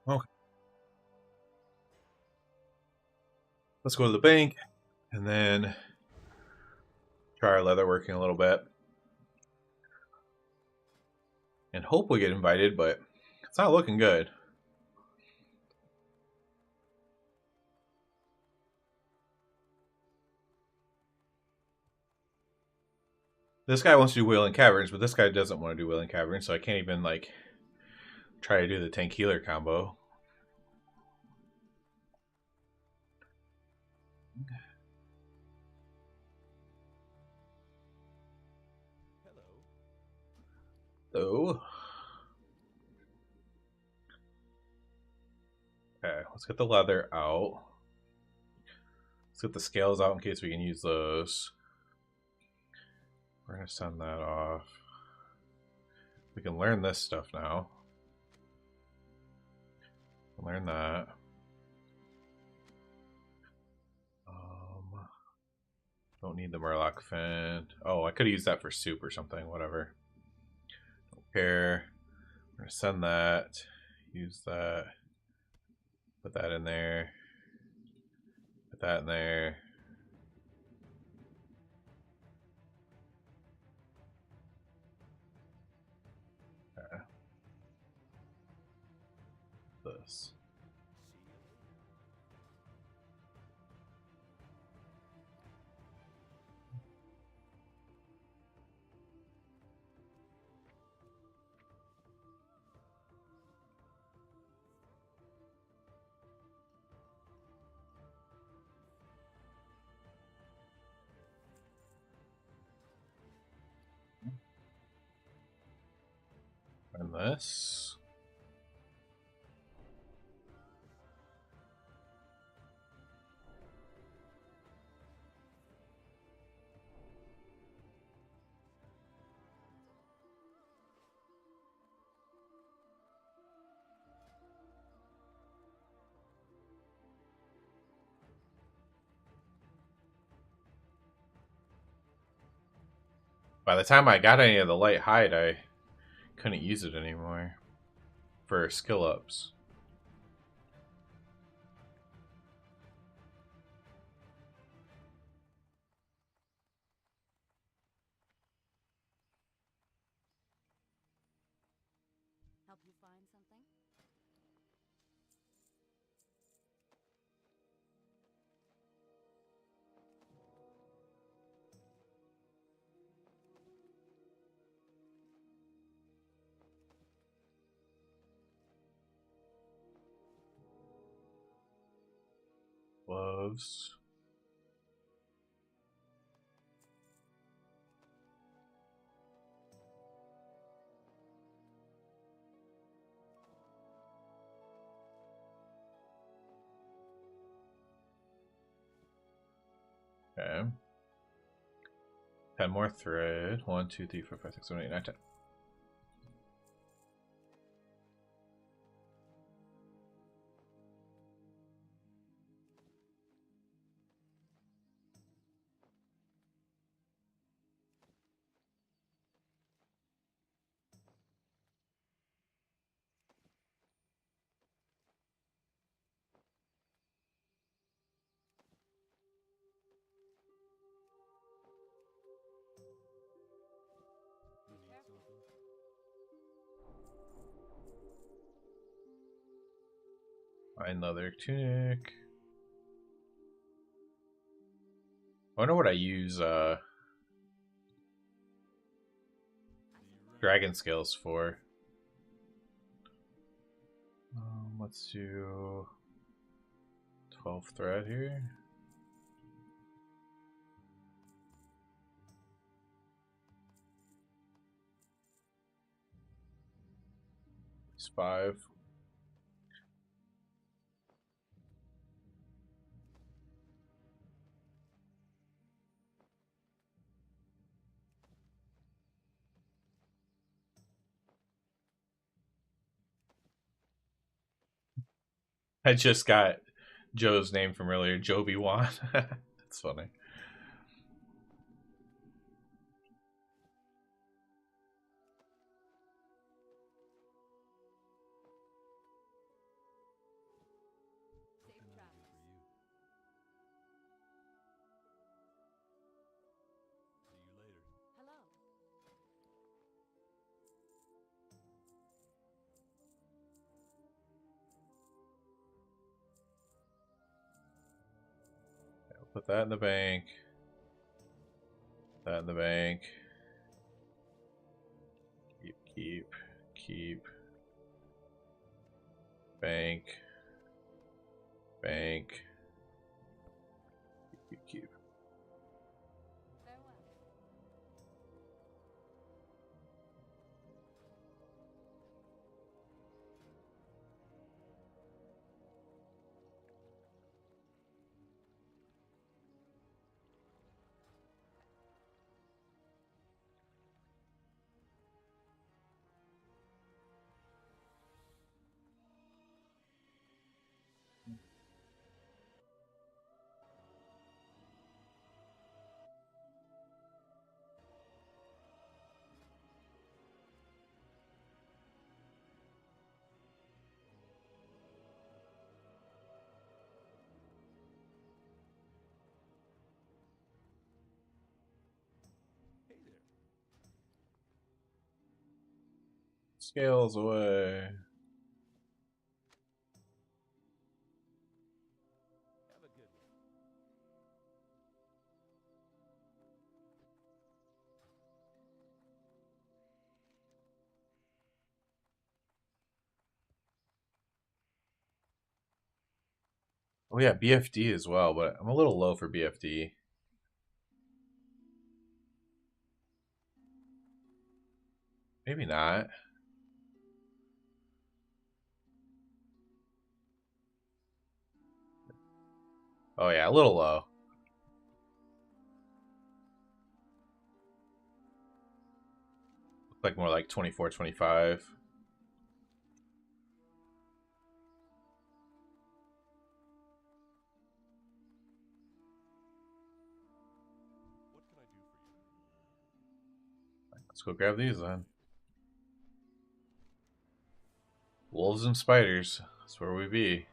Okay. Let's go to the bank and then try our leather working a little bit. And hope we get invited, but it's not looking good. This guy wants to do Wailing Caverns, but this guy doesn't want to do Wailing Caverns, so I can't even, like, try to do the tank healer combo. Hello. So, okay, let's get the leather out. Let's get the scales out in case we can use those. We're going to send that off. We can learn this stuff now. Learn that. Don't need the Murloc fin. Oh, I could have used that for soup or something. Whatever. Don't care. We're going to send that. Use that. Put that in there. Put that in there. Okay. This. And this. By the time I got any of the light hide, I couldn't use it anymore for skill ups. Help you find something? Gloves. Okay. 10 more thread. 1, 2, 3, 4, 5, 6, 7, 8, 9, 10. You need something? Fine leather tunic. I wonder what I use dragon scales for. Let's do 12 thread here. It's 5. I just got Joe's name from earlier, Joby Wan. That's funny. Put that in the bank. That in the bank. Keep. Bank. Keep. Farewell. Hey there. Scales away. Have a good one. Oh yeah, BFD as well, but I'm a little low for BFD. Maybe not. Oh yeah, a little low. Looks like more like 24, 25. What can I do for you? Let's go grab these then. Wolves and spiders. That's where we be.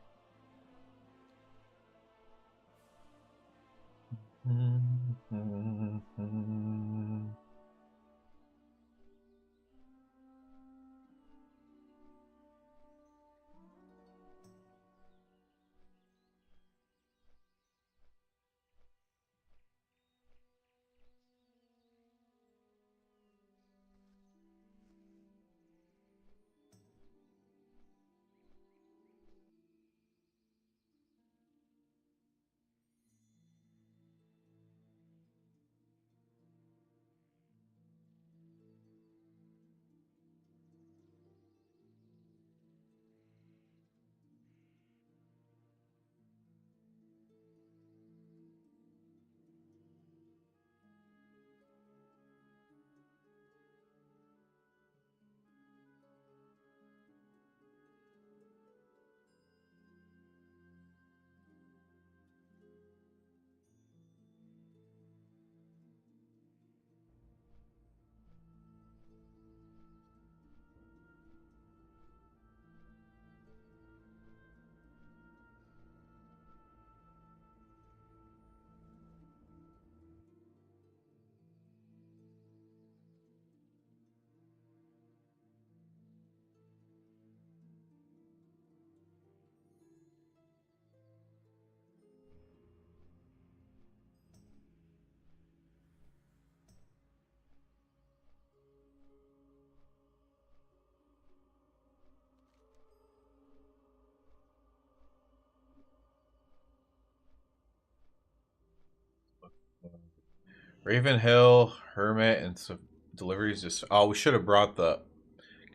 Raven Hill, Hermit, and some deliveries. Just we should have brought the.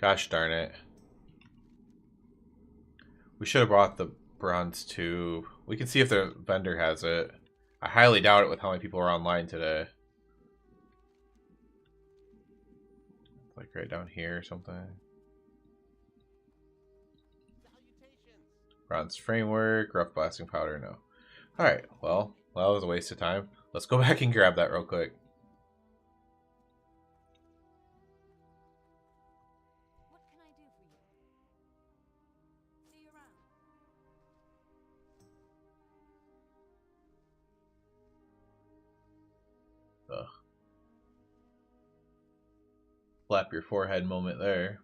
Gosh darn it. We should have brought the bronze tube. We can see if the vendor has it. I highly doubt it with how many people are online today. Like right down here or something. Bronze framework, rough blasting powder, no. Alright, well, that was a waste of time. Let's go back and grab that real quick. What can I do for you? See you around. Ugh. Slap your forehead moment there.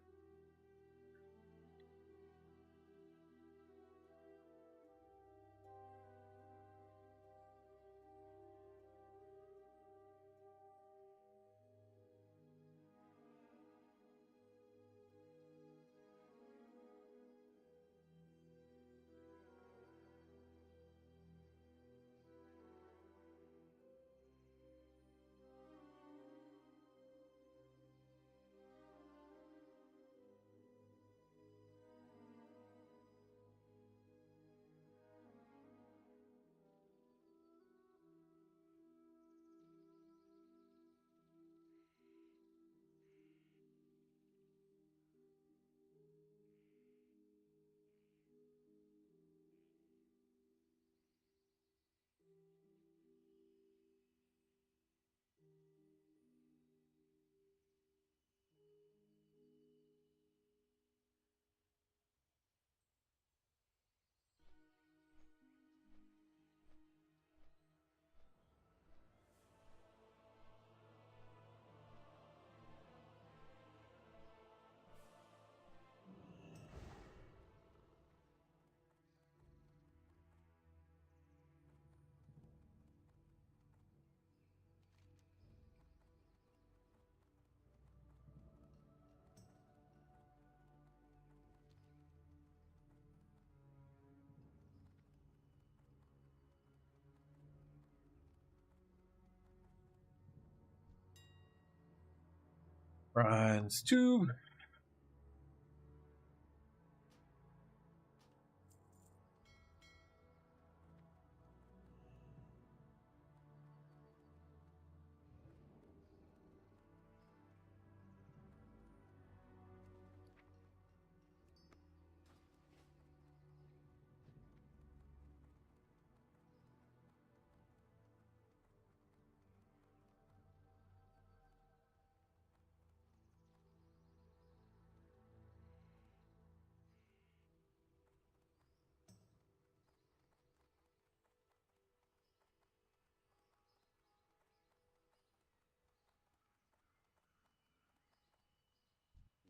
Runs two.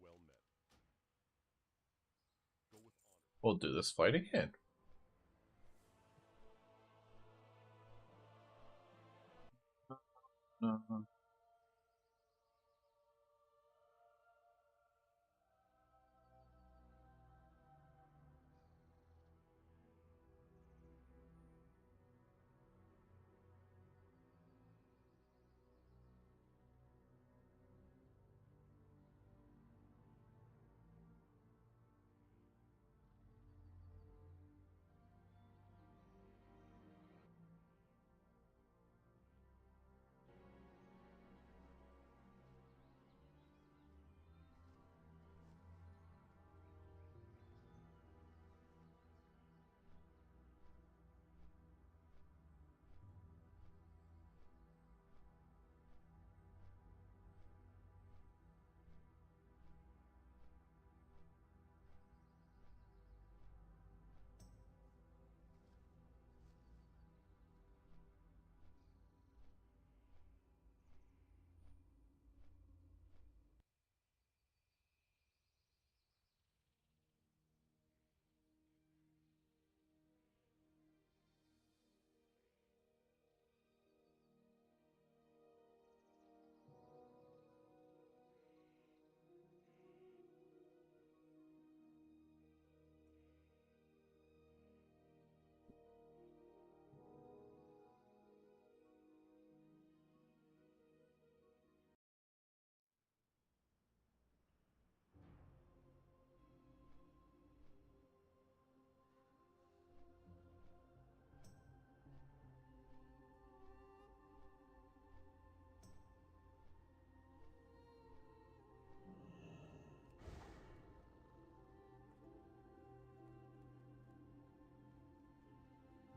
Well met. Go with honor. We'll do this fight again.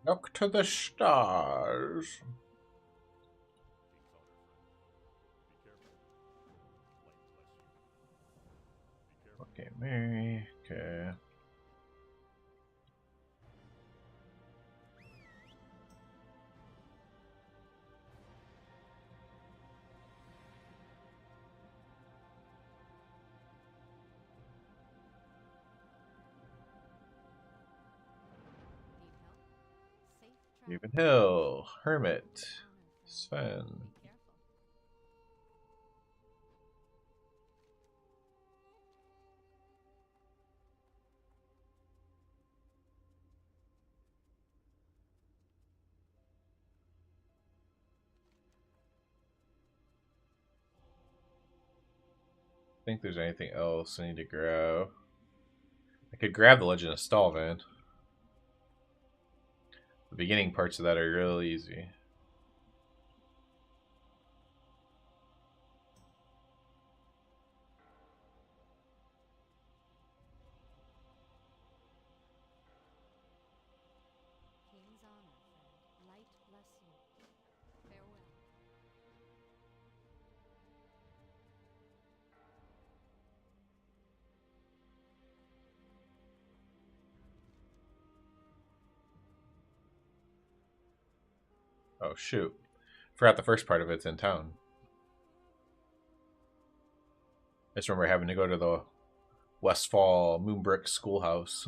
Look to the stars. Encounter friend. Be careful. Light bless you. Be careful. Okay, Mary. Okay. Need help? Safe Raven travels. Hill. Hermit. Go with honor, friend. Sven. Be careful. Think there's anything else I need to grab. I could grab the Legend of Stalvan. The beginning parts of that are real easy. King's honor, friend. Light bless you. Farewell. Oh shoot. Forgot the first part of it's in town. I just remember having to go to the Westfall Moonbrick Schoolhouse.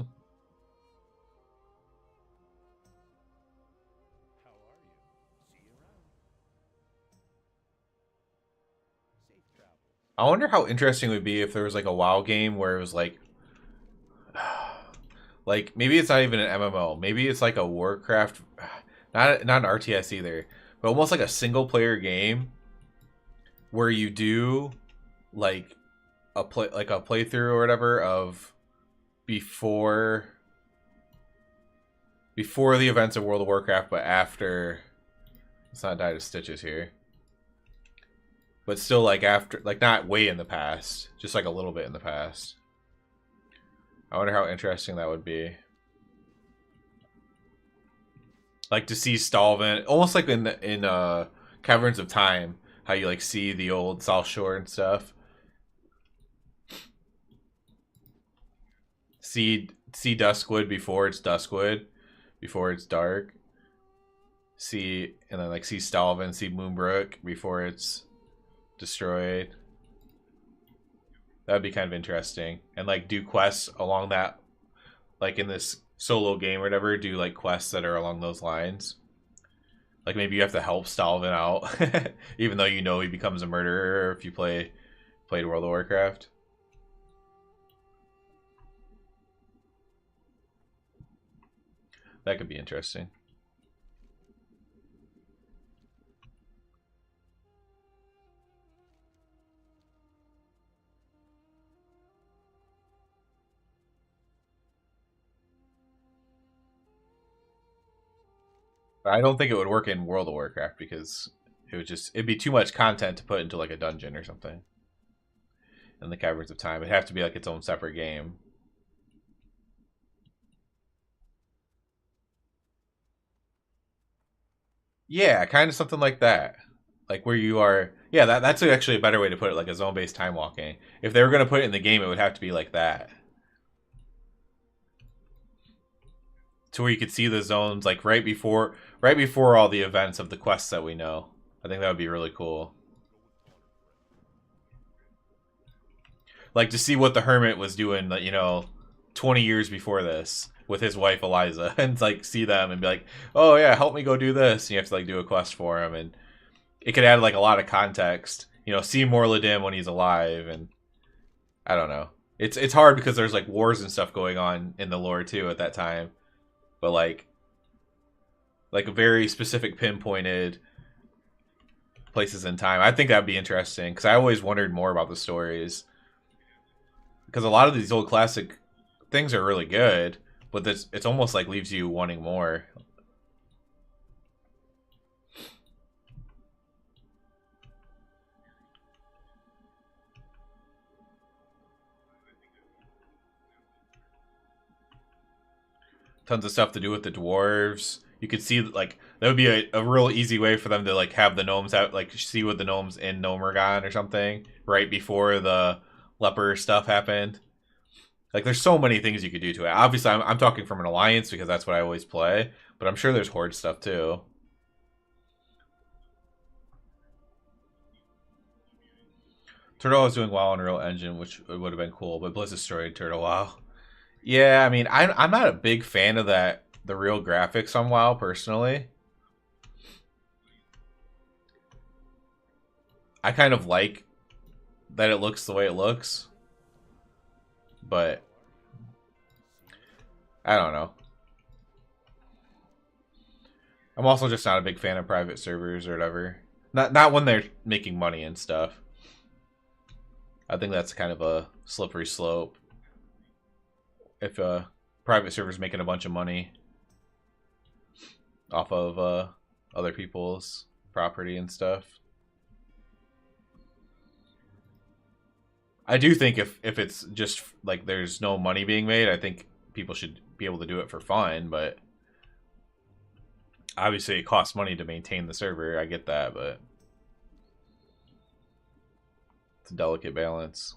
How are you? See you around. Safe travels. I wonder how interesting it would be if there was like a WoW game where it was like maybe it's not even an MMO. Maybe it's like a Warcraft, not an RTS either, but almost like a single player game where you do like a playthrough or whatever of before the events of World of Warcraft, but after. Let's not die to stitches here. But still, like, after, like, not way in the past, just like a little bit in the past. I wonder how interesting that would be. Like, to see Stalvin, almost like in Caverns of Time, how you, like, see the old South Shore and stuff. See Duskwood before it's Duskwood, before it's dark. And then, like, see Stalvin, see Moonbrook before it's destroyed. That would be kind of interesting. And, like, do quests along that, like, in this solo game or whatever, do, like, quests that are along those lines. Like, maybe you have to help Stalvin out, even though you know he becomes a murderer if you played World of Warcraft. That could be interesting. I don't think it would work in World of Warcraft because it'd be too much content to put into like a dungeon or something. In the Caverns of Time, it'd have to be like its own separate game. Yeah, kind of something like that. Like where you are, yeah, that's actually a better way to put it, like a zone-based time walking. If they were going to put it in the game, it would have to be like that. To where you could see the zones like right before all the events of the quests that we know. I think that would be really cool. Like to see what the Hermit was doing, you know, 20 years before this with his wife Eliza, and like see them and be like, oh yeah, help me go do this. And you have to like do a quest for him, and it could add like a lot of context. You know, see Morladim when he's alive, and I don't know. It's hard because there's like wars and stuff going on in the lore too at that time, but like a very specific pinpointed places in time. I think that'd be interesting because I always wondered more about the stories. Because a lot of these old classic things are really good, but it's almost like leaves you wanting more. Tons of stuff to do with the dwarves. You could see like that would be a real easy way for them to like have the gnomes out, like see what the gnomes in Gnomeregan or something right before the leper stuff happened. Like there's so many things you could do to it. Obviously, I'm talking from an alliance because that's what I always play, but I'm sure there's horde stuff too. Turtle was doing WoW on Unreal Engine, which would have been cool, but Blizz destroyed Turtle WoW. Yeah, I mean, I'm not a big fan of the real graphics on WoW personally. I kind of like that it looks the way it looks, but I don't know. I'm also just not a big fan of private servers or whatever. Not when they're making money and stuff. I think that's kind of a slippery slope. If a private server's making a bunch of money off of other people's property and stuff. I do think if it's just like there's no money being made, I think people should be able to do it for fun, but obviously it costs money to maintain the server. I get that, but it's a delicate balance.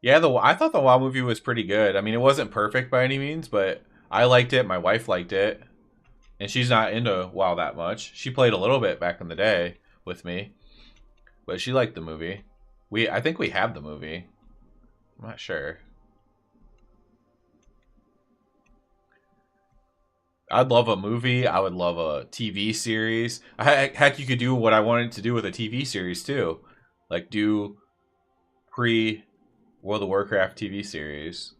Yeah, I thought the WoW movie was pretty good. I mean, it wasn't perfect by any means, but I liked it. My wife liked it, and she's not into WoW that much. She played a little bit back in the day with me, but she liked the movie. I think we have the movie. I'm not sure. I'd love a movie. I would love a TV series. Heck, you could do what I wanted to do with a TV series too, like do pre World of Warcraft TV series,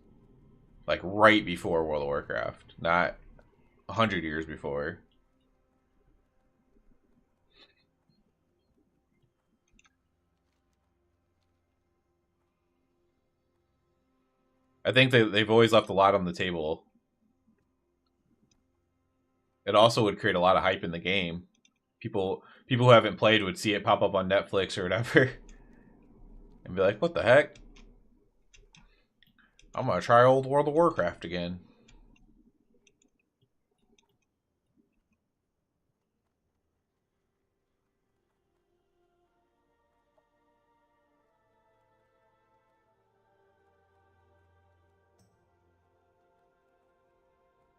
like right before World of Warcraft, not 100 years before. I think they've always left a lot on the table. It also would create a lot of hype in the game. People who haven't played would see it pop up on Netflix or whatever and be like, "What the heck? I'm gonna try old World of Warcraft again."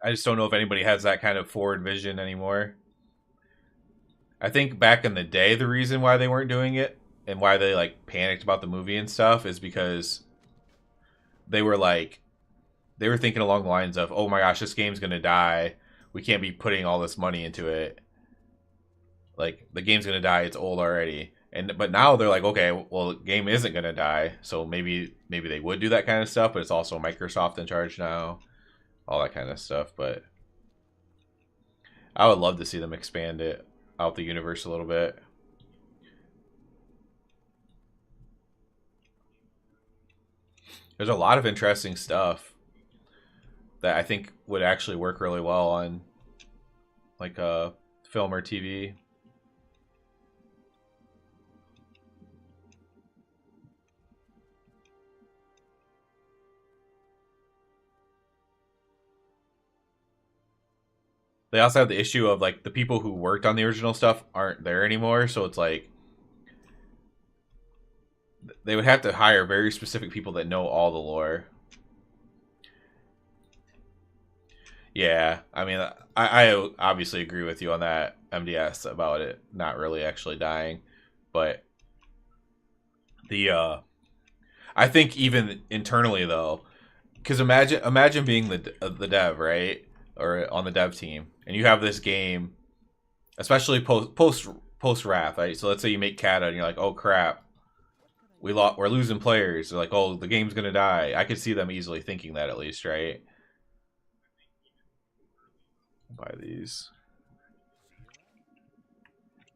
I just don't know if anybody has that kind of forward vision anymore. I think back in the day, the reason why they weren't doing it and why they like panicked about the movie and stuff is because they were like, they were thinking along the lines of, "Oh my gosh, this game's gonna die. We can't be putting all this money into it. Like the game's gonna die. It's old already." And but now they're like, "Okay, well, the game isn't gonna die. So maybe they would do that kind of stuff. But it's also Microsoft in charge now, all that kind of stuff." But I would love to see them expand it out the universe a little bit. There's a lot of interesting stuff that I think would actually work really well on like a film or TV. They also have the issue of like the people who worked on the original stuff aren't there anymore, so it's like they would have to hire very specific people that know all the lore. Yeah, I mean, I obviously agree with you on that, MDS, about it not really actually dying, but the I think even internally though, because imagine being the dev, right, or on the dev team, and you have this game, especially post Wrath, right? So let's say you make Kata, and you're like, "Oh crap, we're losing players." They're like, "Oh, the game's gonna die." I could see them easily thinking that at least, right? Buy these.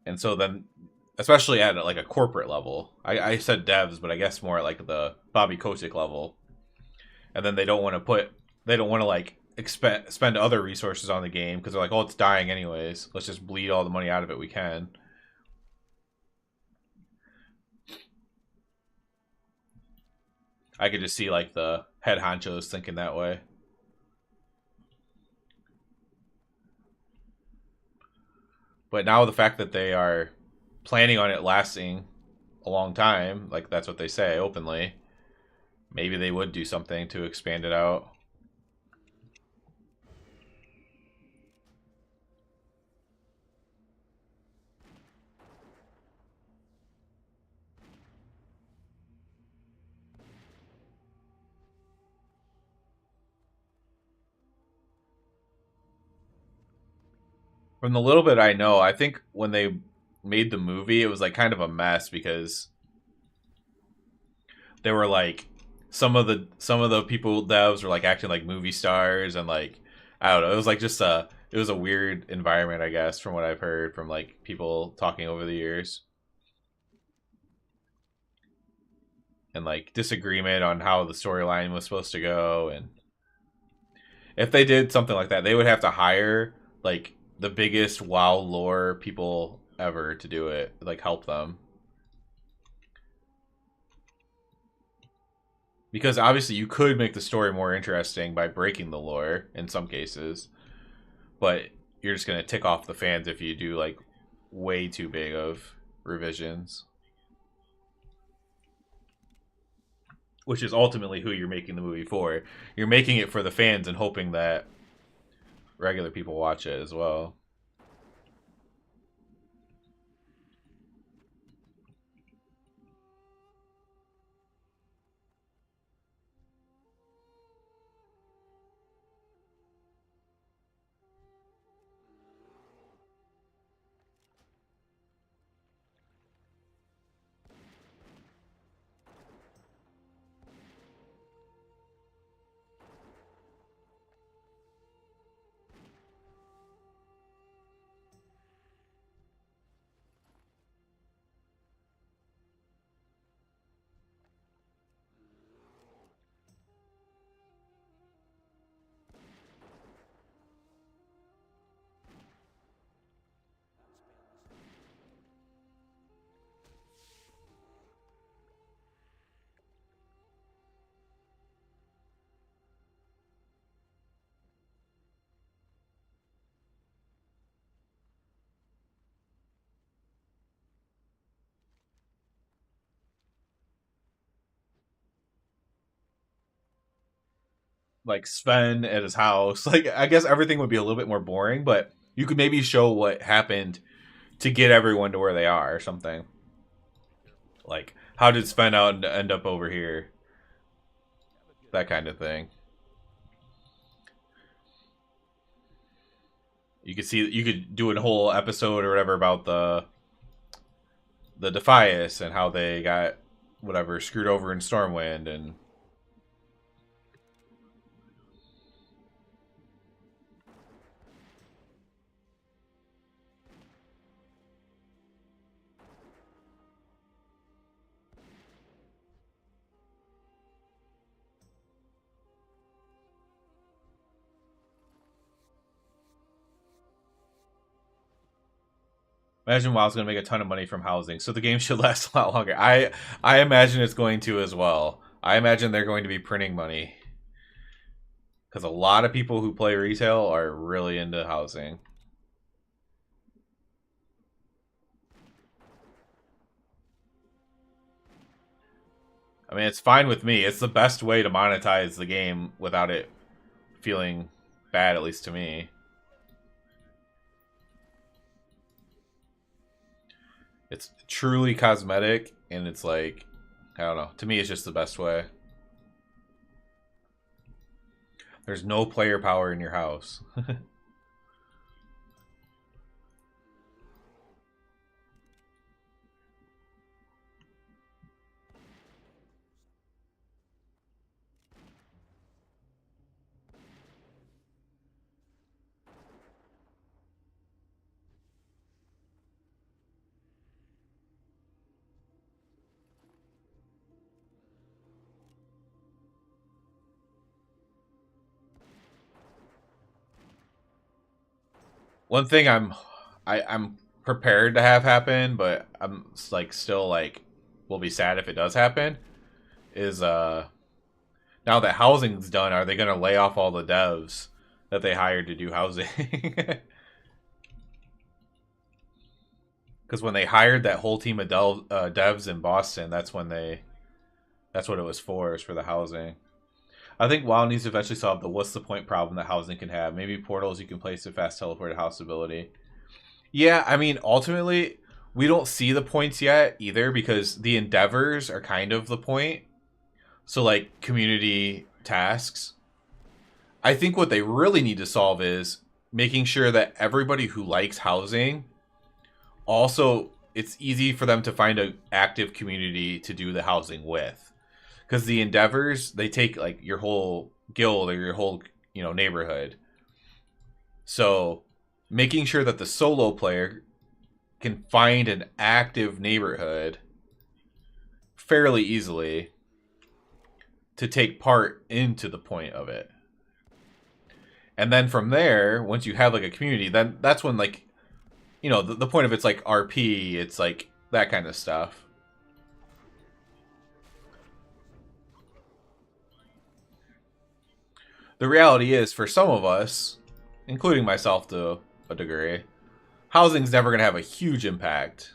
And so then, especially at like a corporate level, I said devs, but I guess more at like the Bobby Kotick level. And then they don't want to like spend other resources on the game because they're like, "Oh, it's dying anyways. Let's just bleed all the money out of it we can." I could just see like the head honchos thinking that way. But now the fact that they are planning on it lasting a long time, like that's what they say openly, maybe they would do something to expand it out. From the little bit I know, I think when they made the movie, it was like kind of a mess because they were like some of the people devs were like acting like movie stars and like I don't know. It was like just it was a weird environment, I guess, from what I've heard from like people talking over the years, and like disagreement on how the storyline was supposed to go. And if they did something like that, they would have to hire like the biggest WoW lore people ever to do it, like help them. Because obviously you could make the story more interesting by breaking the lore in some cases, but you're just gonna tick off the fans if you do like way too big of revisions, which is ultimately who you're making the movie for. You're making it for the fans and hoping that regular people watch it as well. like Sven at his house. Like I guess everything would be a little bit more boring, but you could maybe show what happened to get everyone to where they are or something. Like how did Sven out end up over here? That kind of thing. You could see you could do a whole episode or whatever about the Defias and how they got whatever screwed over in Stormwind and imagine WoW's going to make a ton of money from housing, so the game should last a lot longer. I imagine it's going to as well. I imagine they're going to be printing money because a lot of people who play retail are really into housing. I mean, it's fine with me. It's the best way to monetize the game without it feeling bad, at least to me. It's truly cosmetic, and it's like, I don't know. To me, it's just the best way. There's no player power in your house. One thing I'm prepared to have happen, but I'm like still like will be sad if it does happen. Is now that housing's done, are they gonna lay off all the devs that they hired to do housing? Because when they hired that whole team of devs in Boston, that's what it was for, is for the housing. I think WoW needs to eventually solve the what's the point problem that housing can have. Maybe portals you can place a fast teleported house ability. Yeah, I mean, ultimately, we don't see the points yet either because the endeavors are kind of the point. So, like, community tasks. I think what they really need to solve is making sure that everybody who likes housing also, it's easy for them to find an active community to do the housing with. Because the endeavors, they take, like, your whole guild or your whole, neighborhood. So, making sure that the solo player can find an active neighborhood fairly easily to take part into the point of it. And then from there, once you have like a community, then that's when like, the point of it's like RP, it's like that kind of stuff. The reality is for some of us, including myself to a degree, housing's never going to have a huge impact.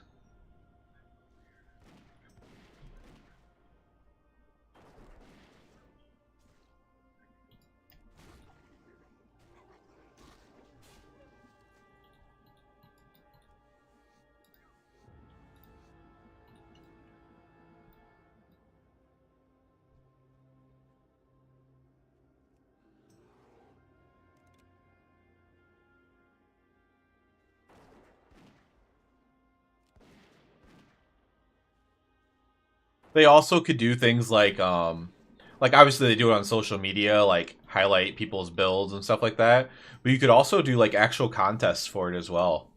They also could do things like obviously they do it on social media, like highlight people's builds and stuff like that. But you could also do like actual contests for it as well.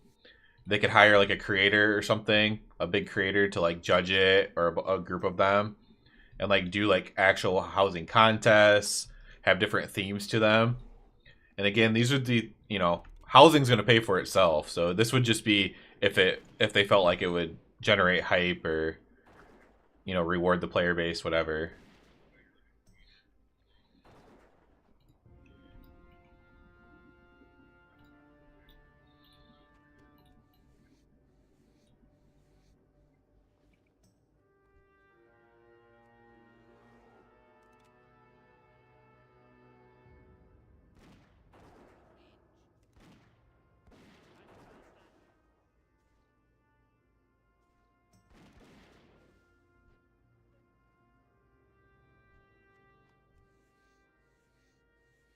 They could hire like a creator or something, a big creator to like judge it or a group of them and like do like actual housing contests, have different themes to them. And again, these are housing's going to pay for itself. So this would just be if they felt like it would generate hype or reward the player base, whatever.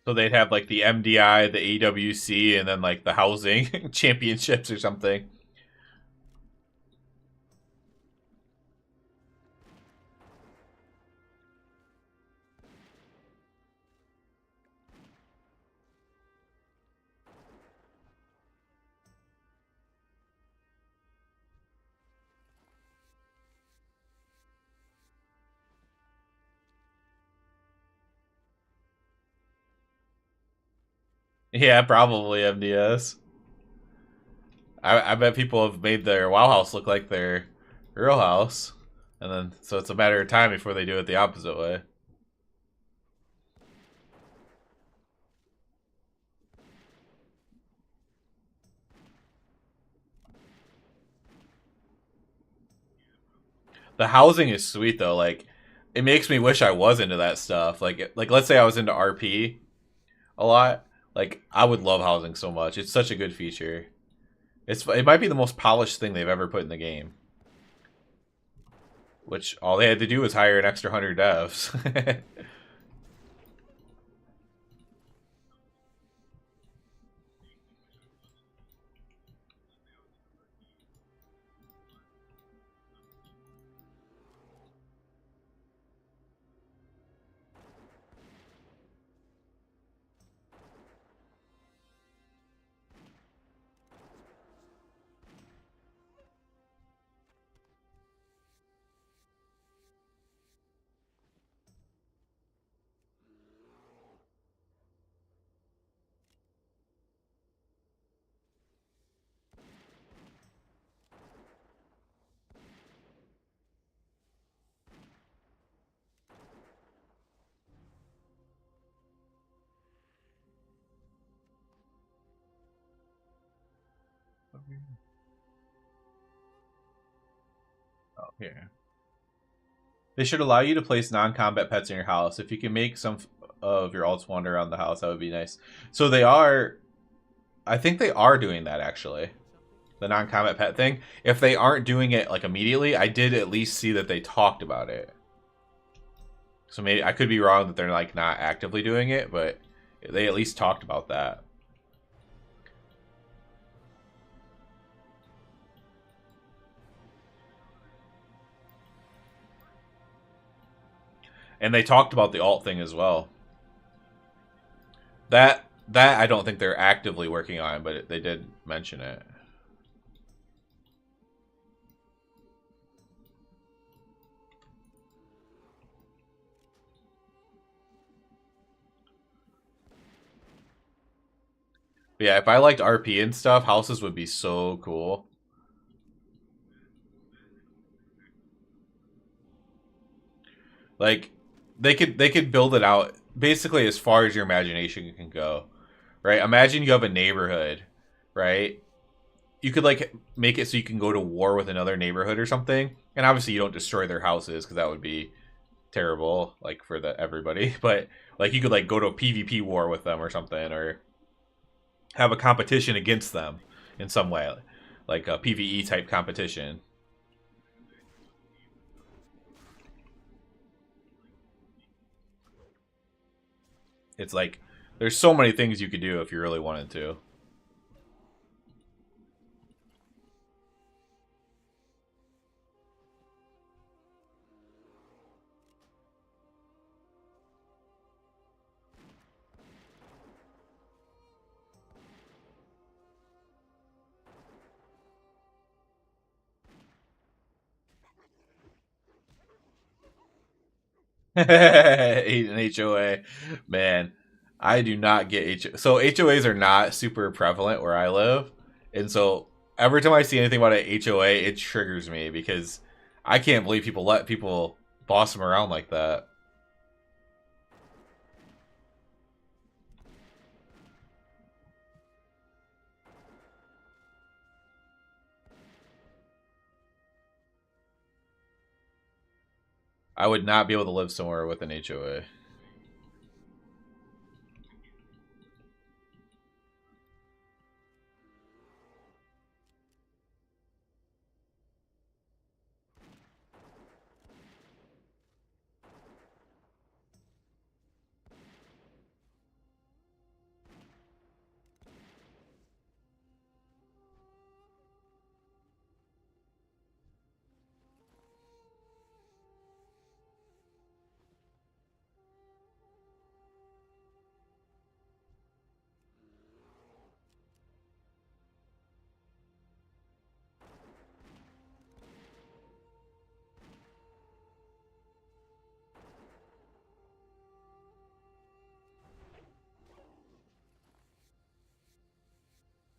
So they'd have like the MDI, the AWC, and then like the housing championships or something. Yeah, probably MDS. I bet people have made their WoW house look like their real house, and then so it's a matter of time before they do it the opposite way. The housing is sweet though. Like, it makes me wish I was into that stuff. Like let's say I was into RP a lot. Like, I would love housing so much. It's such a good feature. It might be the most polished thing they've ever put in the game. Which all they had to do was hire an extra 100 devs. Oh, here. They should allow you to place non-combat pets in your house. If you can make some of your alts wander around the house, that would be nice. So they are. I think they are doing that actually. The non-combat pet thing. If they aren't doing it like immediately, I did at least see that they talked about it. So maybe I could be wrong that they're like not actively doing it, but they at least talked about that. And they talked about the alt thing as well. That I don't think they're actively working on, but they did mention it. But yeah, if I liked RP and stuff, houses would be so cool. Like, they could build it out basically as far as your imagination can go, right? Imagine you have a neighborhood, right? You could like make it so you can go to war with another neighborhood or something, and obviously you don't destroy their houses because that would be terrible, like for the everybody. But like you could like go to a PvP war with them or something, or have a competition against them in some way, like a PvE type competition. It's like there's so many things you could do if you really wanted to. An HOA, man. I do not get so HOAs are not super prevalent where I live, and so every time I see anything about an HOA, it triggers me because I can't believe people let people boss them around like that. I would not be able to live somewhere with an HOA.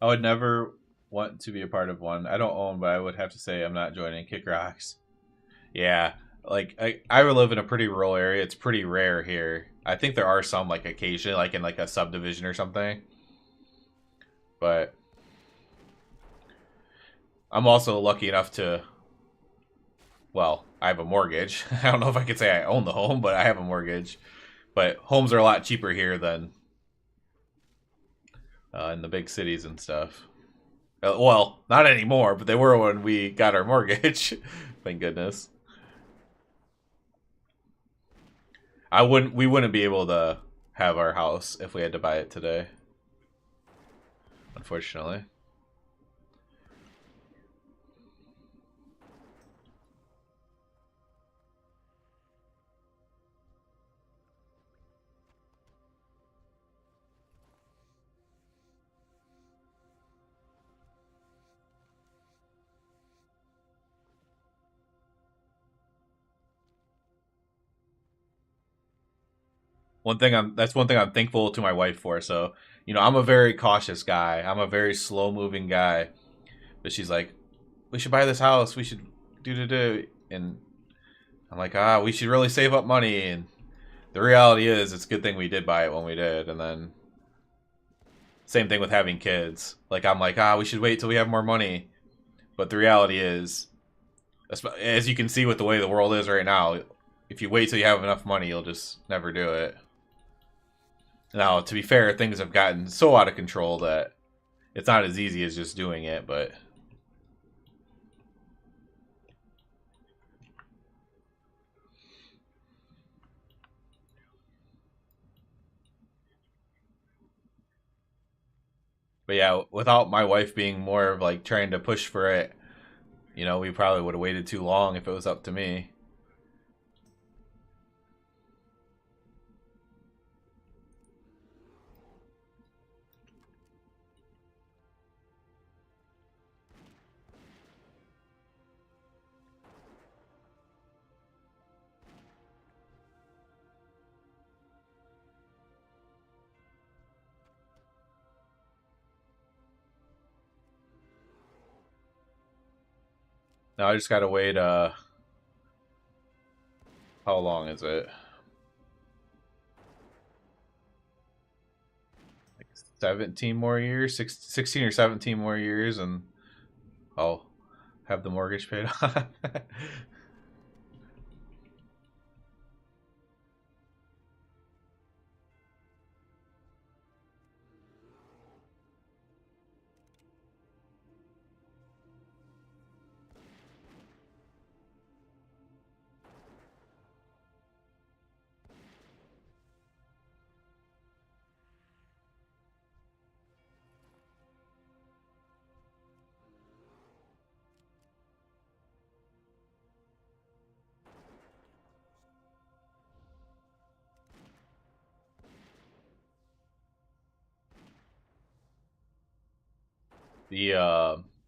I would never want to be a part of one. I don't own, but I would have to say I'm not joining. Kick rocks. Yeah, like I live in a pretty rural area. It's pretty rare here. I think there are some like occasionally, like in like a subdivision or something. But I'm also lucky enough to, well, I have a mortgage. I don't know if I could say I own the home, but I have a mortgage. But homes are a lot cheaper here than in the big cities and stuff. Well, not anymore, but they were when we got our mortgage. Thank goodness. We wouldn't be able to have our house if we had to buy it today. Unfortunately. That's one thing I'm thankful to my wife for. So, I'm a very cautious guy. I'm a very slow moving guy. But she's like, we should buy this house. We should do. And I'm like, we should really save up money. And the reality is, it's a good thing we did buy it when we did. And then same thing with having kids. Like, I'm like, we should wait till we have more money. But the reality is, as you can see with the way the world is right now, if you wait till you have enough money, you'll just never do it. Now, to be fair, things have gotten so out of control that it's not as easy as just doing it, but yeah, without my wife being more of like trying to push for it, we probably would have waited too long if it was up to me. Now I just gotta wait. How long is it? Like 17 more years, 16 or 17 more years, and I'll have the mortgage paid off.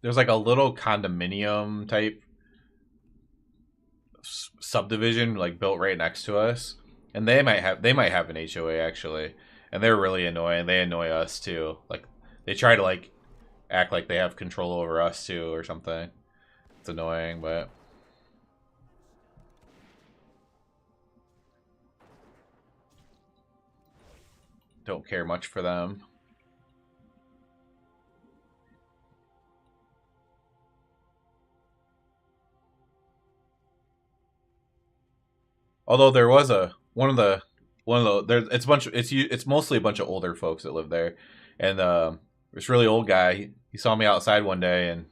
There's like a little condominium type subdivision like built right next to us, and they might have an HOA actually, and they're really annoying. They annoy us too. Like they try to like act like they have control over us too or something. It's annoying, but don't care much for them. Although there was one of the it's a bunch it's mostly a bunch of older folks that live there, and this really old guy he saw me outside one day and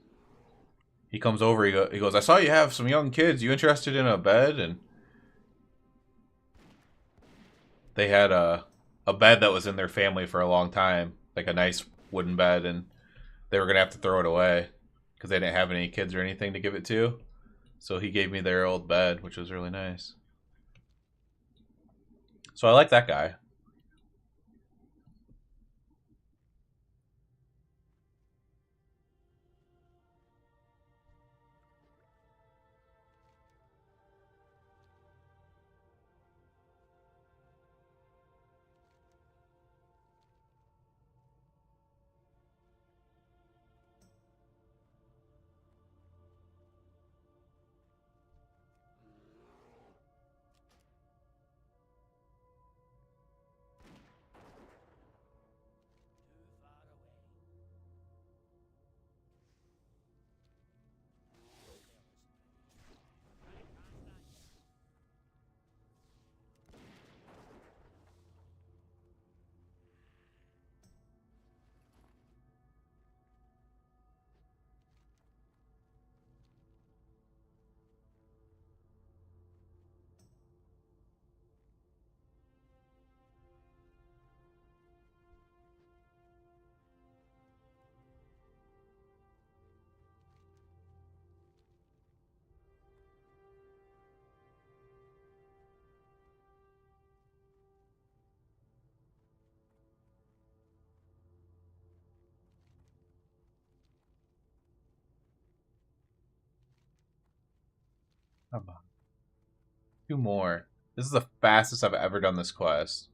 he comes over. He goes, "I saw you have some young kids. You interested in a bed?" And they had a bed that was in their family for a long time, like a nice wooden bed, and they were gonna have to throw it away because they didn't have any kids or anything to give it to. So he gave me their old bed, which was really nice. So I like that guy. Come on. 2 more. This is the fastest I've ever done this quest.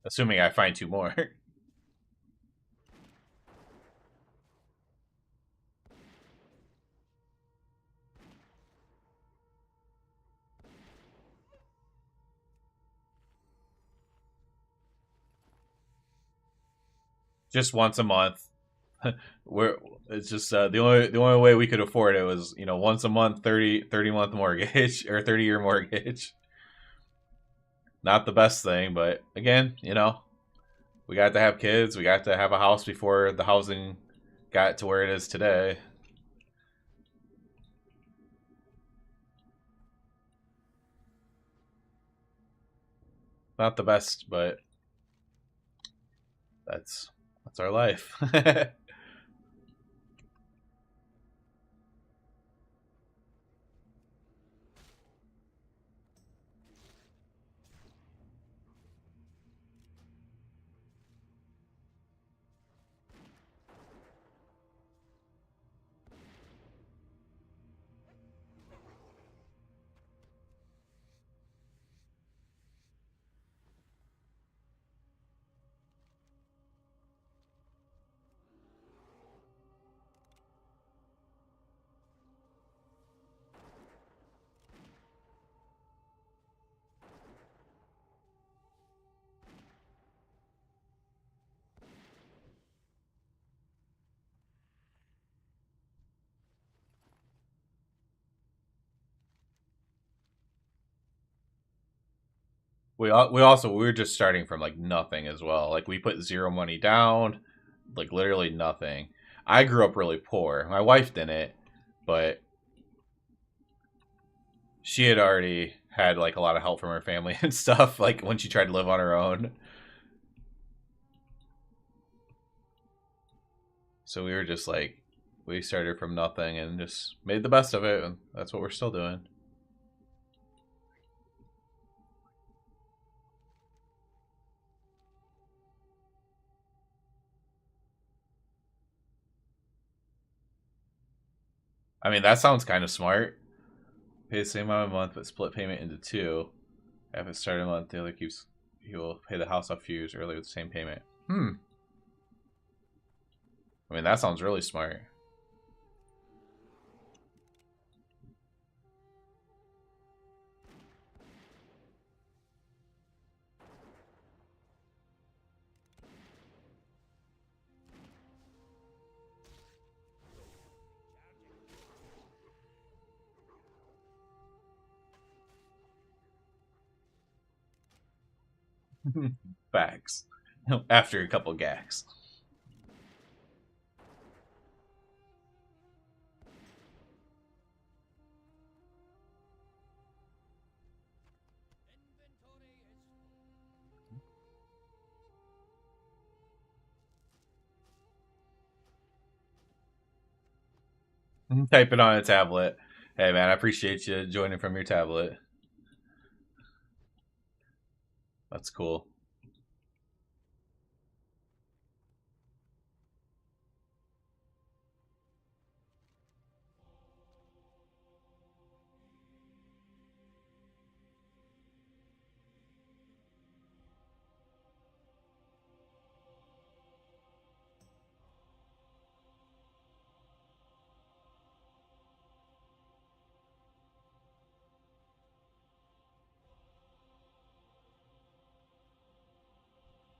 Assuming I find 2 more. Just once a month. We're it's just the only way we could afford it was, you know, once a month, 30 month mortgage or 30-year mortgage. Not the best thing, but again, you know, we got to have kids, we got to have a house before the housing got to where it is today. Not the best, but that's our life. we were just starting from like nothing as well. Like we put 0 money down, like literally nothing. I grew up really poor. My wife didn't, but she had already had like a lot of help from her family and stuff, like when she tried to live on her own. So we were just like, we started from nothing and just made the best of it, and that's what we're still doing. I mean, that sounds kind of smart. Pay the same amount a month, but split payment into 2. After the start of the month, the other keeps he will pay the house off a few years early with the same payment. I mean, that sounds really smart. Facts. After a couple gags. Type it on a tablet. Hey man, I appreciate you joining from your tablet. That's cool.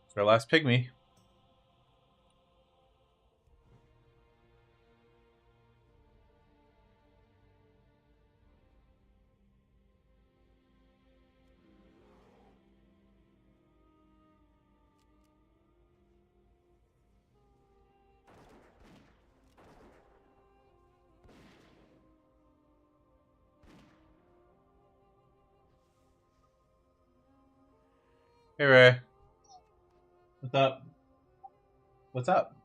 It's our last pygmy. Hey Ray. What's up? What's up?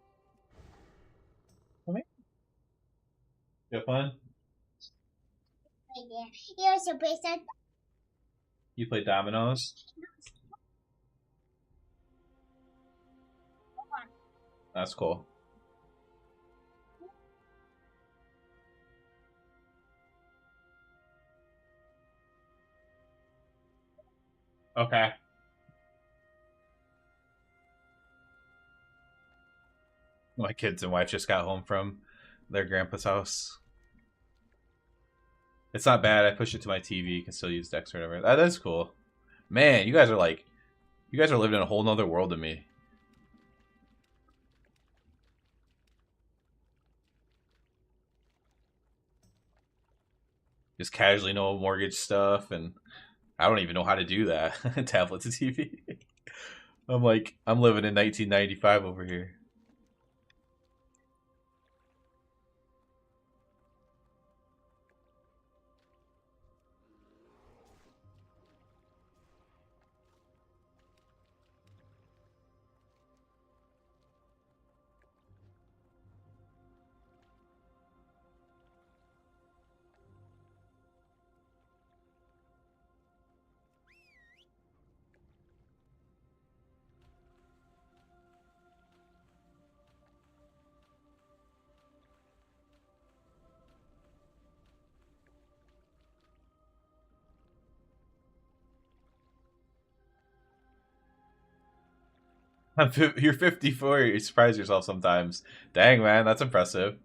Come here. You have fun? You're supposed to. You play dominoes? That's cool. Okay. My kids and wife just got home from their grandpa's house. It's not bad. I push it to my TV. You can still use Dex or whatever. That is cool. Man, you guys are like, you guys are living in a whole nother world to me. Just casually know mortgage stuff, and I don't even know how to do that. Tablet to TV. I'm like, I'm living in 1995 over here. You're 54. You surprise yourself sometimes. Dang, man, that's impressive.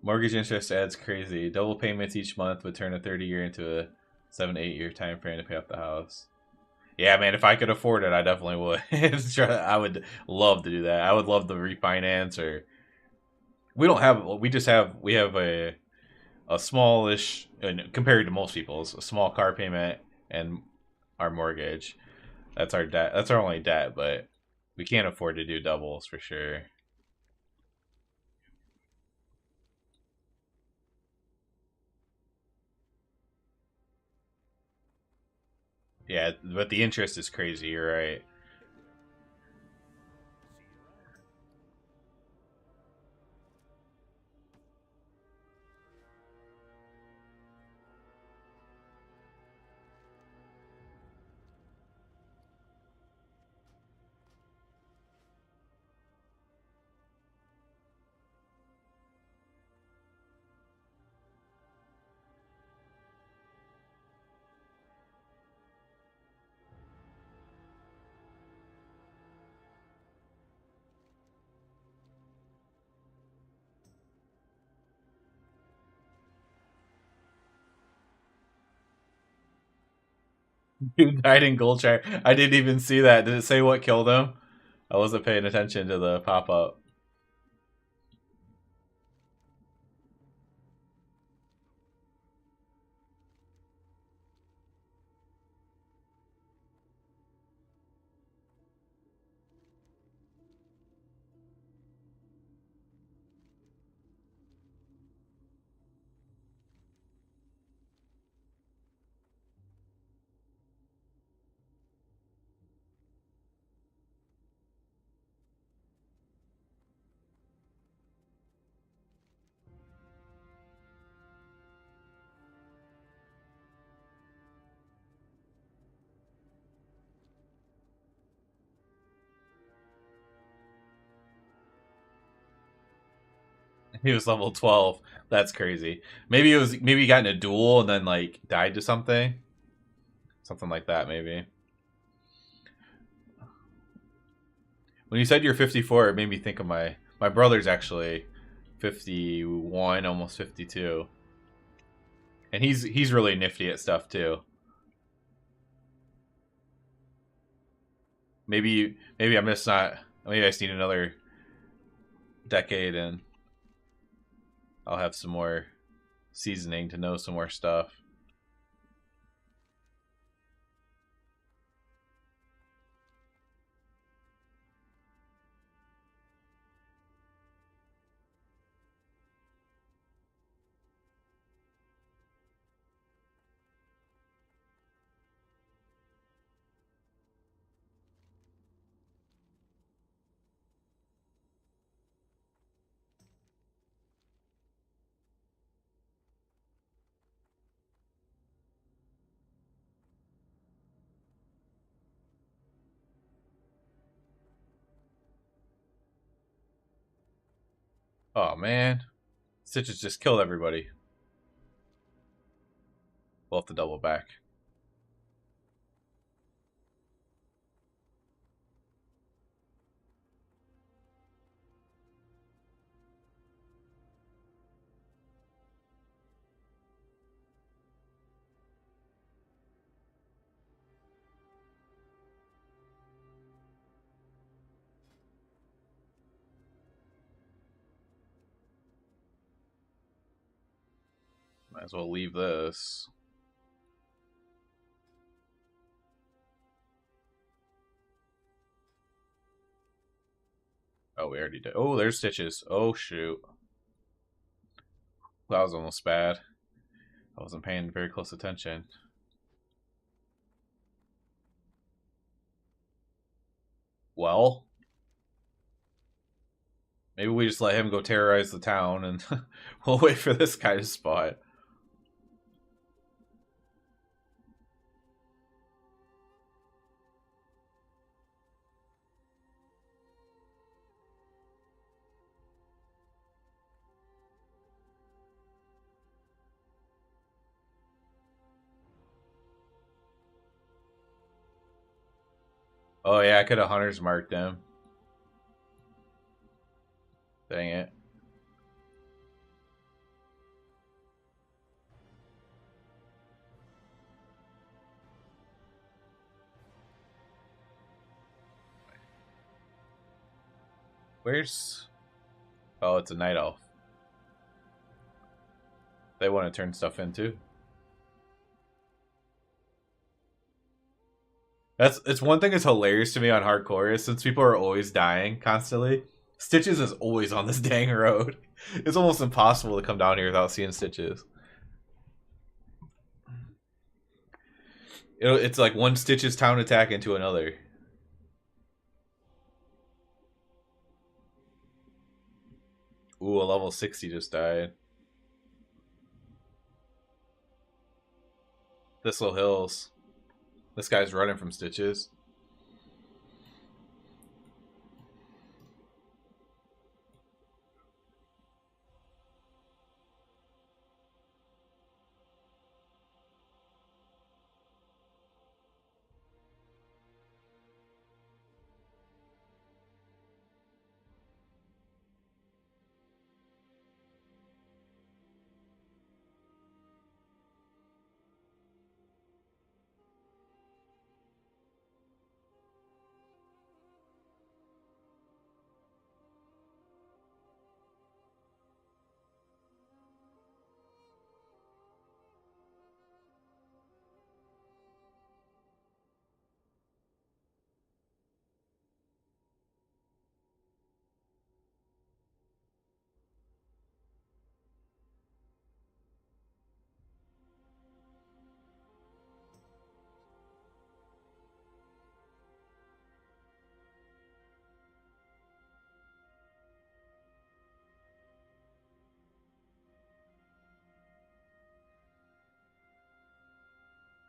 Mortgage interest adds crazy. Double payments each month would turn a 30-year into a 7 to 8 year time frame to pay off the house. Yeah, man, if I could afford it, I definitely would. I would love to do that. I would love to refinance, or we don't have. We have a smallish, and compared to most people's, a small car payment and our mortgage. That's our debt. That's our only debt, but we can't afford to do doubles for sure. Yeah, but the interest is crazy. You're right. He died in Goldshire. I didn't even see that. Did it say what killed him? I wasn't paying attention to the pop up. He was level 12. That's crazy. Maybe he got in a duel and then like died to something. Something like that, maybe. When you said you're 54, it made me think of my brother's actually 51, almost 52. And he's really nifty at stuff too. Maybe I'm just not. Maybe I just need another decade, and I'll have some more seasoning to know some more stuff. Oh man, Stitches just killed everybody. We'll have to double back. Might as well leave this. Oh, we already did. Oh, there's Stitches. Oh, shoot. That was almost bad. I wasn't paying very close attention. Well, maybe we just let him go terrorize the town and we'll wait for this guy to spot. Oh yeah, I could have hunters marked them. Dang it. Where's... Oh, it's a night elf. They want to turn stuff in too. It's one thing that's hilarious to me on hardcore is since people are always dying constantly, Stitches is always on this dang road. It's almost impossible to come down here without seeing Stitches. It's like one Stitches town attack into another. Ooh, a level 60 just died. Thistle Hills. This guy's running from Stitches.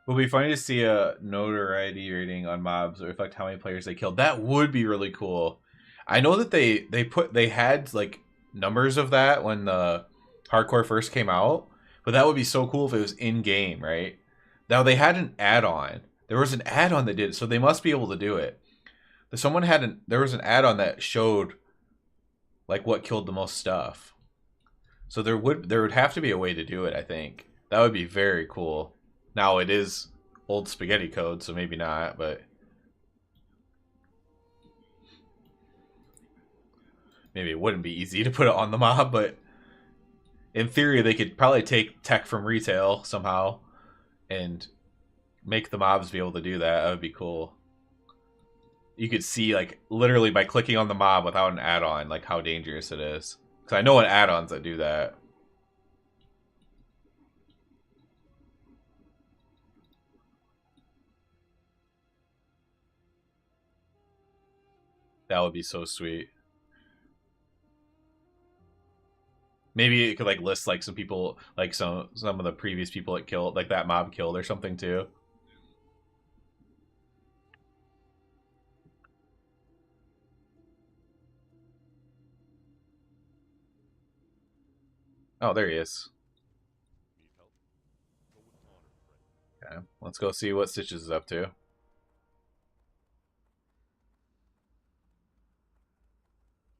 It would be funny to see a notoriety rating on mobs or reflect how many players they killed. That would be really cool. I know that they had like numbers of that when the hardcore first came out, but that would be so cool if it was in game, right? Now they had an add-on. There was an add-on that did it, so they must be able to do it. There was an add-on that showed like what killed the most stuff. So there would have to be a way to do it, I think. That would be very cool. Now it is old spaghetti code, so maybe not, but maybe it wouldn't be easy to put it on the mob, but in theory they could probably take tech from retail somehow and make the mobs be able to do that. That would be cool. You could see like literally by clicking on the mob without an add-on like how dangerous it is. Because I know an add-ons that do that. That would be so sweet. Maybe it could like list like some people, like some of the previous people it killed, like that mob killed or something too. Oh, there he is. Need help? Go with honor, friend. Okay, let's go see what Stitches is up to.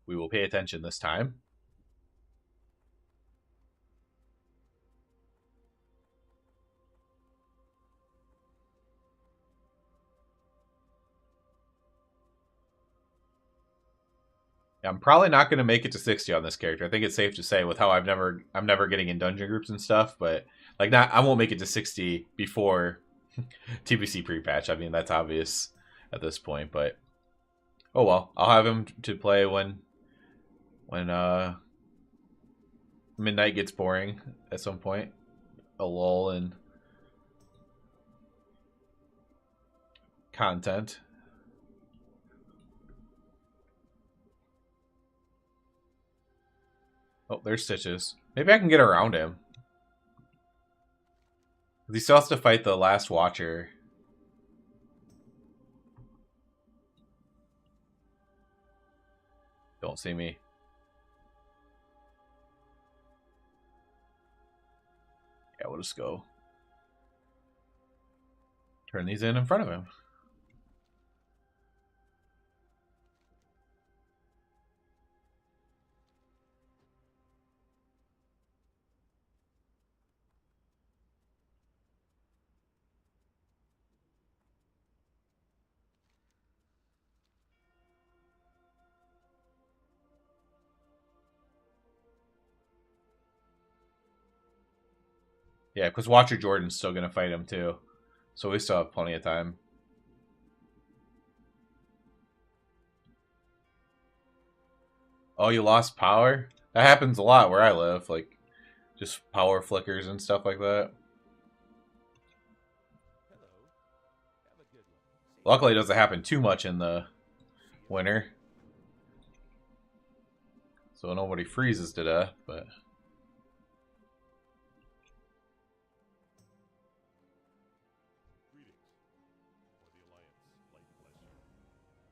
We will pay attention this time. I'm probably not going to make it to 60 on this character. I think it's safe to say with how I'm never getting in dungeon groups and stuff, but Like, not I won't make it to 60 before TBC pre-patch. I mean, that's obvious at this point, but oh well. I'll have him to play when midnight gets boring at some point. A lull in content. Oh, there's Stitches. Maybe I can get around him. He still has to fight the last Watcher. Don't see me. Yeah, we'll just go. Turn these in front of him. Yeah, because Watcher Jordan's still going to fight him too. So we still have plenty of time. Oh, you lost power? That happens a lot where I live. Like, just power flickers and stuff like that. Hello. Have a good one. Luckily, it doesn't happen too much in the winter. So nobody freezes to death, but... Greetings. For the Alliance, light bless you.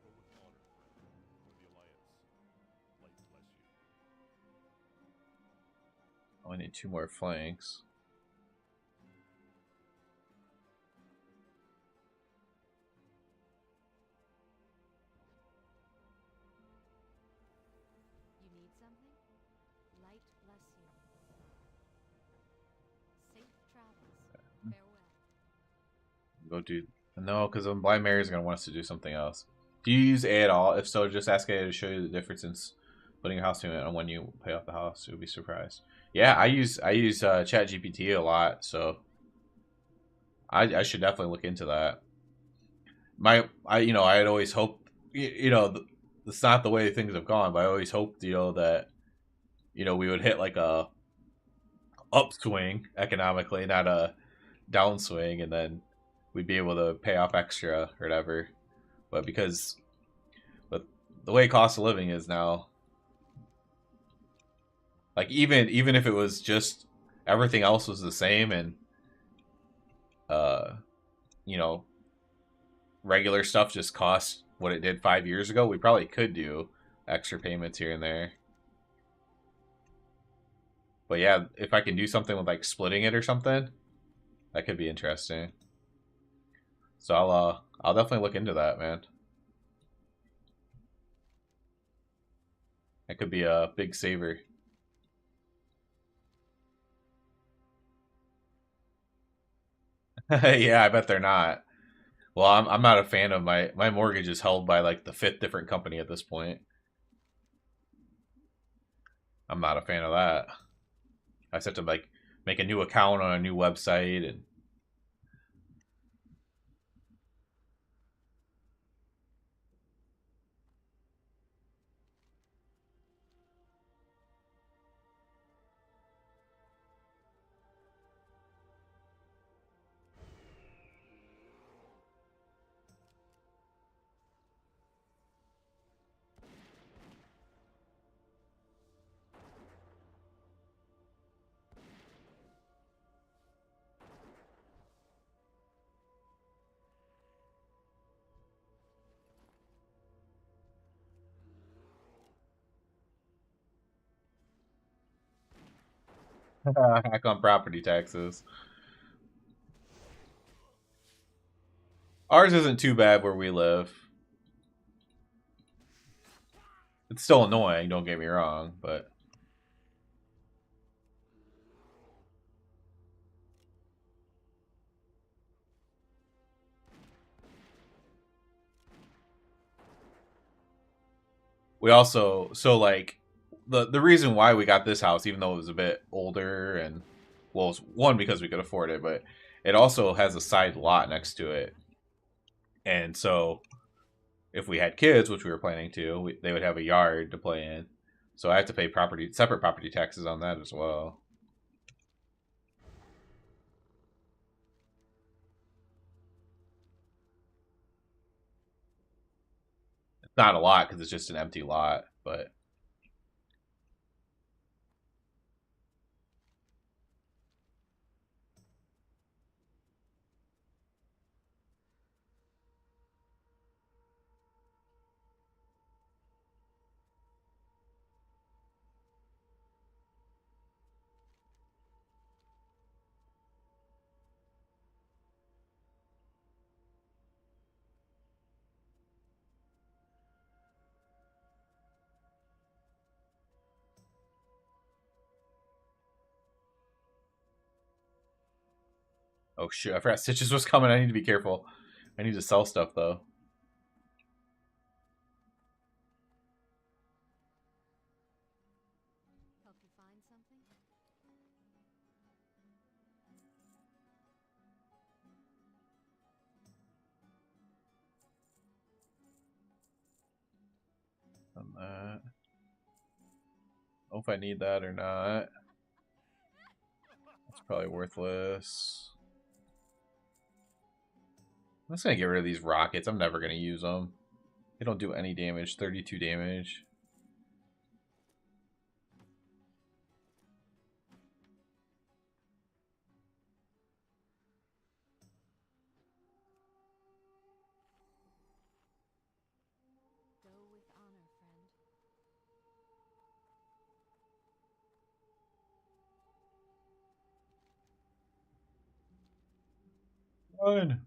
Go with honor, friend. For the Alliance, light bless you. Oh, I need 2 more flanks. You need something? Light bless you. Safe travels. Farewell. Go do... No, because Blind Mary is going to want us to do something else. Do you use A at all? If so, just ask A to show you the difference in splitting your house payment and when you pay off the house. You'll be surprised. Yeah, I use ChatGPT a lot, so I should definitely look into that. I had always hoped, it's not the way things have gone, but I always hoped, that, we would hit like a upswing economically, not a downswing, and then we'd be able to pay off extra or whatever. But because the way cost of living is now, like even if it was just everything else was the same and regular stuff just cost what it did 5 years ago, we probably could do extra payments here and there. But yeah, if I can do something with like splitting it or something, that could be interesting. So I'll definitely look into that, man. That could be a big saver. Yeah, I bet they're not. Well, I'm not a fan of my mortgage is held by like the 5th different company at this point. I'm not a fan of that. I just have to like make a new account on a new website and hack on property taxes. Ours isn't too bad where we live. It's still annoying, don't get me wrong, but we also, so like the reason why we got this house, even though it was a bit older and well, it's one because we could afford it, but it also has a side lot next to it, and so if we had kids, which we were planning to, they would have a yard to play in. So I have to pay separate property taxes on that as well. It's not a lot because it's just an empty lot, but oh shoot, I forgot Stitches was coming. I need to be careful. I need to sell stuff though. Help you find something? On that. I don't know if I need that or not. It's probably worthless. I'm just gonna get rid of these rockets. I'm never gonna use them. They don't do any damage. 32 damage. Go with honor, friend. Run.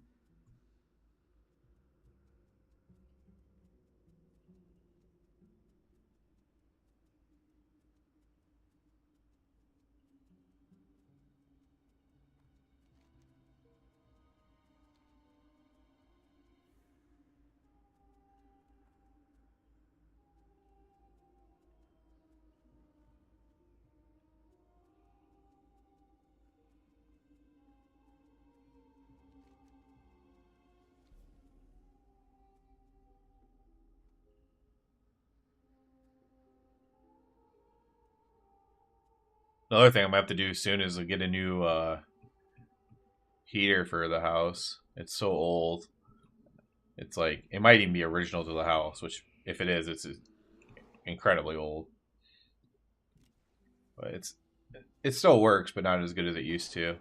Another thing I'm gonna have to do soon is get a new heater for the house. It's so old. It's like it might even be original to the house, which if it is, it's incredibly old. But it still works, but not as good as it used to.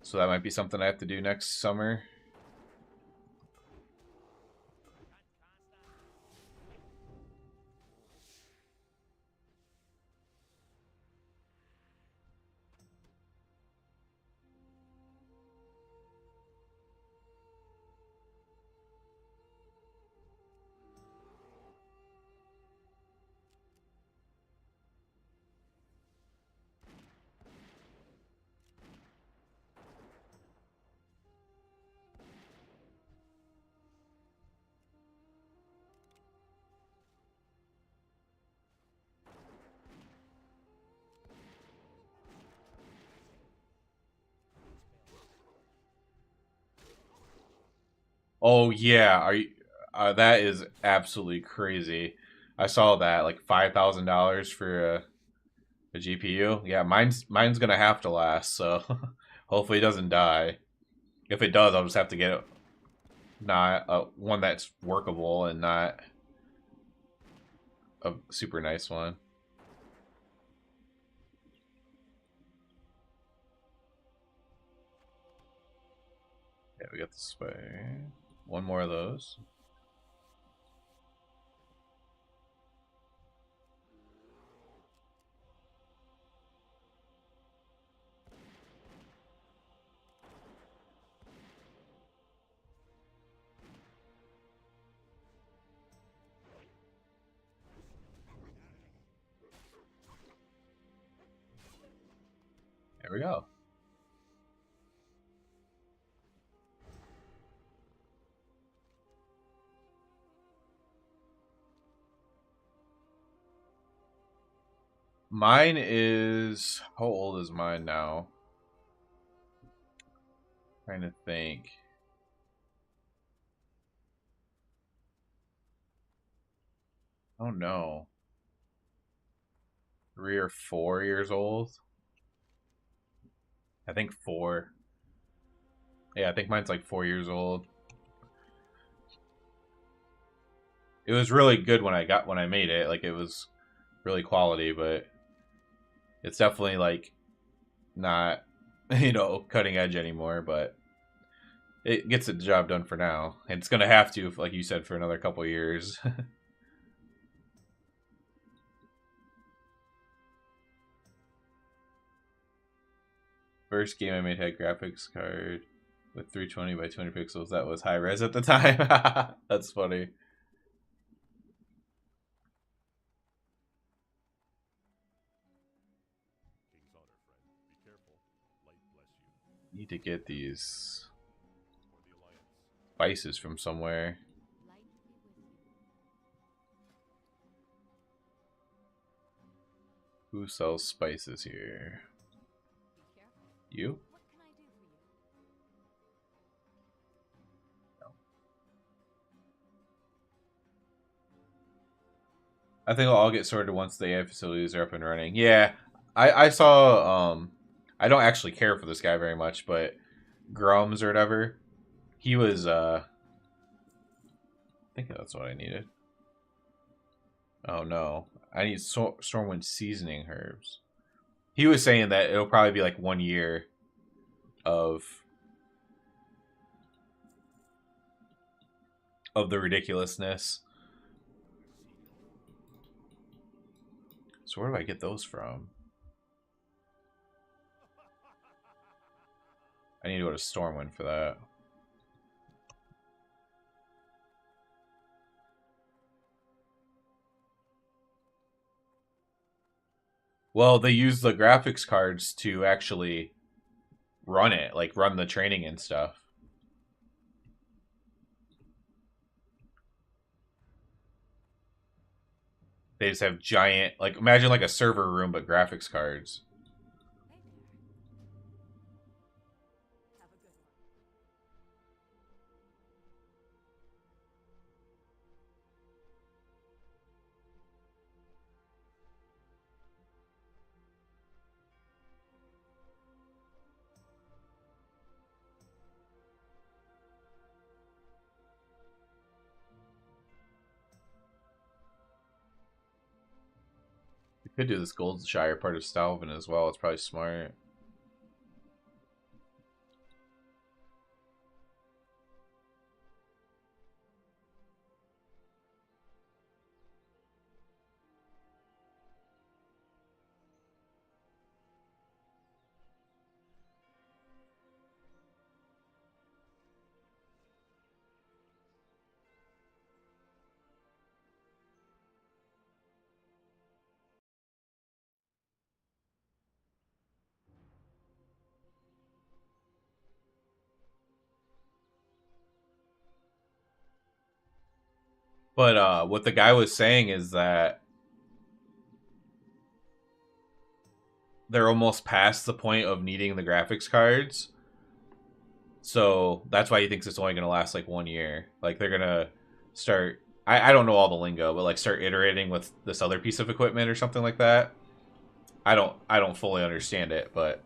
So that might be something I have to do next summer. Oh yeah, are you? That is absolutely crazy. I saw that like $5,000 for a GPU. Yeah, mine's gonna have to last. So hopefully it doesn't die. If it does, I'll just have to get not one that's workable and not a super nice one. Yeah, we got the spray. One more of those. There we go. Mine is... How old is mine now? Trying to think. Oh no. 3 or 4 years old? I think 4. Yeah, I think mine's like 4 years old. It was really good when I made it. Like, it was really quality, but it's definitely like not, cutting edge anymore, but it gets the job done for now. And it's gonna have to, like you said, for another couple of years. First game I made had graphics card with 320 by 20 pixels. That was high res at the time. That's funny. King's honor, friend. Be careful. Light bless you. Need to get these For the Alliance. spices from somewhere. Light be with you. Who sells spices here? Be careful. You? What can I do for you? I think I'll all get sorted once the AI facilities are up and running. Yeah, I saw. I don't actually care for this guy very much, but Grums or whatever, he was. I think that's what I needed. Oh no, I need Stormwind seasoning herbs. He was saying that it'll probably be like 1 year of the ridiculousness. So where do I get those from? I need to go to Stormwind for that. Well, they use the graphics cards to actually run it, like run the training and stuff. They just have giant, like, imagine like a server room, but graphics cards. Hey there. Have a good one. We could do this Goldshire part of Stalvin as well. It's probably smart. But what the guy was saying is that they're almost past the point of needing the graphics cards. So that's why he thinks it's only going to last like 1 year. Like they're going to start, I don't know all the lingo, but like start iterating with this other piece of equipment or something like that. I don't fully understand it, but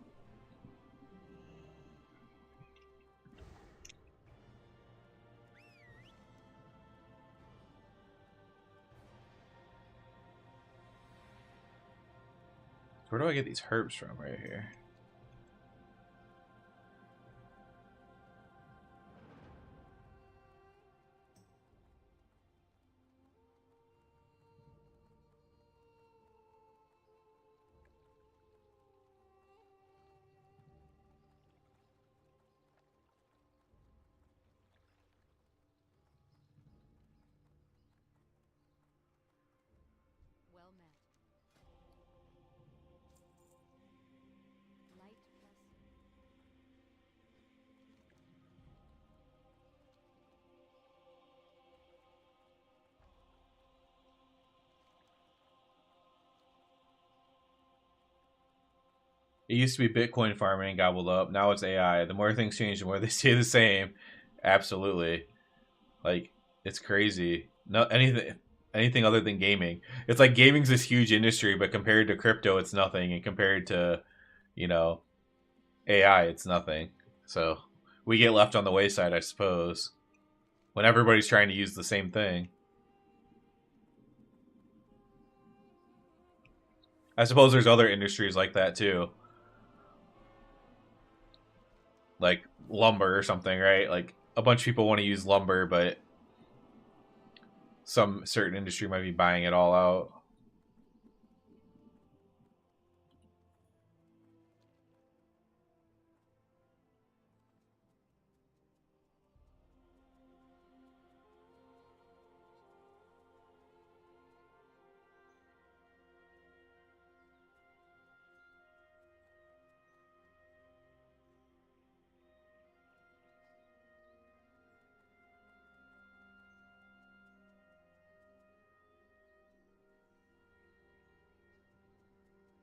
where do I get these herbs from right here? Well met. It used to be Bitcoin farming gobbled up. Now it's AI. The more things change, the more they stay the same. Absolutely. Like, it's crazy. No anything other than gaming. It's like gaming's this huge industry, but compared to crypto, it's nothing, and compared to, you know, AI, it's nothing. So we get left on the wayside, I suppose, when everybody's trying to use the same thing. I suppose there's other industries like that too, like lumber or something, right? Like a bunch of people want to use lumber, but some certain industry might be buying it all out.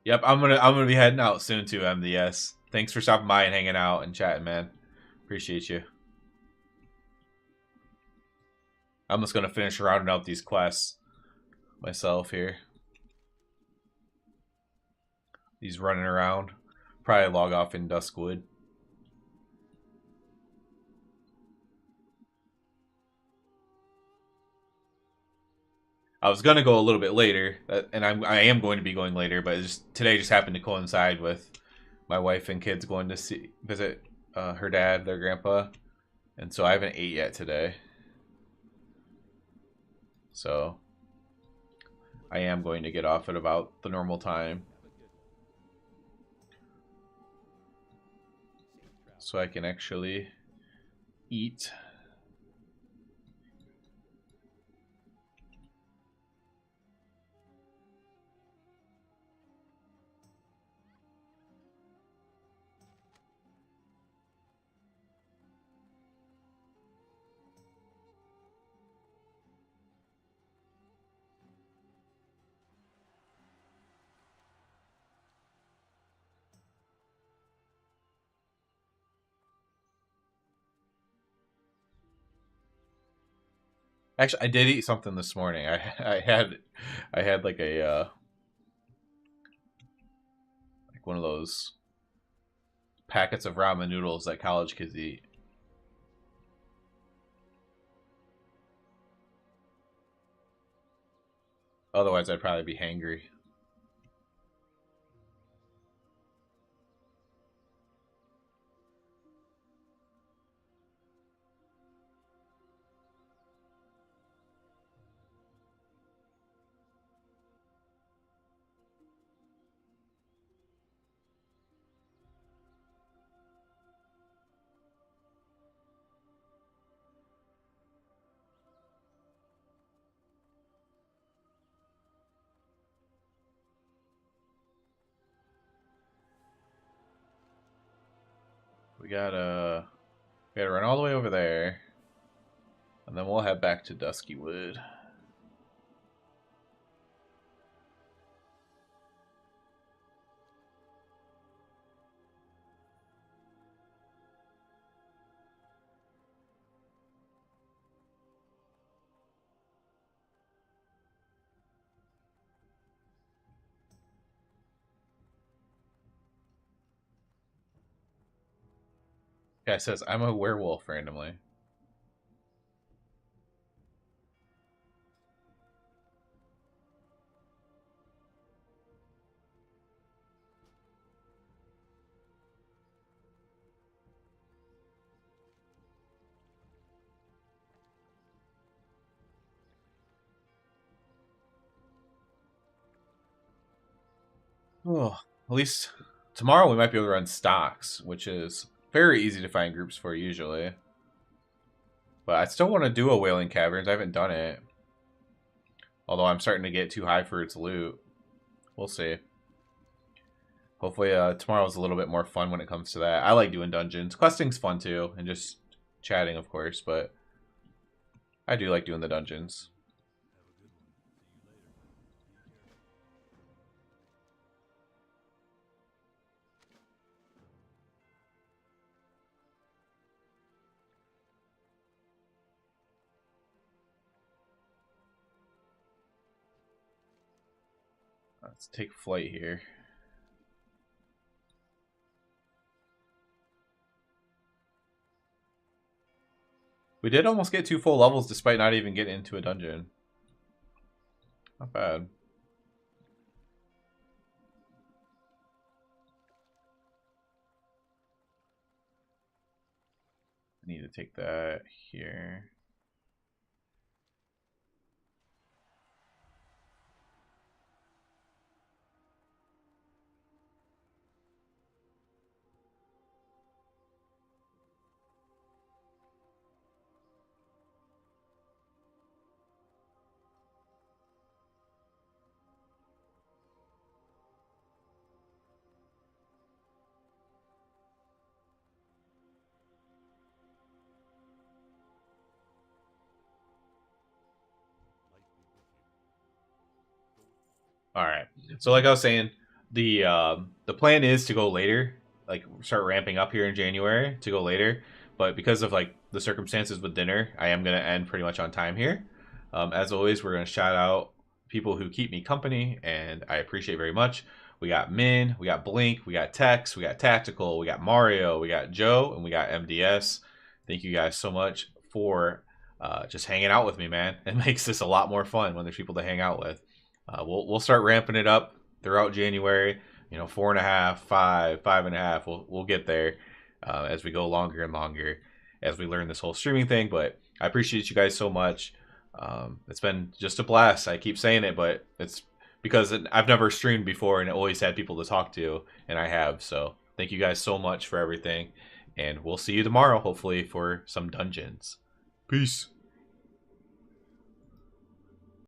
Yep, I'm gonna be heading out soon too, MDS. Thanks for stopping by and hanging out and chatting, man. Appreciate you. I'm just gonna finish rounding out these quests myself here. He's running around. Probably log off in Duskwood. I was gonna go a little bit later, and I am going to be going later, but today just happened to coincide with my wife and kids going to visit her dad, their grandpa, and so I haven't ate yet today. So I am going to get off at about the normal time, so I can actually eat. Actually, I did eat something this morning. I had like a like one of those packets of ramen noodles that college kids eat. Otherwise, I'd probably be hangry. We gotta run all the way over there, and then we'll head back to Duskywood. Guy says I'm a werewolf randomly. Oh, at least tomorrow we might be able to run stocks, which is very easy to find groups for usually. But I still want to do a Wailing Caverns. I haven't done it. Although I'm starting to get too high for its loot. We'll see. Hopefully tomorrow's a little bit more fun when it comes to that. I like doing dungeons. Questing's fun too, and just chatting, of course, but I do like doing the dungeons. Let's take flight here. We did almost get 2 full levels despite not even getting into a dungeon. Not bad. I need to take that here. All right. So like I was saying, the plan is to go later, like start ramping up here in January to go later. But because of like the circumstances with dinner, I am gonna end pretty much on time here. As always, we're gonna shout out people who keep me company, and I appreciate very much. We got Min, we got Blink, we got Tex, we got Tactical, we got Mario, we got Joe, and we got MDS. Thank you guys so much for just hanging out with me, man. It makes this a lot more fun when there's people to hang out with. We'll start ramping it up throughout January. 4.5, 5, 5.5. We'll get there as we go longer and longer as we learn this whole streaming thing. But I appreciate you guys so much. It's been just a blast. I keep saying it, but it's because I've never streamed before and always had people to talk to, and I have. So thank you guys so much for everything, and we'll see you tomorrow, hopefully for some dungeons. Peace.